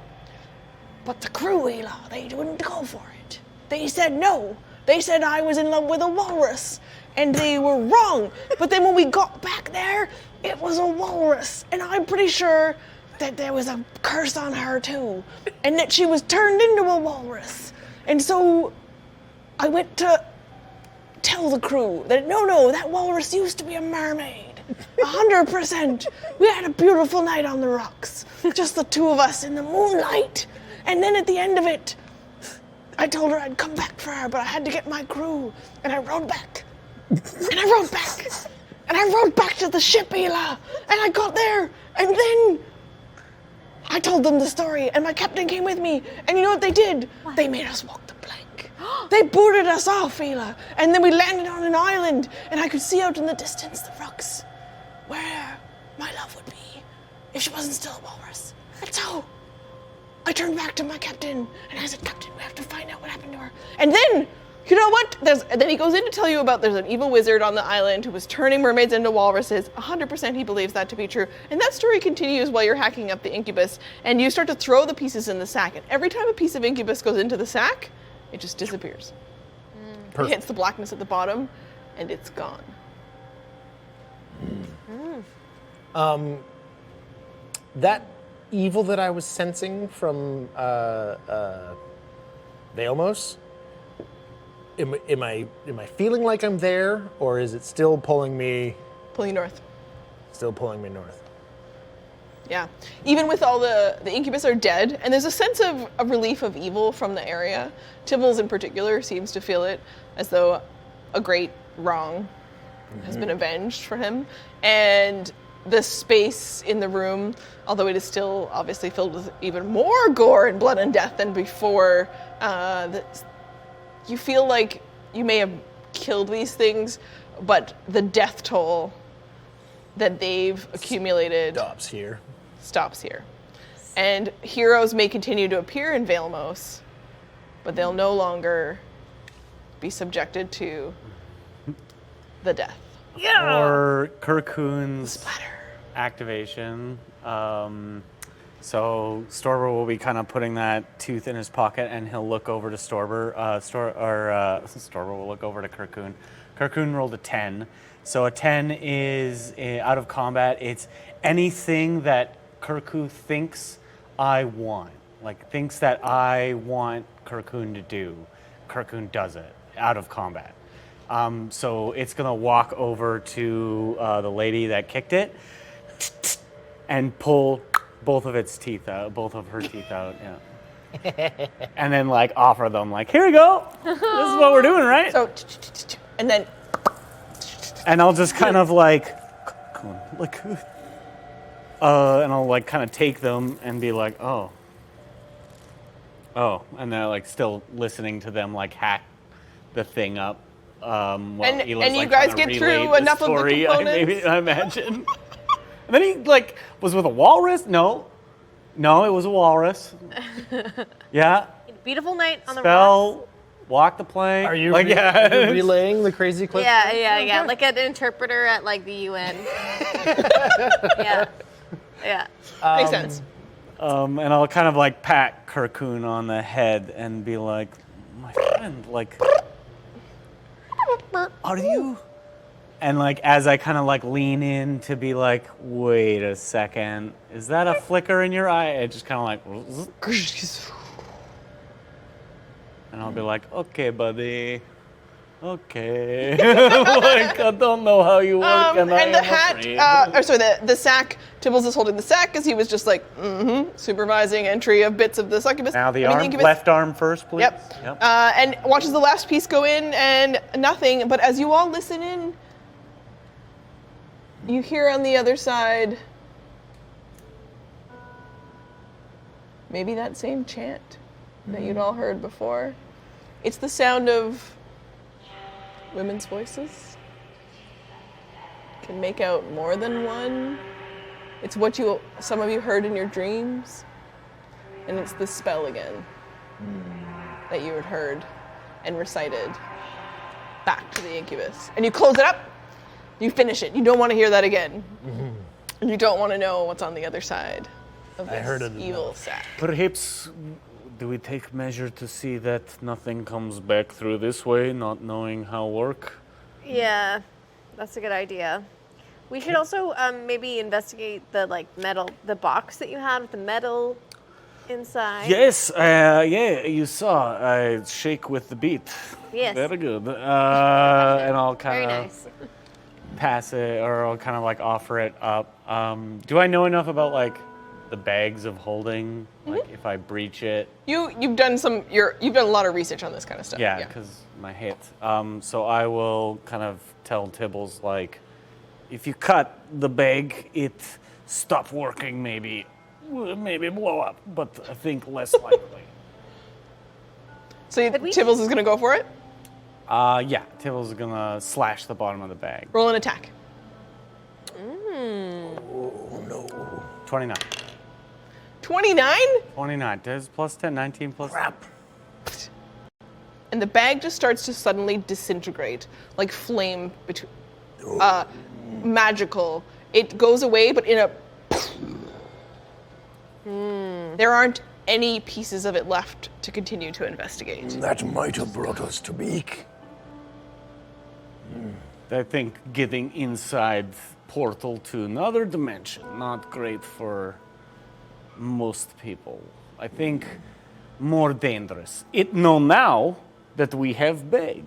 But the crew, Ela, they wouldn't go for it. They said no. They said I was in love with a walrus. And they were wrong. But then when we got back there, it was a walrus. And I'm pretty sure that there was a curse on her too. And that she was turned into a walrus. And so I went to tell the crew that no, that walrus used to be a mermaid. 100%. We had a beautiful night on the rocks. Just the two of us in the moonlight. And then at the end of it, I told her I'd come back for her, but I had to get my crew. And I rowed back. And I rowed back. And I rowed back to the ship, Ela. And I got there. And then I told them the story. And my captain came with me. And you know what they did? What? They made us walk the plank. They booted us off, Ela. And then we landed on an island. And I could see out in the distance the rocks where my love would be if she wasn't still a walrus. And so I turned back to my captain. And I said, Captain, we have to find out what happened to her. And then... you know what? And then he goes in to tell you about there's an evil wizard on the island who was turning mermaids into walruses. 100% he believes that to be true. And that story continues while you're hacking up the incubus. And you start to throw the pieces in the sack. And every time a piece of incubus goes into the sack, it just disappears. It hits the blackness at the bottom, and it's gone. That evil that I was sensing from Vailmos, am I feeling like I'm there, or is it still pulling me? Pulling you north. Still pulling me north. Yeah. Even with all the incubus are dead, and there's a sense of a relief of evil from the area. Tibbles in particular seems to feel it as though a great wrong has been avenged for him. And the space in the room, although it is still obviously filled with even more gore and blood and death than before, you feel like you may have killed these things, but the death toll that they've accumulated stops here. And heroes may continue to appear in Vailmos, but they'll no longer be subjected to the death. Or Kirkoon's Splatter. activation. So Storber will be kind of putting that tooth in his pocket, and he'll look over to Storber. Storber will look over to Kirkoon. Kirkoon rolled a 10. So a 10 is out of combat. It's anything that Kirkoon thinks I want, like thinks that I want Kirkoon to do. Kirkoon does it out of combat. So it's gonna walk over to the lady that kicked it and pull both of her teeth out. Yeah. And then like offer them like, here we go. This is what we're doing, right? So, and then, And I'll just kind of like, come on, like, and I'll like kind of take them and be like, oh, and they're like still listening to them like hack the thing up. and you guys get through enough of the components. I imagine. And then he like was with a walrus. No, it was a walrus. Yeah. Beautiful night on the rocks. Spell, walk the plank. Are you, like, are you relaying the crazy clip? Yeah. Like an interpreter at like the UN. Yeah. Makes sense. And I'll kind of like pat Kirkoon on the head and be like, my friend, like, are you? And like as I kind of like lean in to be like, wait a second, is that a flicker in your eye? It just kind of like, and I'll be like, okay, buddy. Okay. Like, I don't know how you work, and the hat, the sack, Tibbles is holding the sack because he was just like, supervising entry of bits of the succubus. Now the left arm first, please. Yep. And watches the last piece go in and nothing, but as you all listen in, You hear on the other side maybe that same chant that you'd all heard before. It's the sound of women's voices. Can make out more than one. It's what some of you heard in your dreams. And it's the spell again that you had heard and recited back to the incubus. And you close it up, you finish it. You don't want to hear that again. And you don't want to know what's on the other side of I heard this it evil enough. sack. Perhaps do we take measure to see that nothing comes back through this way, not knowing how work? Yeah, that's a good idea. We should also maybe investigate the the box that you had with the metal inside. Yes, yeah, you saw. I shake with the beat. Yes. Very good. And I'll Very kind of nice. pass it, or I'll kind of like offer it up. Do I know enough about like the bags of holding? Like if I breach it? You've done you've done a lot of research on this kind of stuff. Yeah, because my hit. So I will kind of tell Tibbles like, if you cut the bag, it stop working. Maybe blow up, but I think less likely. So Could we- Tibbles is gonna go for it. Yeah, Tibbles is gonna slash the bottom of the bag. Roll an attack. Oh no. 29. 29? 29. Does plus 10, 19 plus. Crap. And the bag just starts to suddenly disintegrate, like flame between magical. It goes away, but in a there aren't any pieces of it left to continue to investigate. That might have brought us to Beak. I think getting inside portal to another dimension, not great for most people. I think more dangerous. It know now that we have bag.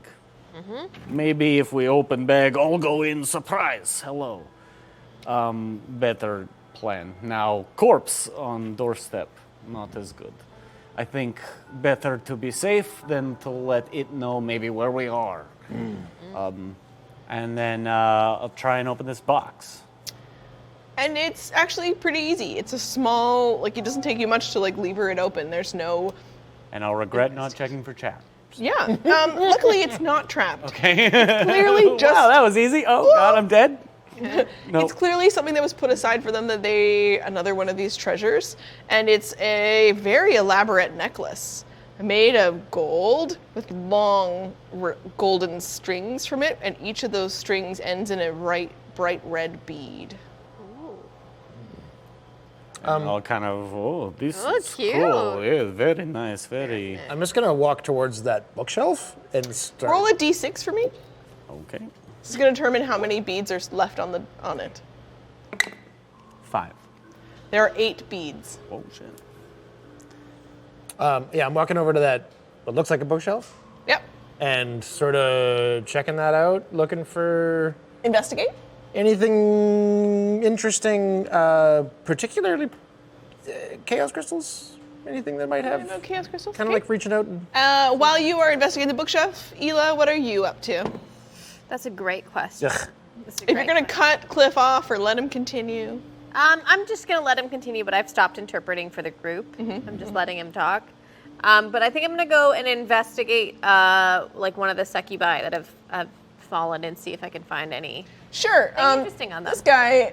Maybe if we open bag, all go in surprise. Hello. Better plan. Now corpse on doorstep, not as good. I think better to be safe than to let it know maybe where we are. And then I'll try and open this box. And it's actually pretty easy. It's a small, like it doesn't take you much to like lever it open. There's no, And I'll regret not checking for chat. yeah. Luckily, it's not trapped. Okay. Clearly, just Wow, that was easy. Oh God, I'm dead. Nope. It's clearly something that was put aside for them, another one of these treasures. And it's a very elaborate necklace made of gold with long golden strings from it. And each of those strings ends in a bright red bead. I'll kind of, this Oh, is cute. cool. Yeah, very nice, very. I'm just gonna walk towards that bookshelf and start. Roll a d6 for me. Okay. This is going to determine how many beads are left on it. 5. There are 8 beads. Oh shit. Yeah, I'm walking over to that what looks like a bookshelf Yep. and sort of checking that out, looking for Investigate. anything interesting, particularly chaos crystals. Anything that might have No chaos crystals. kind of Okay. like reaching out and. While you are investigating the bookshelf, Ela, what are you up to? That's a great question. Ugh. That's a If you're great going to cut Cliff off or let him continue. I'm just gonna let him continue, but I've stopped interpreting for the group. I'm just letting him talk. But I think I'm gonna go and investigate like one of the succubi that have fallen and see if I can find any. Sure. Interesting on them. This guy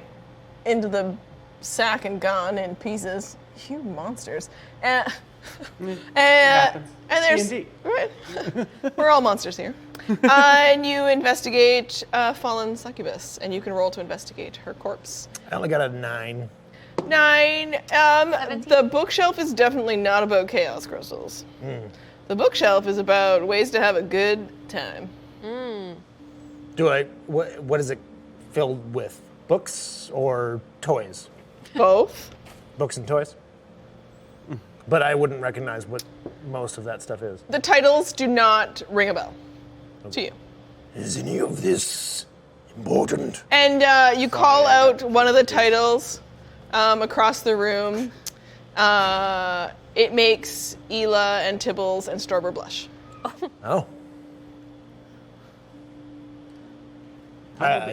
into the sack and gone in pieces. You monsters. And there's D&D. right. We're all monsters here. And you investigate fallen succubus, and you can roll to investigate her corpse. I only got a 9. 9. 17. The bookshelf is definitely not about chaos crystals. The bookshelf is about ways to have a good time. What is it filled with? Books or toys? Both. Books and toys? But I wouldn't recognize what most of that stuff is. The titles do not ring a bell to you. Is any of this important? And you call out one of the titles across the room. It makes Ela and Tibbles and Storber blush. Oh.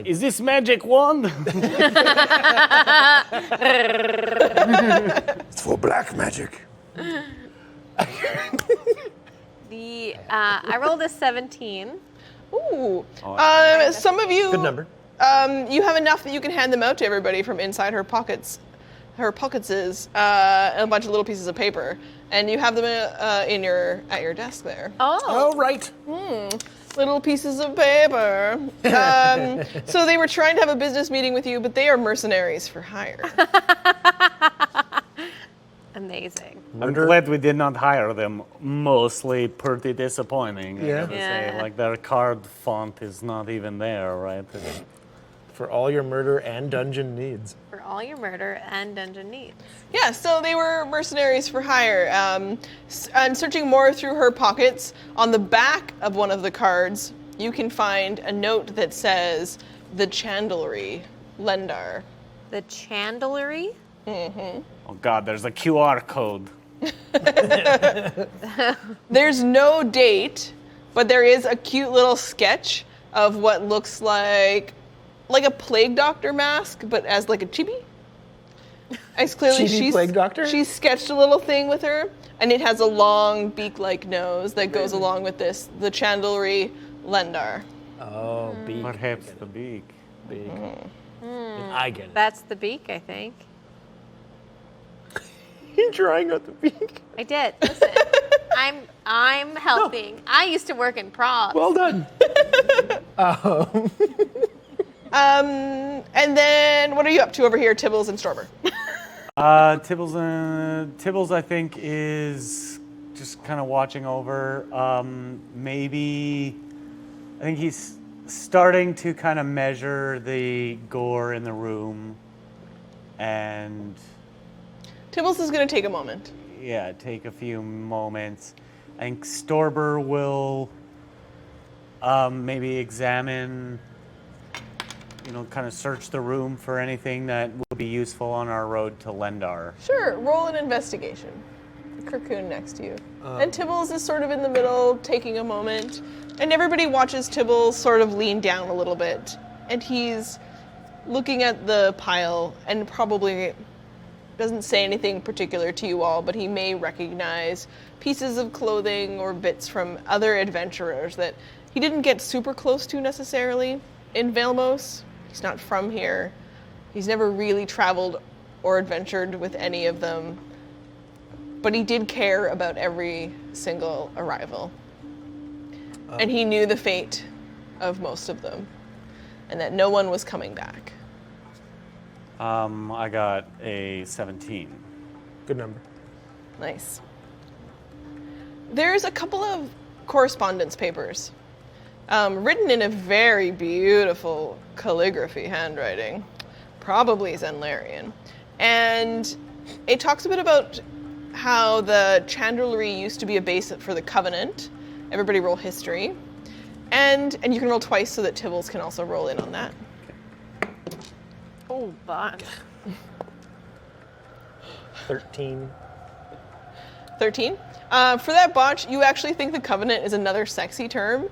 Is this magic wand? It's for black magic. I rolled a 17. Ooh. Some of you. Good number. You have enough that you can hand them out to everybody from inside her pockets. Her pockets is a bunch of little pieces of paper, and you have them at your desk there. Oh, right. Little pieces of paper. So they were trying to have a business meeting with you, but they are mercenaries for hire. Amazing. I'm glad we did not hire them. Mostly pretty disappointing. I Yeah. gotta say. Like their card font is not even there, right? For all your murder and dungeon needs. For all your murder and dungeon needs. Yeah, so they were mercenaries for hire. And searching more through her pockets, on the back of one of the cards, you can find a note that says, "The Chandlery, Lendar." The Chandlery? Oh God, there's a QR code. There's no date, but there is a cute little sketch of what looks like a plague doctor mask, but as like a chibi. As clearly Chibi plague doctor? She's sketched a little thing with her, and it has a long beak-like nose that goes along with this. The Chandlery Lendar. Oh, beak. Perhaps the beak. Beak. I get it. That's the beak, I think. You're drawing out the beak. I did. Listen, I'm helping. I used to work in props. Well done. And then what are you up to over here, Tibbles and Storber? Tibbles, I think, is just kind of watching over. Maybe, I think he's starting to kind of measure the gore in the room, and Tibbles is going to take a moment. yeah, take a few moments. I think Storber will maybe examine, kind of search the room for anything that would be useful on our road to Lendar. Sure, roll an investigation. Cocoon next to you. And Tibbles is sort of in the middle, taking a moment. And everybody watches Tibbles sort of lean down a little bit. And he's looking at the pile and probably doesn't say anything particular to you all, but he may recognize pieces of clothing or bits from other adventurers that he didn't get super close to necessarily in Vailmos. He's not from here. He's never really traveled or adventured with any of them. But he did care about every single arrival. And he knew the fate of most of them. And that no one was coming back. I got a 17. Good number. Nice. There's a couple of correspondence papers written in a very beautiful calligraphy handwriting, probably Zenlarian. And it talks a bit about how the Chandlery used to be a base for the Covenant. Everybody roll history. And you can roll twice so that Tibbles can also roll in on that. Oh, but 13. 13. For that botch, you actually think the Covenant is another sexy term.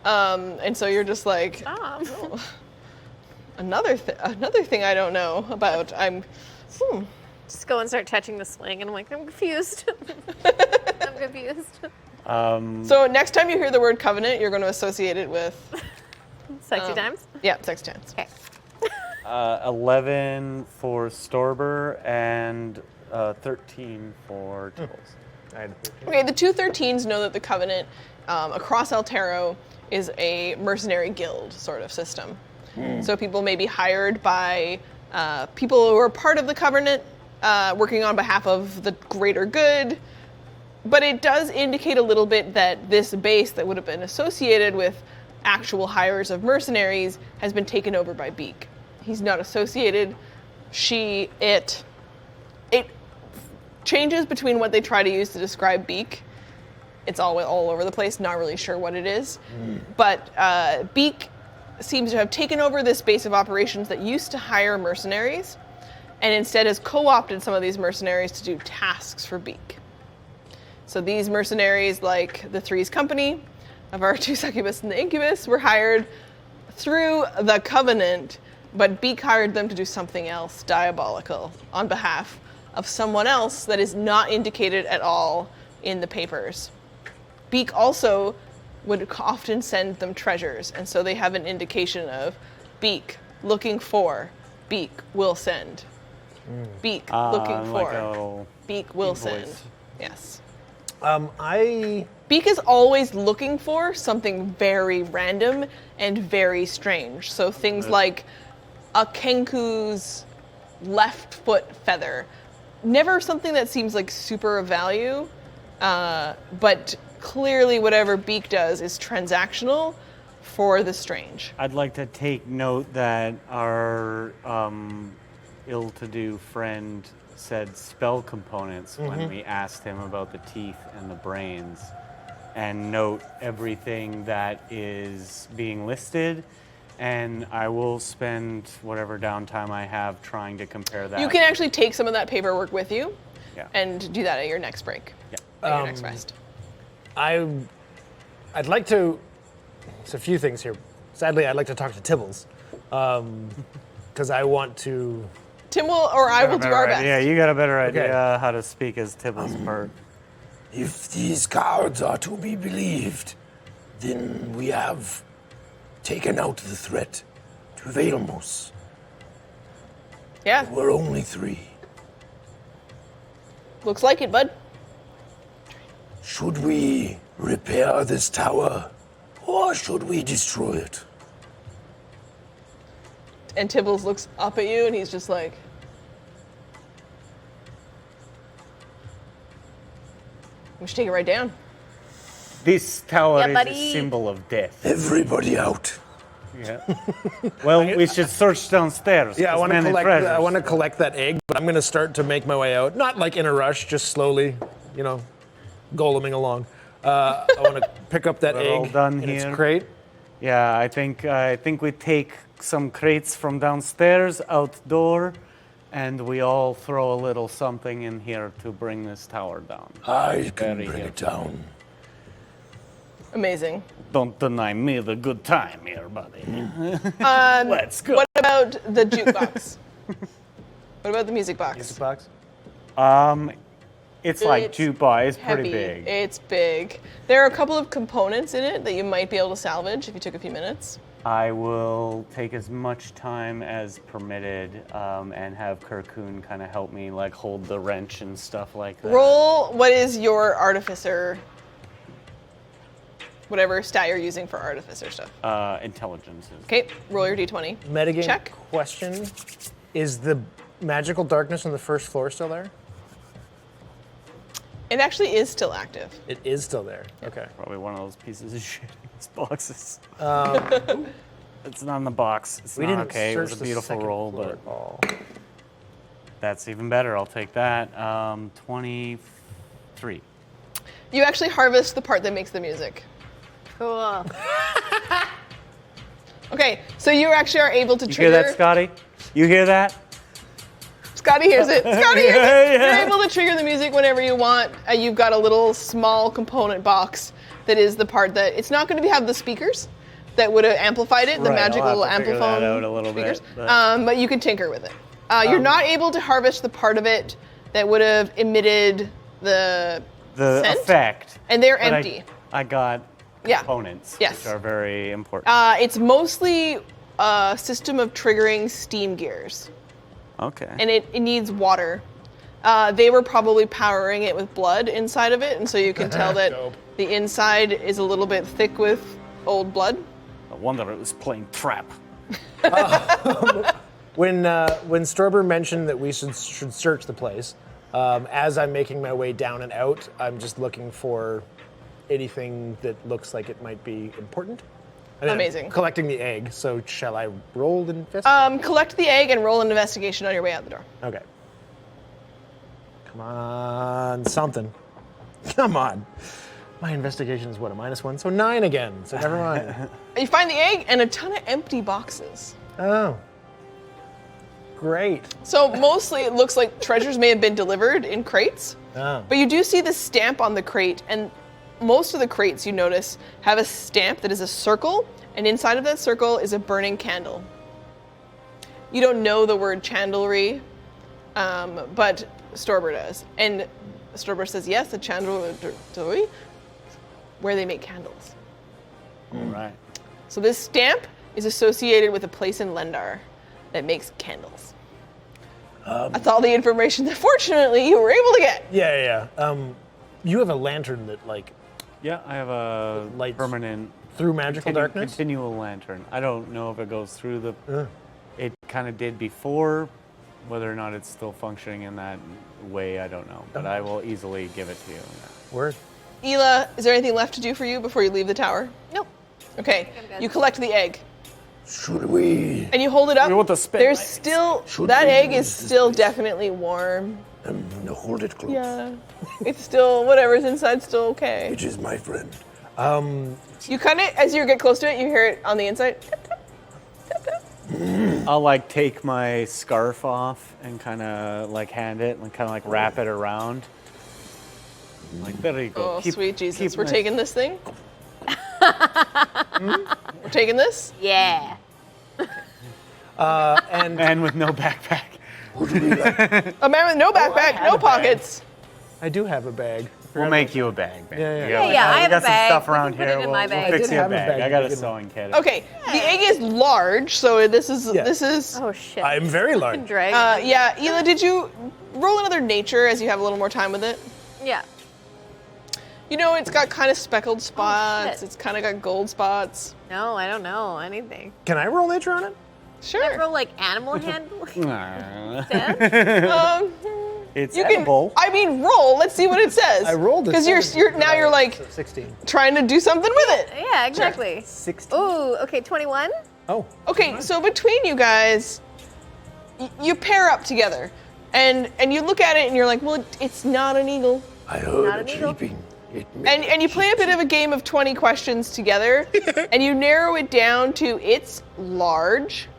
And so you're just like, stop. oh, another thing I don't know about. Just go and start touching the swing, and I'm like, I'm confused. I'm confused. So next time you hear the word Covenant, you're going to associate it with... Sexy times? Yeah, sex times. Okay. 11 for Storber and 13 for Tibbles. I had 13. Okay, the two 13s know that the Covenant across Altero is a mercenary guild sort of system. So people may be hired by people who are part of the Covenant, working on behalf of the greater good. But it does indicate a little bit that this base that would have been associated with actual hires of mercenaries has been taken over by Beak. He's not associated. It changes between what they try to use to describe Beak. It's all over the place, not really sure what it is. But Beak seems to have taken over this base of operations that used to hire mercenaries, and instead has co-opted some of these mercenaries to do tasks for Beak. So these mercenaries, like the Three's Company of our two succubus and the incubus, were hired through the Covenant, but Beak hired them to do something else diabolical on behalf of someone else that is not indicated at all in the papers. Beak also would often send them treasures, and so they have an indication of Beak looking for, Beak will send. Beak looking for, like a little Beak will voice. send. Yes. I Beak is always looking for something very random and very strange. So things like a kenku's left foot feather. Never something that seems like super of value, but clearly whatever Beak does is transactional for the strange. I'd like to take note that our ill-to-do friend said spell components when we asked him about the teeth and the brains, and note everything that is being listed, and I will spend whatever downtime I have trying to compare that. You can actually take some of that paperwork with you Yeah. and do that at your next break, Yeah. at your next rest. I'd like to. There's a few things here. Sadly, I'd like to talk to Tibbles, because I want to. Tim will, or I will do our best. Yeah, you got a better Okay. idea how to speak as Tibble's part. If these cards are to be believed, then we have taken out the threat to Vailmos. Yeah, We're only 3. looks like it, bud. Should we repair this tower, or should we destroy it? And Tibbles looks up at you and he's just like, we should take it right down. This tower Yeah, is buddy. a symbol of death. Everybody out. Yeah. Well, we should search downstairs. Yeah, I There's want to many collect. treasures. I want to collect that egg, but I'm going to start to make my way out. Not like in a rush, just slowly, goleming along. I want to pick up that We're egg all done in its here. crate. Yeah, I think we take some crates from downstairs, outdoor, and we all throw a little something in here to bring this tower down. I can Very bring it good. down. Amazing. Don't deny me the good time here, buddy. Let's go. What about the jukebox? What about the music box? Music box. It's like It's jukebox. It's Heavy. pretty big. It's big. There are a couple of components in it that you might be able to salvage if you took a few minutes. I will take as much time as permitted, and have Kirkun kind of help me, like hold the wrench and stuff like that. Roll, what is your artificer, whatever stat you're using for artificer stuff. Intelligence. Okay, roll your d20. Metagame Check. question: is the magical darkness on the first floor still there? It actually is still active. It is still there. Okay. Probably one of those pieces of shit in these boxes. It's not in the box. It's We not didn't okay. It search was a the beautiful second roll, floor but at all. that's even better. I'll take that. 23. You actually harvest the part that makes the music. Cool. Okay, so you actually are able to You trigger. hear that, Scotty? You hear that? Scotty hears it. Scotty hears it. Yeah. You're able to trigger the music whenever you want. You've got a little small component box that is the part that it's not going to have the speakers that would have amplified it, the Right, I'll magical have to figure that ampliphone out a little bit, speakers. but- But you can tinker with it. You're not able to harvest the part of it that would have emitted the scent, effect. and they're But empty. I got Yeah. components, Yes. which are very important. It's mostly a system of triggering steam gears. Okay. And it needs water. They were probably powering it with blood inside of it, and so you can tell that Dope. the inside is a little bit thick with old blood. I wonder it was playing trap. When Storber mentioned that we should search the place, as I'm making my way down and out, I'm just looking for anything that looks like it might be important. And then I'm Amazing. collecting the egg. So shall I roll the investigation? Collect the egg and roll an investigation on your way out the door. Okay. Come on, something. Come on. My investigation is what, a -1? So 9 again. So never mind. You find the egg and a ton of empty boxes. Oh. Great. So mostly it looks like treasures may have been delivered in crates, Oh. but you do see the stamp on the crate, and most of the crates, you notice, have a stamp that is a circle, and inside of that circle is a burning candle. You don't know the word chandlery, but Storber does. And Storber says, yes, a chandlery, where they make candles. All right. So this stamp is associated with a place in Lendar that makes candles. That's all the information that fortunately you were able to get. Yeah. You have a lantern that like Yeah, I have a Lights permanent through magical darkness. continual lantern. I don't know if it goes through the. It kind of did before. Whether or not it's still functioning in that way, I don't know. But I will easily give it to you. Word. Ela, is there anything left to do for you before you leave the tower? Nope. Okay, I'm good. you collect the egg Should we? and you hold it up. We want to spend There's lights. still, Should that we egg use is this still place? definitely warm. Hold it close. Yeah, it's still, whatever's inside still okay. Which is my friend. You kind of, as you get close to it, you hear it on the inside. I'll like take my scarf off and kind of like hand it and kind of like wrap it around. Like there you go. Oh, Keep- sweet Jesus, keep we're my- taking this thing? We're taking this? Yeah. And Man with no backpack. A man with no backpack, no pockets. I do have a bag. We'll make you a bag, man. Yeah. Yeah, I we have got a bag. some stuff We around can put here. it in We'll, my we'll bag. fix I did you a have a bag. bag I got to a begin sewing kit. Okay, the egg is large, so this is, Oh shit. I'm very large. Dragon. yeah, Ela, did you roll another nature as you have a little more time with it? Yeah. You know, it's got kind of speckled spots, shit. it's kind of got gold spots. No, I don't know anything. Can I roll nature on it? I Sure. roll like animal handling. Nah. Then? It's You can, edible. I mean, roll. Let's see what it says. I rolled a because you're 7, now you're like so 16. trying to do something with it. Yeah, exactly. 16. Ooh, okay, 21. Oh. Okay, so between you guys, you pair up together, and you look at it and you're like, well, it's not an eagle. I heard Not a an eagle. chirping. And you play a bit of a game of 20 questions together, and you narrow it down to it's large,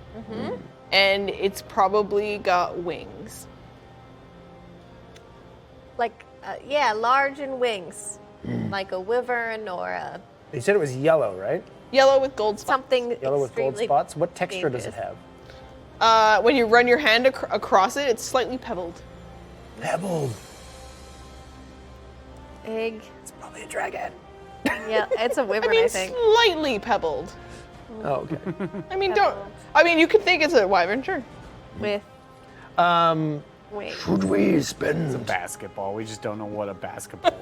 and it's probably got wings. Like, yeah, large and wings. Like a wyvern or a You said it was yellow, right? Yellow with gold spots. something. Yellow with gold extremely spots. What texture does it dangerous. have? When you run your hand across it, it's slightly pebbled. Pebble. Egg. It's probably a dragon. Yeah, it's a wyvern, I mean, I think. slightly pebbled. Oh, okay. I mean, don't. I mean, you could think it's a wyvern, sure. With Um, wings. Should we spend? Basketball. We just don't know what a basketball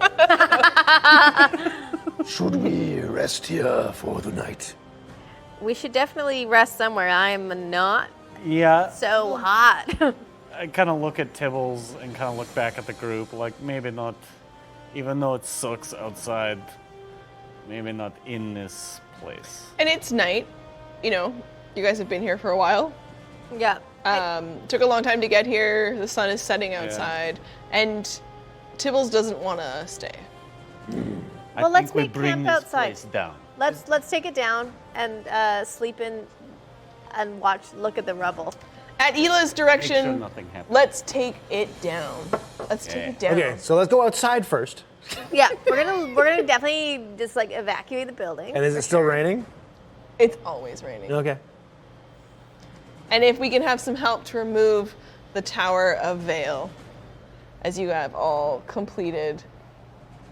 is. Should we rest here for the night? We should definitely rest somewhere. I am not Yeah. so hot. I kind of look at Tibbles and kind of look back at the group. Like maybe not, even though it sucks outside, maybe not in this place. And it's night. You know, you guys have been here for a while. yeah. Took a long time to get here. The sun is setting outside, and Tibbles doesn't want to stay. I Well, let's think we make bring camp this outside. place down. Let's take it down and sleep in and look at the rubble. At Ela's Make sure direction, nothing happens. let's take it down. Let's take it down. okay, so let's go outside first. Yeah, we're gonna definitely just like evacuate the building. And is it still raining? It's always raining. Okay. And if we can have some help to remove the Tower of Vail, as you have all completed.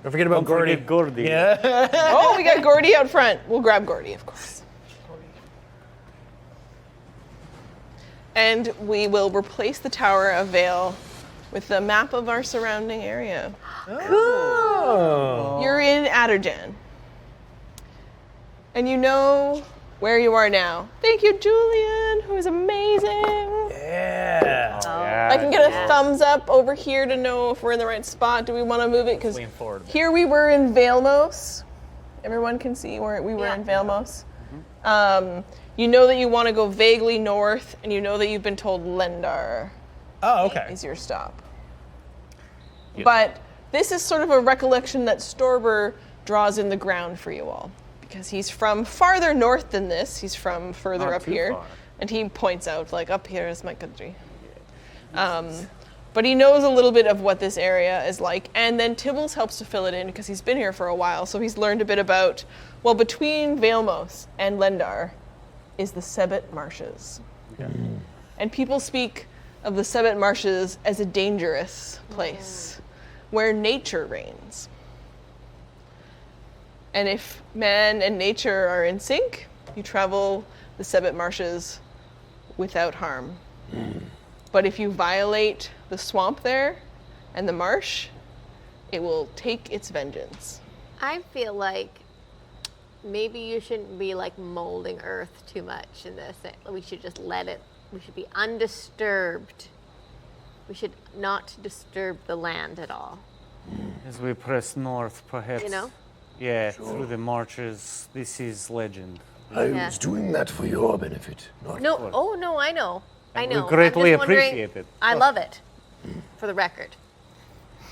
Don't forget about Don't forget Gordy. Yeah. Oh, we got Gordy out front. We'll grab Gordy, of course. And we will replace the Tower of Vail with the map of our surrounding area. Oh. You're in Adderjan. And you know where you are now. Thank you, Julian, who is amazing. Yeah. Yeah, I can get a Yeah. thumbs up over here to know if we're in the right spot. Do we want to move it? Because Lean forward a bit. here we were in Vailmos. Everyone can see where we were Yeah. in Vailmos. You know that you want to go vaguely north, and you know that you've been told Lendar Oh, okay. is your stop. Yes. But this is sort of a recollection that Storber draws in the ground for you all. Because he's from farther north than this. He's from further Not up too here. far. And he points out, like, up here is my country. But But he knows a little bit of what this area is like. And then Tibbles helps to fill it in because he's been here for a while. So he's learned a bit about, well, between Vailmos and Lendar is the Sebet Marshes. And people speak of the Sebet Marshes as a dangerous place where nature reigns. And if man and nature are in sync, you travel the Sebet Marshes without harm. But if you violate the swamp there and the marsh, it will take its vengeance. I feel like maybe you shouldn't be like molding Earth too much in this. We should just let it, we should be undisturbed. We should not disturb the land at all. As we press north, perhaps. You know? Yeah, through the marches. This is legend. I Yeah. was doing that for your benefit, not No, oh no, I know. I And we know. I'm greatly just wondering- appreciate it. I love it, for the record.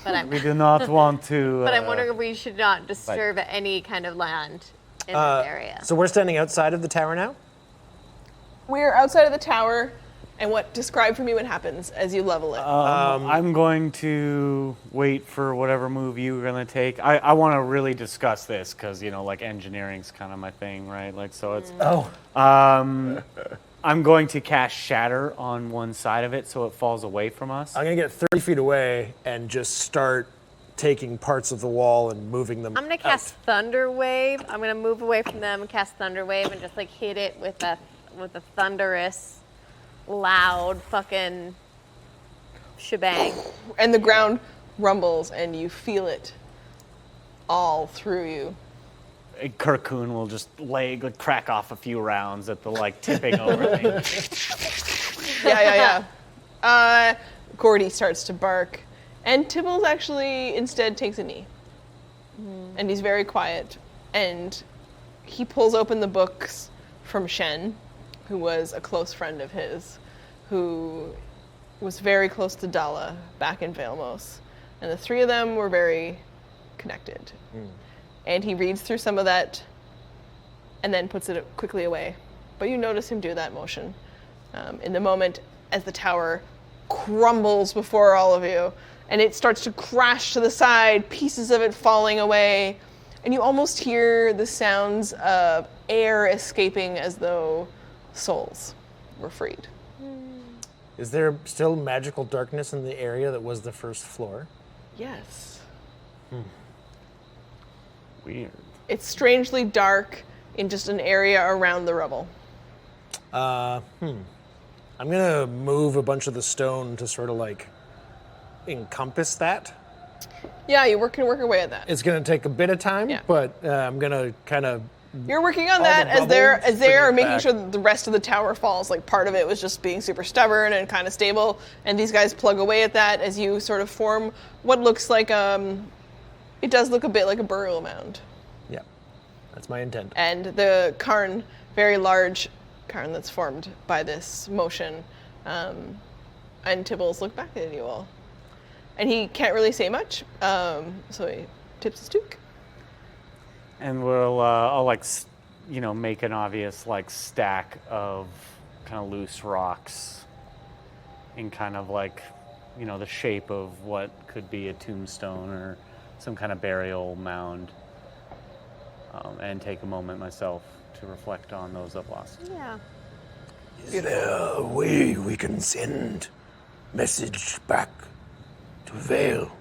But I'm, We do not want to. but I'm wondering if we should not disturb any kind of land in this area. So we're standing outside of the tower now? We're outside of the tower, and describe for me what happens as you level it. I'm going to wait for whatever move you're gonna take. I want to really discuss this because like engineering's kind of my thing, right? Like so it's. Oh. I'm going to cast Shatter on one side of it so it falls away from us. I'm going to get 30 feet away and just start taking parts of the wall and moving them I'm gonna cast Thunder Wave. I'm gonna move away from them and cast Thunder Wave and just like hit it with a thunderous, loud fucking shebang. And the ground rumbles, and you feel it all through you. A Kirkun will just crack off a few rounds at the tipping over thing. Yeah. Gordy starts to bark, and Tibbles actually instead takes a knee. And he's very quiet, and he pulls open the books from Shen, who was a close friend of his, who was very close to Dala back in Vailmos. And the three of them were very connected. And he reads through some of that and then puts it quickly away. But you notice him do that motion in the moment as the tower crumbles before all of you, and it starts to crash to the side, pieces of it falling away, and you almost hear the sounds of air escaping as though souls were freed. Is there still magical darkness in the area that was the first floor? Yes. Weird. It's strangely dark in just an area around the rubble. I'm going to move a bunch of the stone to sort of encompass that. Yeah, you can work away at that. It's going to take a bit of time, Yeah. but I'm going to kind of... You're working on all that the as they bubbles, are bring it making back. sure that the rest of the tower falls. Like part of it was just being super stubborn and kind of stable, and these guys plug away at that as you sort of form what looks like it does look a bit like a burial mound. Yeah, that's my intent. And the cairn, very large cairn that's formed by this motion, and Tibbles look back at you all, and he can't really say much, so he tips his toque. And I'll make an obvious stack of kind of loose rocks in kind of the shape of what could be a tombstone or some kind of burial mound, and take a moment myself to reflect on those I've lost. Yeah. Is there a way we can send message back to Vail,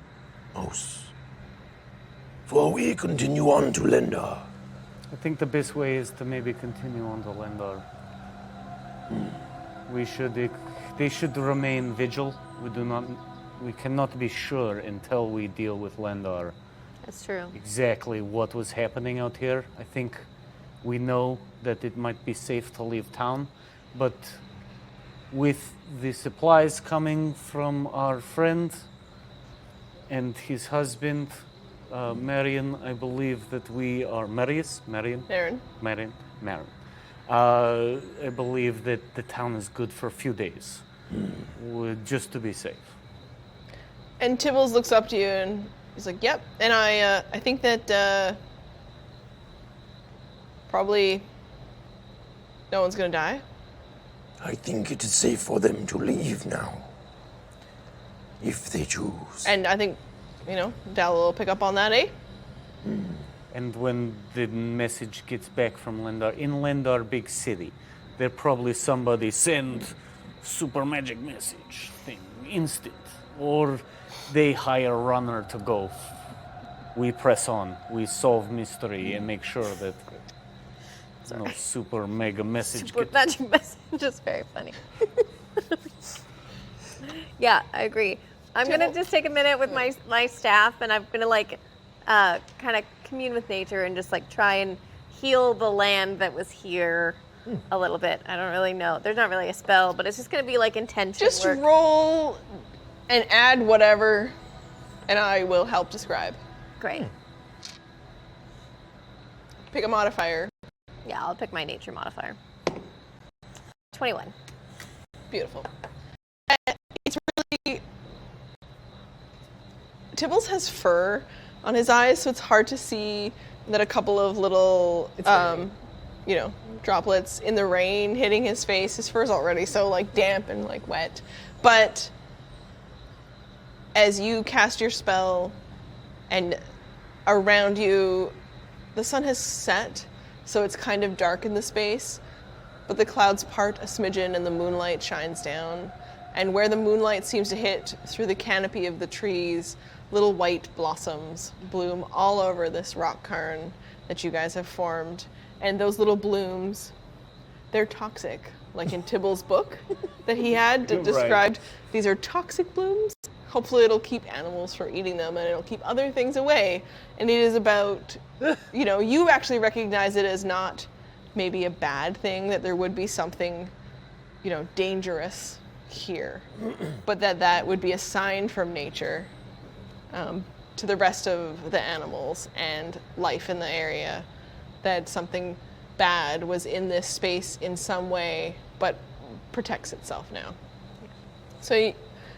Mos? For we continue on to Lendar. I think the best way is to maybe continue on to Lendar. They should remain vigil. We cannot be sure until we deal with Lendar That's true. exactly what was happening out here. I think we know that it might be safe to leave town, but with the supplies coming from our friend and his husband, Marion, I believe that we are... Marion? I believe that the town is good for a few days, just to be safe. And Tibbles looks up to you and he's like, "Yep." And I think that probably no one's gonna die. I think it is safe for them to leave now. if they choose. And I think, Dal will pick up on that, eh? And when the message gets back from Lendar, in Lendar big city, there probably somebody send super magic message thing instant, or they hire a runner to go. We press on, we solve mystery and make sure that no super mega message Super magic message is very funny. Yeah, I agree. I'm gonna just take a minute with my staff, and I'm gonna kind of commune with nature and just try and heal the land that was here a little bit. I don't really know. There's not really a spell, but it's just gonna be intention Just work. roll and add whatever, and I will help describe. Great. Pick a modifier. Yeah, I'll pick my nature modifier. 21. Beautiful. And it's really... Tibbles has fur on his eyes, so it's hard to see that a couple of little, droplets in the rain hitting his face. His fur's already so damp and wet. But as you cast your spell and around you, the sun has set, so it's kind of dark in the space, but the clouds part a smidgen and the moonlight shines down. And where the moonlight seems to hit through the canopy of the trees, little white blossoms bloom all over this rock cairn that you guys have formed. And those little blooms, they're toxic, like in Tibble's book that he had described. These are toxic blooms. Hopefully it'll keep animals from eating them and it'll keep other things away. And it is about, you actually recognize it as not maybe a bad thing, that there would be something, dangerous here. But that would be a sign from nature to the rest of the animals and life in the area that something bad was in this space in some way, but protects itself now. So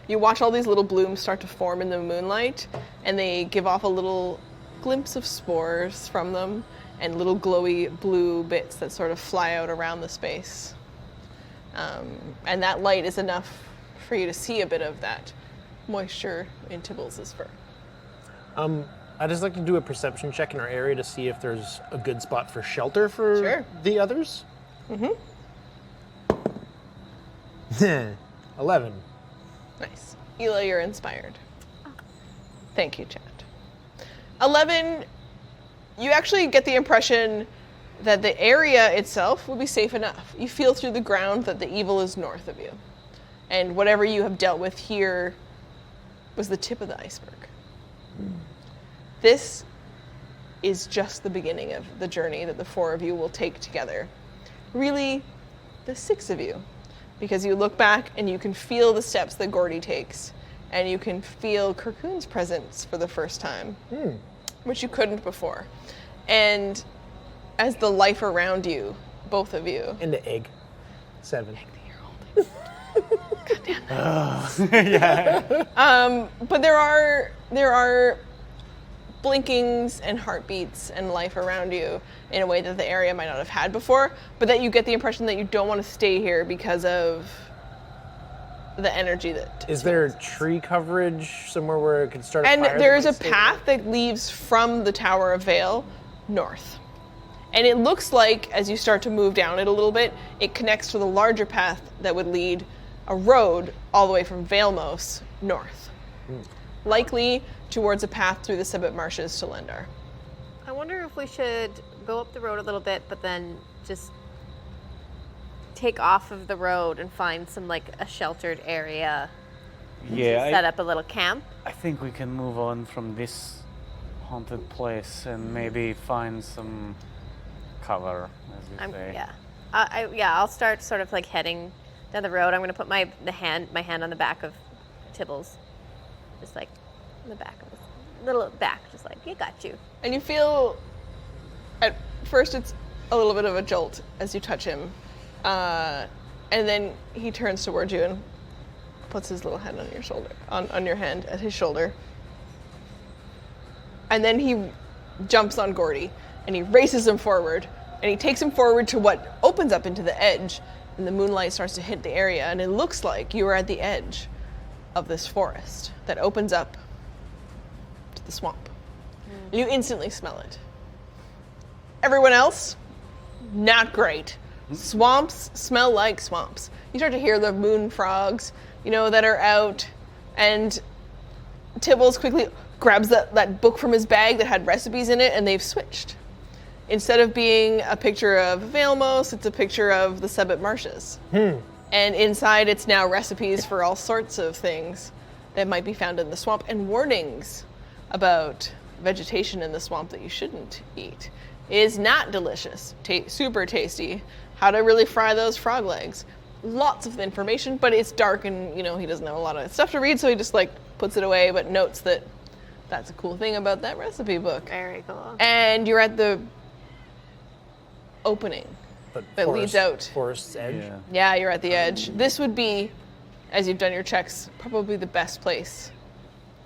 you watch all these little blooms start to form in the moonlight, and they give off a little glimpse of spores from them and little glowy blue bits that sort of fly out around the space. And that light is enough for you to see a bit of that moisture in Tibbles' fur. I'd just like to do a perception check in our area to see if there's a good spot for shelter for the others. 11. Nice. Ela, you're inspired. Thank you, chat. 11, you actually get the impression that the area itself will be safe enough. You feel through the ground that the evil is north of you. And whatever you have dealt with here was the tip of the iceberg. This is just the beginning of the journey that the four of you will take together. Really, the six of you. Because you look back and you can feel the steps that Gordy takes. And you can feel Kirkoon's presence for the first time. Which you couldn't before. And as the life around you, both of you. And the egg. 7. God damn that. But there are blinkings and heartbeats and life around you in a way that the area might not have had before, but that you get the impression that you don't want to stay here because of the energy that... Is there tree coverage somewhere where it could start a And fire there that is a might stay path that leads from the Tower of Vail north. And it looks like, as you start to move down it a little bit, it connects to the larger path that would lead a road all the way from Vailmos north. Likely towards a path through the Sibbet Marshes to Lendar. I wonder if we should go up the road a little bit, but then just take off of the road and find some a sheltered area. Yeah, Set up a little camp. I think we can move on from this haunted place and maybe find some cover, as you say. I'll start sort of heading down the road. I'm going to put my hand on the back of Tibbles, just on the back of his little back, just you got you. And you feel, at first it's a little bit of a jolt as you touch him. And then he turns towards you and puts his little hand on your shoulder, on your hand at his shoulder. And then he jumps on Gordy and he races him forward and he takes him forward to what opens up into the edge, and the moonlight starts to hit the area and it looks like you are at the edge of this forest that opens up to the swamp. You instantly smell it. Everyone else, not great. Swamps smell like swamps. You start to hear the moon frogs, that are out, and Tibbles quickly grabs that book from his bag that had recipes in it, and they've switched. Instead of being a picture of Vailmos, it's a picture of the Sebit Marshes. And inside it's now recipes for all sorts of things that might be found in the swamp, and warnings about vegetation in the swamp that you shouldn't eat. It is not delicious, super tasty. How to really fry those frog legs. Lots of information, but it's dark and, he doesn't have a lot of stuff to read, so he just, puts it away, but notes that that's a cool thing about that recipe book. Very cool. And you're at the opening that leads out. Forest's edge. Yeah, you're at the edge. This would be, as you've done your checks, probably the best place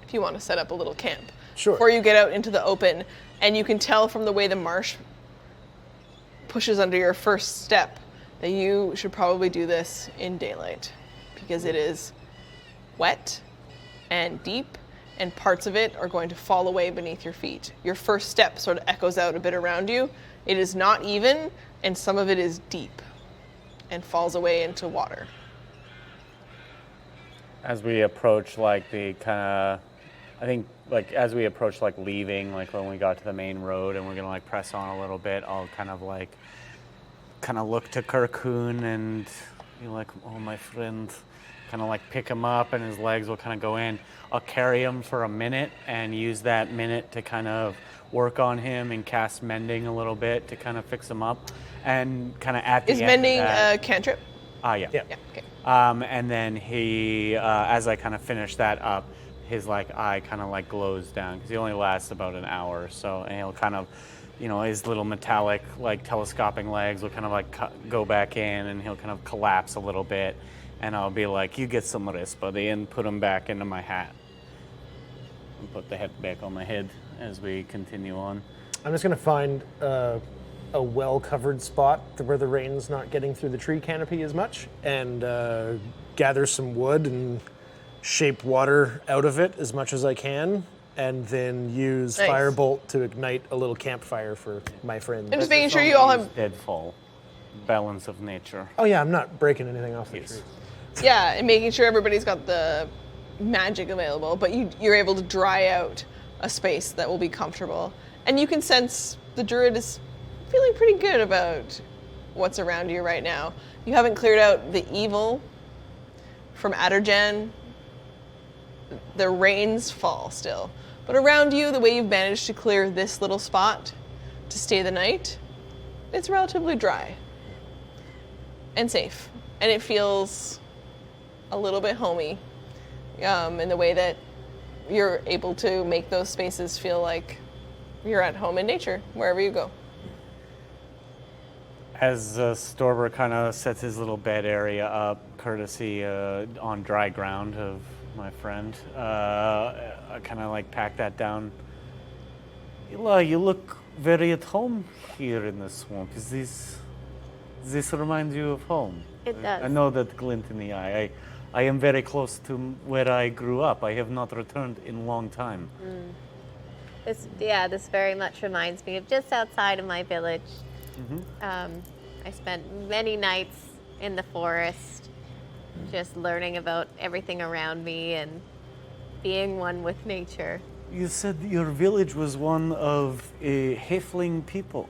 if you want to set up a little camp. Sure. Before you get out into the open, and you can tell from the way the marsh pushes under your first step that you should probably do this in daylight because it is wet and deep, and parts of it are going to fall away beneath your feet. Your first step sort of echoes out a bit around you. It is not even, and some of it is deep and falls away into water. As we approach as we approach leaving, when we got to the main road and we're gonna press on a little bit, I'll kind of look to Kirkhoon and be like, oh, my friend, kind of pick him up and his legs will kind of go in. I'll carry him for a minute and use that minute to kind of work on him and cast mending a little bit to kind of fix him up. And kind of at the Is end mending of that, a cantrip? Yeah. Yeah, okay. And then he, as I kind of finish that up, his eye kind of glows down because he only lasts about an hour or so, and he'll kind of, his little metallic telescoping legs will kind of go back in, and he'll kind of collapse a little bit, and I'll be like, you get some rest, buddy, and put him back into my hat and put the hat back on my head as we continue on. I'm just going to find a well-covered spot where the rain's not getting through the tree canopy as much, and gather some wood and shape water out of it as much as I can, and then use Nice. Firebolt to ignite a little campfire for my friends. I'm just making sure you all have... Deadfall, balance of nature. Oh yeah, I'm not breaking anything off the tree. Yeah, and making sure everybody's got the magic available, but you're able to dry out a space that will be comfortable. And you can sense the druid is feeling pretty good about what's around you right now. You haven't cleared out the evil from Adderjan. The rains fall still. But around you, the way you've managed to clear this little spot to stay the night, it's relatively dry and safe. And it feels a little bit homey in the way that you're able to make those spaces feel like you're at home in nature, wherever you go. As Storber kind of sets his little bed area up, courtesy on dry ground of my friend, I kind of pack that down. Eli, you look very at home here in the swamp. Does this remind you of home? It does. I know that glint in the eye. I am very close to where I grew up. I have not returned in a long time. This very much reminds me of just outside of my village. I spent many nights in the forest, just learning about everything around me and being one with nature. You said your village was one of halfling people.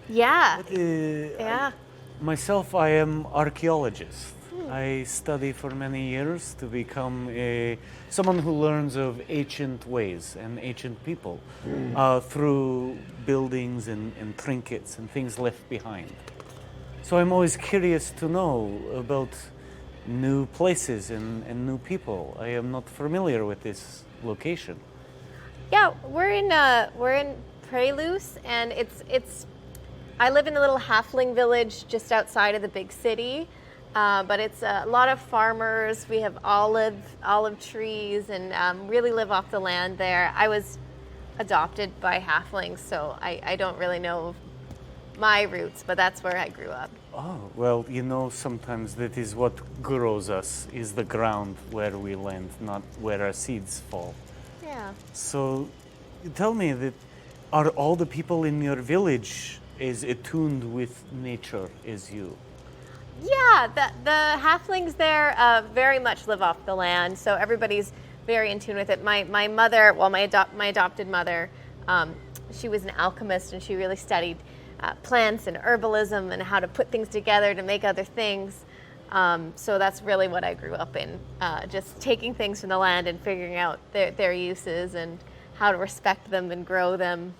Yeah. Yeah. Myself, I am archaeologist. I study for many years to become someone who learns of ancient ways and ancient people through buildings and trinkets and things left behind. So I'm always curious to know about new places and new people. I am not familiar with this location. Yeah, we're in Preluse, and it's. I live in a little halfling village just outside of the big city, but it's a lot of farmers. We have olive trees, and really live off the land there. I was adopted by halflings, so I don't really know my roots, but that's where I grew up. Oh, well, sometimes that is what grows us, is the ground where we land, not where our seeds fall. Yeah. So, tell me that are all the people in your village as attuned with nature as you? Yeah, the halflings there very much live off the land, so everybody's very in tune with it. My mother, my adopted mother, she was an alchemist, and she really studied plants and herbalism and how to put things together to make other things. So that's really what I grew up in, just taking things from the land and figuring out their uses and how to respect them and grow them.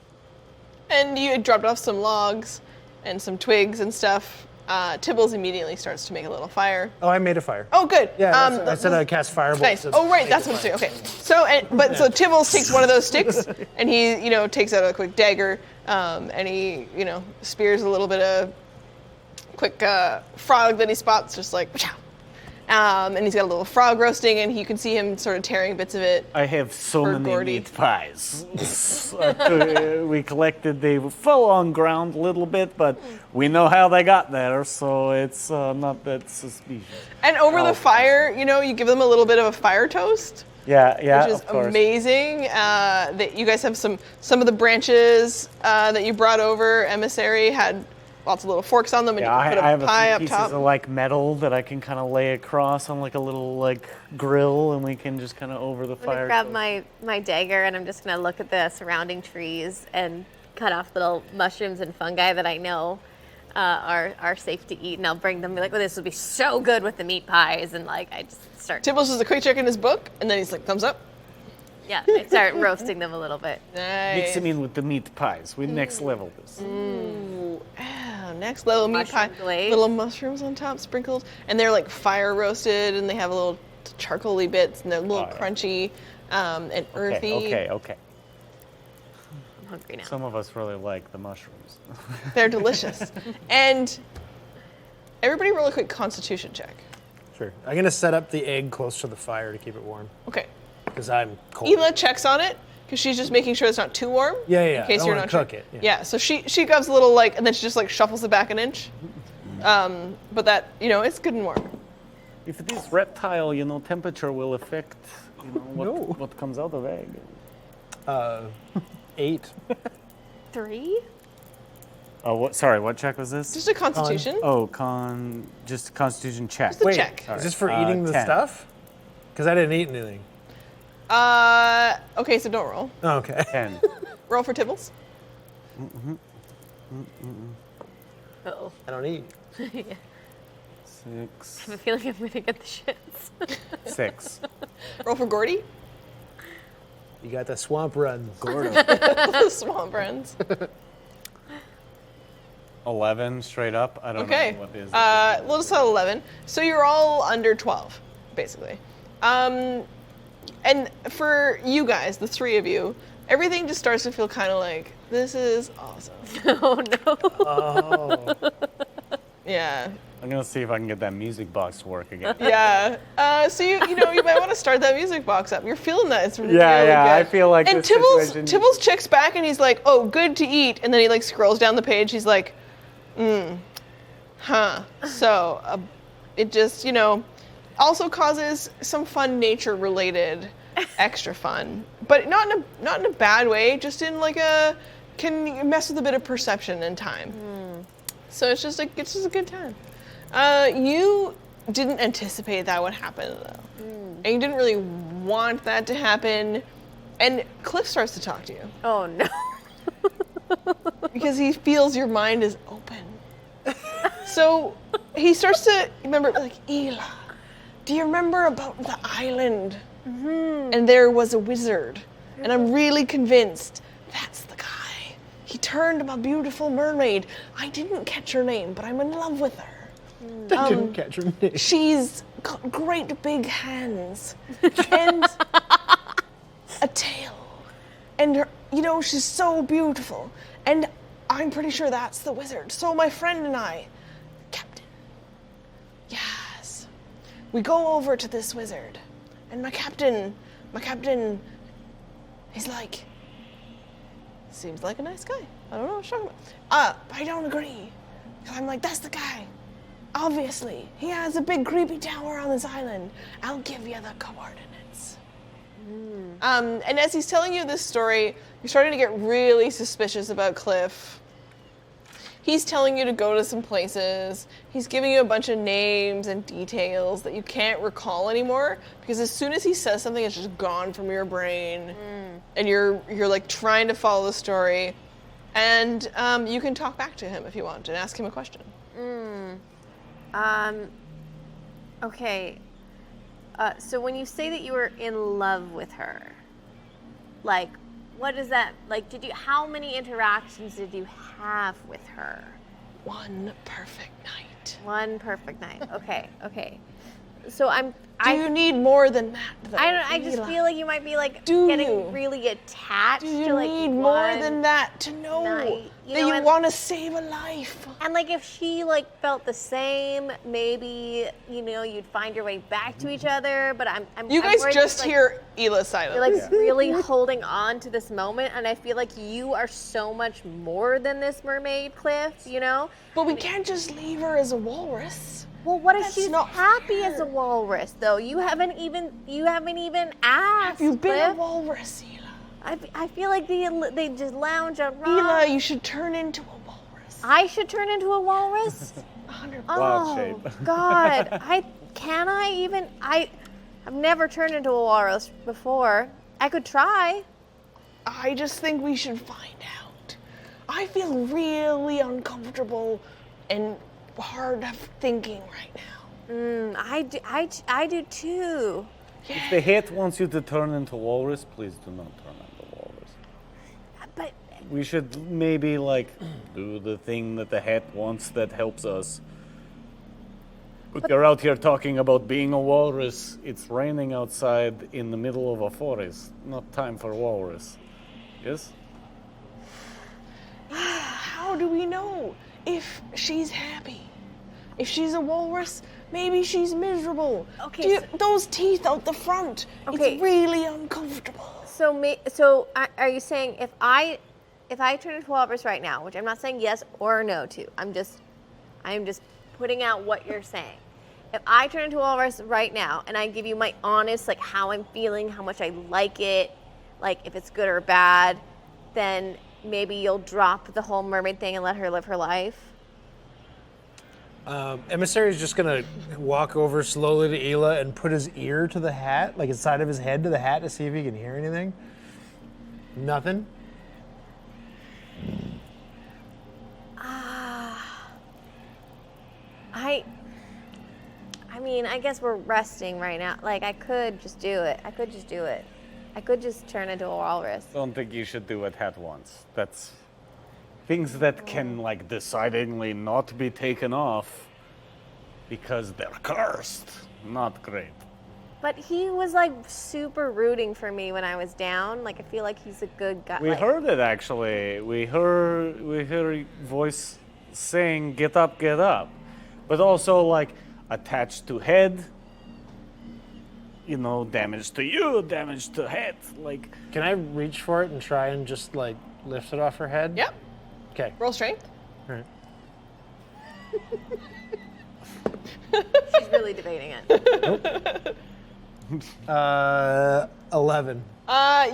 And you had dropped off some logs and some twigs and stuff. Tibbles immediately starts to make a little fire. Oh, I made a fire. Oh, good. Yeah, I said I cast fireball. Nice. Oh, right, that's what it's doing. Okay. So, so Tibbles takes one of those sticks, and he, takes out a quick dagger, and he, spears a little bit of quick frog that he spots, just like, and he's got a little frog roasting, and you can see him sort of tearing bits of it. I have so For many Gordy. meat pies. We collected, they fell on ground a little bit, but we know how they got there, so it's not that suspicious. And over the fire, you give them a little bit of a fire toast. Yeah, Which is of course. amazing. That you guys have some of the branches that you brought over. Emissary had lots of little forks on them, and Yeah, you can put I a have a pie few up pieces top. of metal that I can kind of lay across on a little grill, and we can just kind of over the I'm gonna fire. grab my dagger, and I'm just gonna look at the surrounding trees and cut off little mushrooms and fungi that I know are safe to eat, and I'll bring them. And be like, "Oh, this would be so good with the meat pies," and I just start. Tibbles does a quick check in his book, and then he's like, thumbs up. Yeah, I start roasting them a little bit. Nice. Mix them in with the meat pies. We next level this. Ooh, next level meat pie. Mushroom glaze. Little mushrooms on top, sprinkled, and they're fire roasted, and they have little charcoaly bits, and they're a little Oh, yeah. crunchy and earthy. Okay. I'm hungry now. Some of us really like the mushrooms. They're delicious. And everybody roll a quick Constitution check. Sure. I'm gonna set up the egg close to the fire to keep it warm Okay. because I'm cold. Ela checks on it because she's just making sure it's not too warm. Yeah. In case I you're wanna not cook sure. it. Yeah. So she gives a little and then she just shuffles it back an inch. But that it's good and warm. If it is reptile, temperature will affect No. what comes out of egg. 8. 3? Oh, what check was this? Just a Constitution. Oh, just a Constitution check. Just a check. Is this for eating the 10. stuff? Because I didn't eat anything. Okay, so don't roll. Oh, okay. 10. Roll for Tibbles. Uh-oh. I don't eat. 6. I have a feeling I'm gonna get the shits. 6. Roll for Gordy. You got the swamp runs. The swamp runs. 11 straight up. I don't Okay. know what is. We'll just tell 11. So you're all under 12, basically. And for you guys, the three of you, everything just starts to feel kind of like, this is awesome. Oh no. Oh. Yeah. I'm gonna see if I can get that music box to work again. Yeah. So you might want to start that music box up. You're feeling that. It's really good. I feel like And this situation- Tibbles checks back and he's like, oh, good to eat. And then he scrolls down the page. He's like, So it just, also causes some fun nature-related extra fun, but not in a bad way. Just in can mess with a bit of perception and time. So it's just a good time. You didn't anticipate that would happen though, and you didn't really want that to happen. And Cliff starts to talk to you Oh no. because he feels your mind is open. So he starts to remember, Ela, do you remember about the island? And there was a wizard, and I'm really convinced that's the guy. He turned my beautiful mermaid. I didn't catch her name, but I'm in love with her. I didn't catch her name. She's got great big hands and a tail. And her, she's so beautiful. And I'm pretty sure that's the wizard. So my friend and I, Captain, yes, we go over to this wizard. And my captain, he's seems like a nice guy. I don't know what she's talking about. I don't agree. 'Cause I'm like, that's the guy. Obviously. He has a big creepy tower on this island. I'll give you the coordinates. And as he's telling you this story, you're starting to get really suspicious about Cliff. He's telling you to go to some places. He's giving you a bunch of names and details that you can't recall anymore because as soon as he says something, it's just gone from your brain, and you're like trying to follow the story. And you can talk back to him if you want and ask him a question. Okay. So when you say that you were in love with her, like, what is that? Like, how many interactions did you have with her? One perfect night. One perfect night. Okay. So Do you need more than that, though? I just feel like you might be like Do getting you? really attached Do you to like need more one than that to know night, that you and- want to save a life? And like if she like felt the same, maybe you'd find your way back to each other. But I'm You I'm guys worried just that, like, hear Ela silence. you're like really holding on to this moment, and I feel like you are so much more than this mermaid, Cliff. But we can't just leave her as a walrus. Well, what if That's she's not happy fair. as a walrus, though? You haven't even asked. Have you been a Cliff. walrus, Ela? I feel like they just lounge around. Ela, you should turn into a walrus. I should turn into a walrus. 100%. Wild shape. God, I've never turned into a walrus before. I could try. I just think we should find out. I feel really uncomfortable and hard of thinking right now. I do too. If the head wants you to turn into walrus, please do not turn into walrus. But We should maybe like do the thing that the head wants that helps us. But you're out here talking about being a walrus. It's raining outside in the middle of a forest. Not time for walrus. Yes? How do we know if she's happy? If she's a walrus, maybe she's miserable. Okay, Those teeth out the front, Okay. it's really uncomfortable. so are you saying if I turn into a walrus right now, which I'm not saying yes or no to, I am just putting out what you're saying. If I turn into a walrus right now and I give you my honest, like how I'm feeling, how much I like it, like if it's good or bad, then maybe you'll drop the whole mermaid thing and let her live her life. Emissary is just gonna walk over slowly to Ela and put his ear to the hat, like inside of his head to the hat, to see if he can hear anything. Nothing. I mean, I guess we're resting right now. Like, I could just do it. I could just turn into a walrus. Don't think you should do it at once. That's things that can like decidedly not be taken off because they're cursed. Not great. But he was like super rooting for me when I was down. Like, I feel like he's a good guy. We like, heard it actually. We heard a voice saying get up, but also like attached to head. Damage to you, damage to head. Like Can I reach for it and try and just like lift it off her head? Yep. Okay. Roll strength. All right. She's really debating it. 11.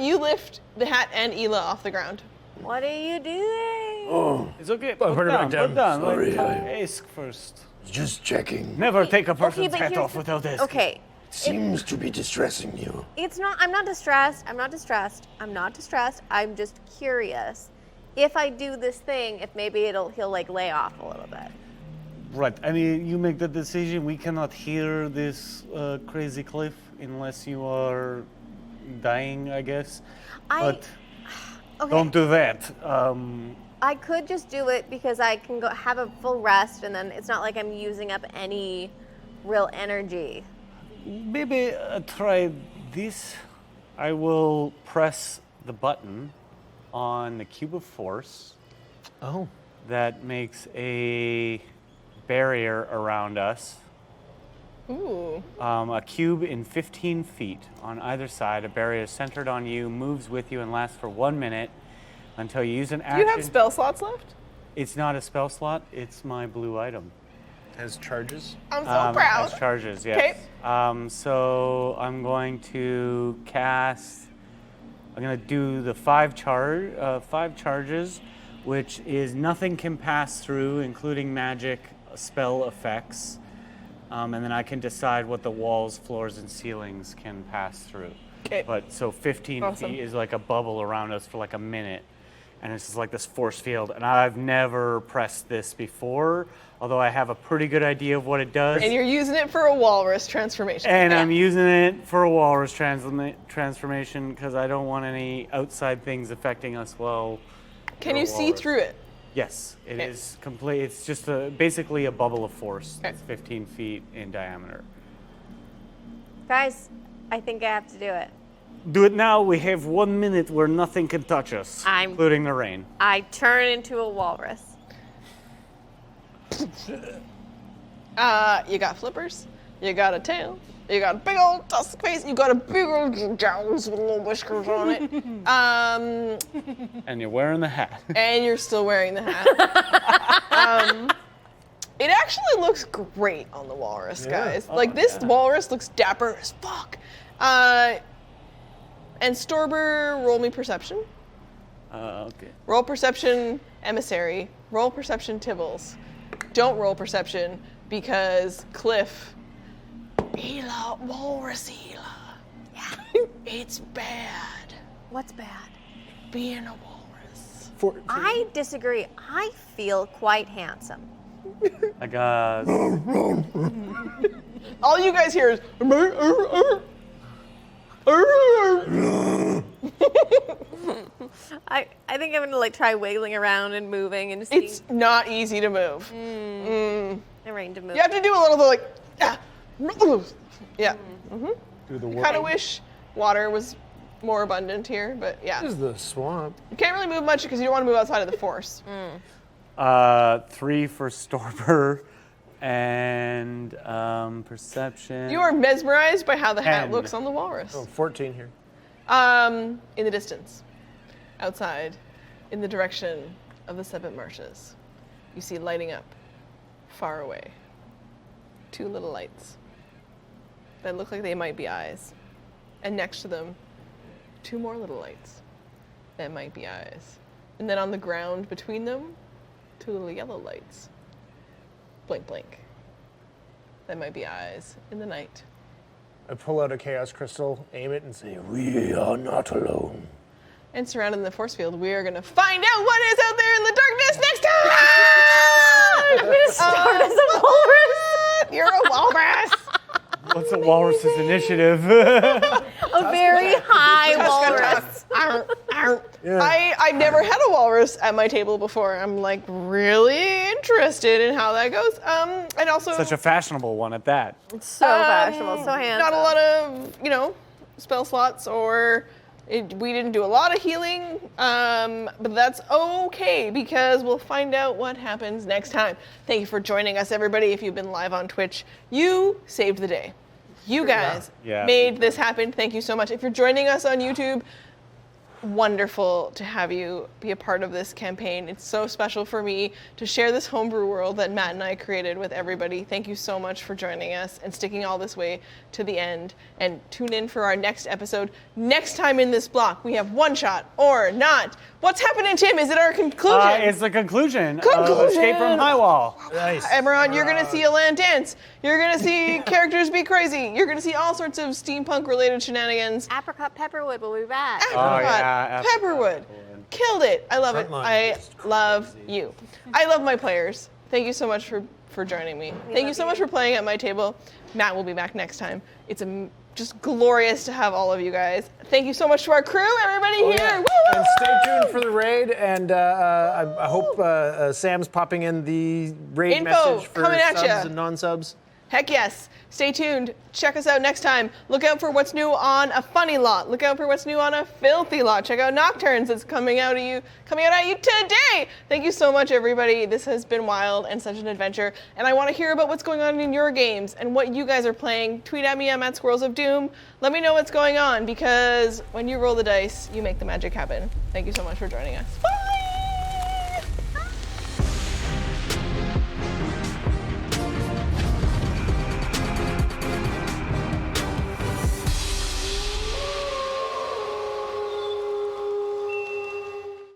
You lift the hat and Ela off the ground. What are you doing? it's okay. Oh, put it back down. Put down. Sorry, Like, ask first. Just checking. Never take a person's but hat here's off the- without asking. Okay. Seems to be distressing you. It's not. I'm not distressed. I'm just curious. If I do this thing, if maybe he'll like lay off a little bit. Right. I mean, you make the decision. We cannot hear this crazy cliff unless you are dying, I guess. But Okay. don't do that. I could just do it because I can go have a full rest, and then it's not like I'm using up any real energy. Maybe try this. I will press the button on the cube of force Oh. that makes a barrier around us. Ooh. A cube in 15 feet on either side. A barrier centered on you, moves with you, and lasts for 1 minute. until you use an Do action. you have spell slots left? It's not a spell slot. It's my blue item. As charges. I'm so proud. As charges, yes. So I'm going to cast. I'm going to do the 5 charges, which is nothing can pass through, including magic spell effects. And then I can decide what the walls, floors, and ceilings can pass through. Okay. But so 15 Awesome. feet is like a bubble around us for like a minute. And it's just like this force field. And I've never pressed this before, although I have a pretty good idea of what it does. And you're using it for a walrus transformation. And I'm using it for a walrus transformation because I don't want any outside things affecting us while Can we're you see walrus. through it? Yes, it Okay. is complete. It's just basically a bubble of force Okay. that's 15 feet in diameter. Guys, I think I have to do it. Do it now. We have 1 minute where nothing can touch us, Including the rain. I turn into a walrus. You got flippers, you got a tail, you got a big old tusk face, you got a big old jowls with little whiskers on it. and you're wearing the hat. And you're still wearing the hat. It actually looks great on the walrus, guys. Like, this walrus looks dapper as fuck. And Storber, roll me perception. Okay. Roll perception, emissary. Roll perception, Tibbles. Don't roll perception because Cliff. Hila, walrus Hila. Yeah. It's bad What's bad? being a walrus. 14. I disagree. I feel quite handsome. I got. All you guys hear is. I think I'm gonna like try wiggling around and moving and seeing It's not easy to move. the rain to move. You have to do a little bit like. Yeah. Do the Kind of wish water was more abundant here, but yeah. This is the swamp. You can't really move much because you don't want to move outside of the force. 3 for Storber and perception. You are mesmerized by how the hat 10. looks on the walrus. Oh, 14 here. In the distance, outside, in the direction of the Seven Marshes, you see lighting up, far away, 2 little lights that look like they might be eyes. And next to them, 2 more little lights that might be eyes. And then on the ground between them, 2 little yellow lights. Blink, blink. That might be eyes in the night. I pull out a chaos crystal, aim it, and say, We are not alone. And surrounded in the force field, we are going to find out what is out there in the darkness next time! Start as a walrus. You're a walrus! What's a walrus's initiative? A very high walrus. I've never had a walrus at my table before. I'm like really interested in how that goes. And also Such a fashionable one at that. So fashionable, so handsome. not a lot of spell slots we didn't do a lot of healing, but that's okay because we'll find out what happens next time. Thank you for joining us, everybody. If you've been live on Twitch, you saved the day. You guys made this happen. Thank you so much. If you're joining us on YouTube, wonderful to have you be a part of this campaign. It's so special for me to share this homebrew world that Matt and I created with everybody. Thank you so much for joining us and sticking all this way to the end. And tune in for our next episode. Next time in this block, we have One Shot or Not. What's happening, Tim? Is it our conclusion? It's the conclusion of Escape from Highwall. nice. Emerald, you're going to see a land dance. You're going to see characters be crazy. You're going to see all sorts of steampunk-related shenanigans. Apricot Pepperwood will be back. Apricot, Pepperwood. Killed it. I love it. Frontline. I love you. I love my players. Thank you so much for joining me. Thank you so much for playing at my table. Matt will be back next time. It's just glorious to have all of you guys. Thank you so much to our crew, everybody here. Woo! And stay tuned for the raid, and I hope Sam's popping in the raid Info message for coming at subs ya. and non-subs. Heck yes. Stay tuned. Check us out next time. Look out for what's new on a funny lot. Look out for what's new on a filthy lot. Check out Nocturnes. It's coming out at you today. Thank you so much, everybody. This has been wild and such an adventure. And I want to hear about what's going on in your games and what you guys are playing. Tweet at me. I'm at Squirrels of Doom. Let me know what's going on, because when you roll the dice, you make the magic happen. Thank you so much for joining us. Bye.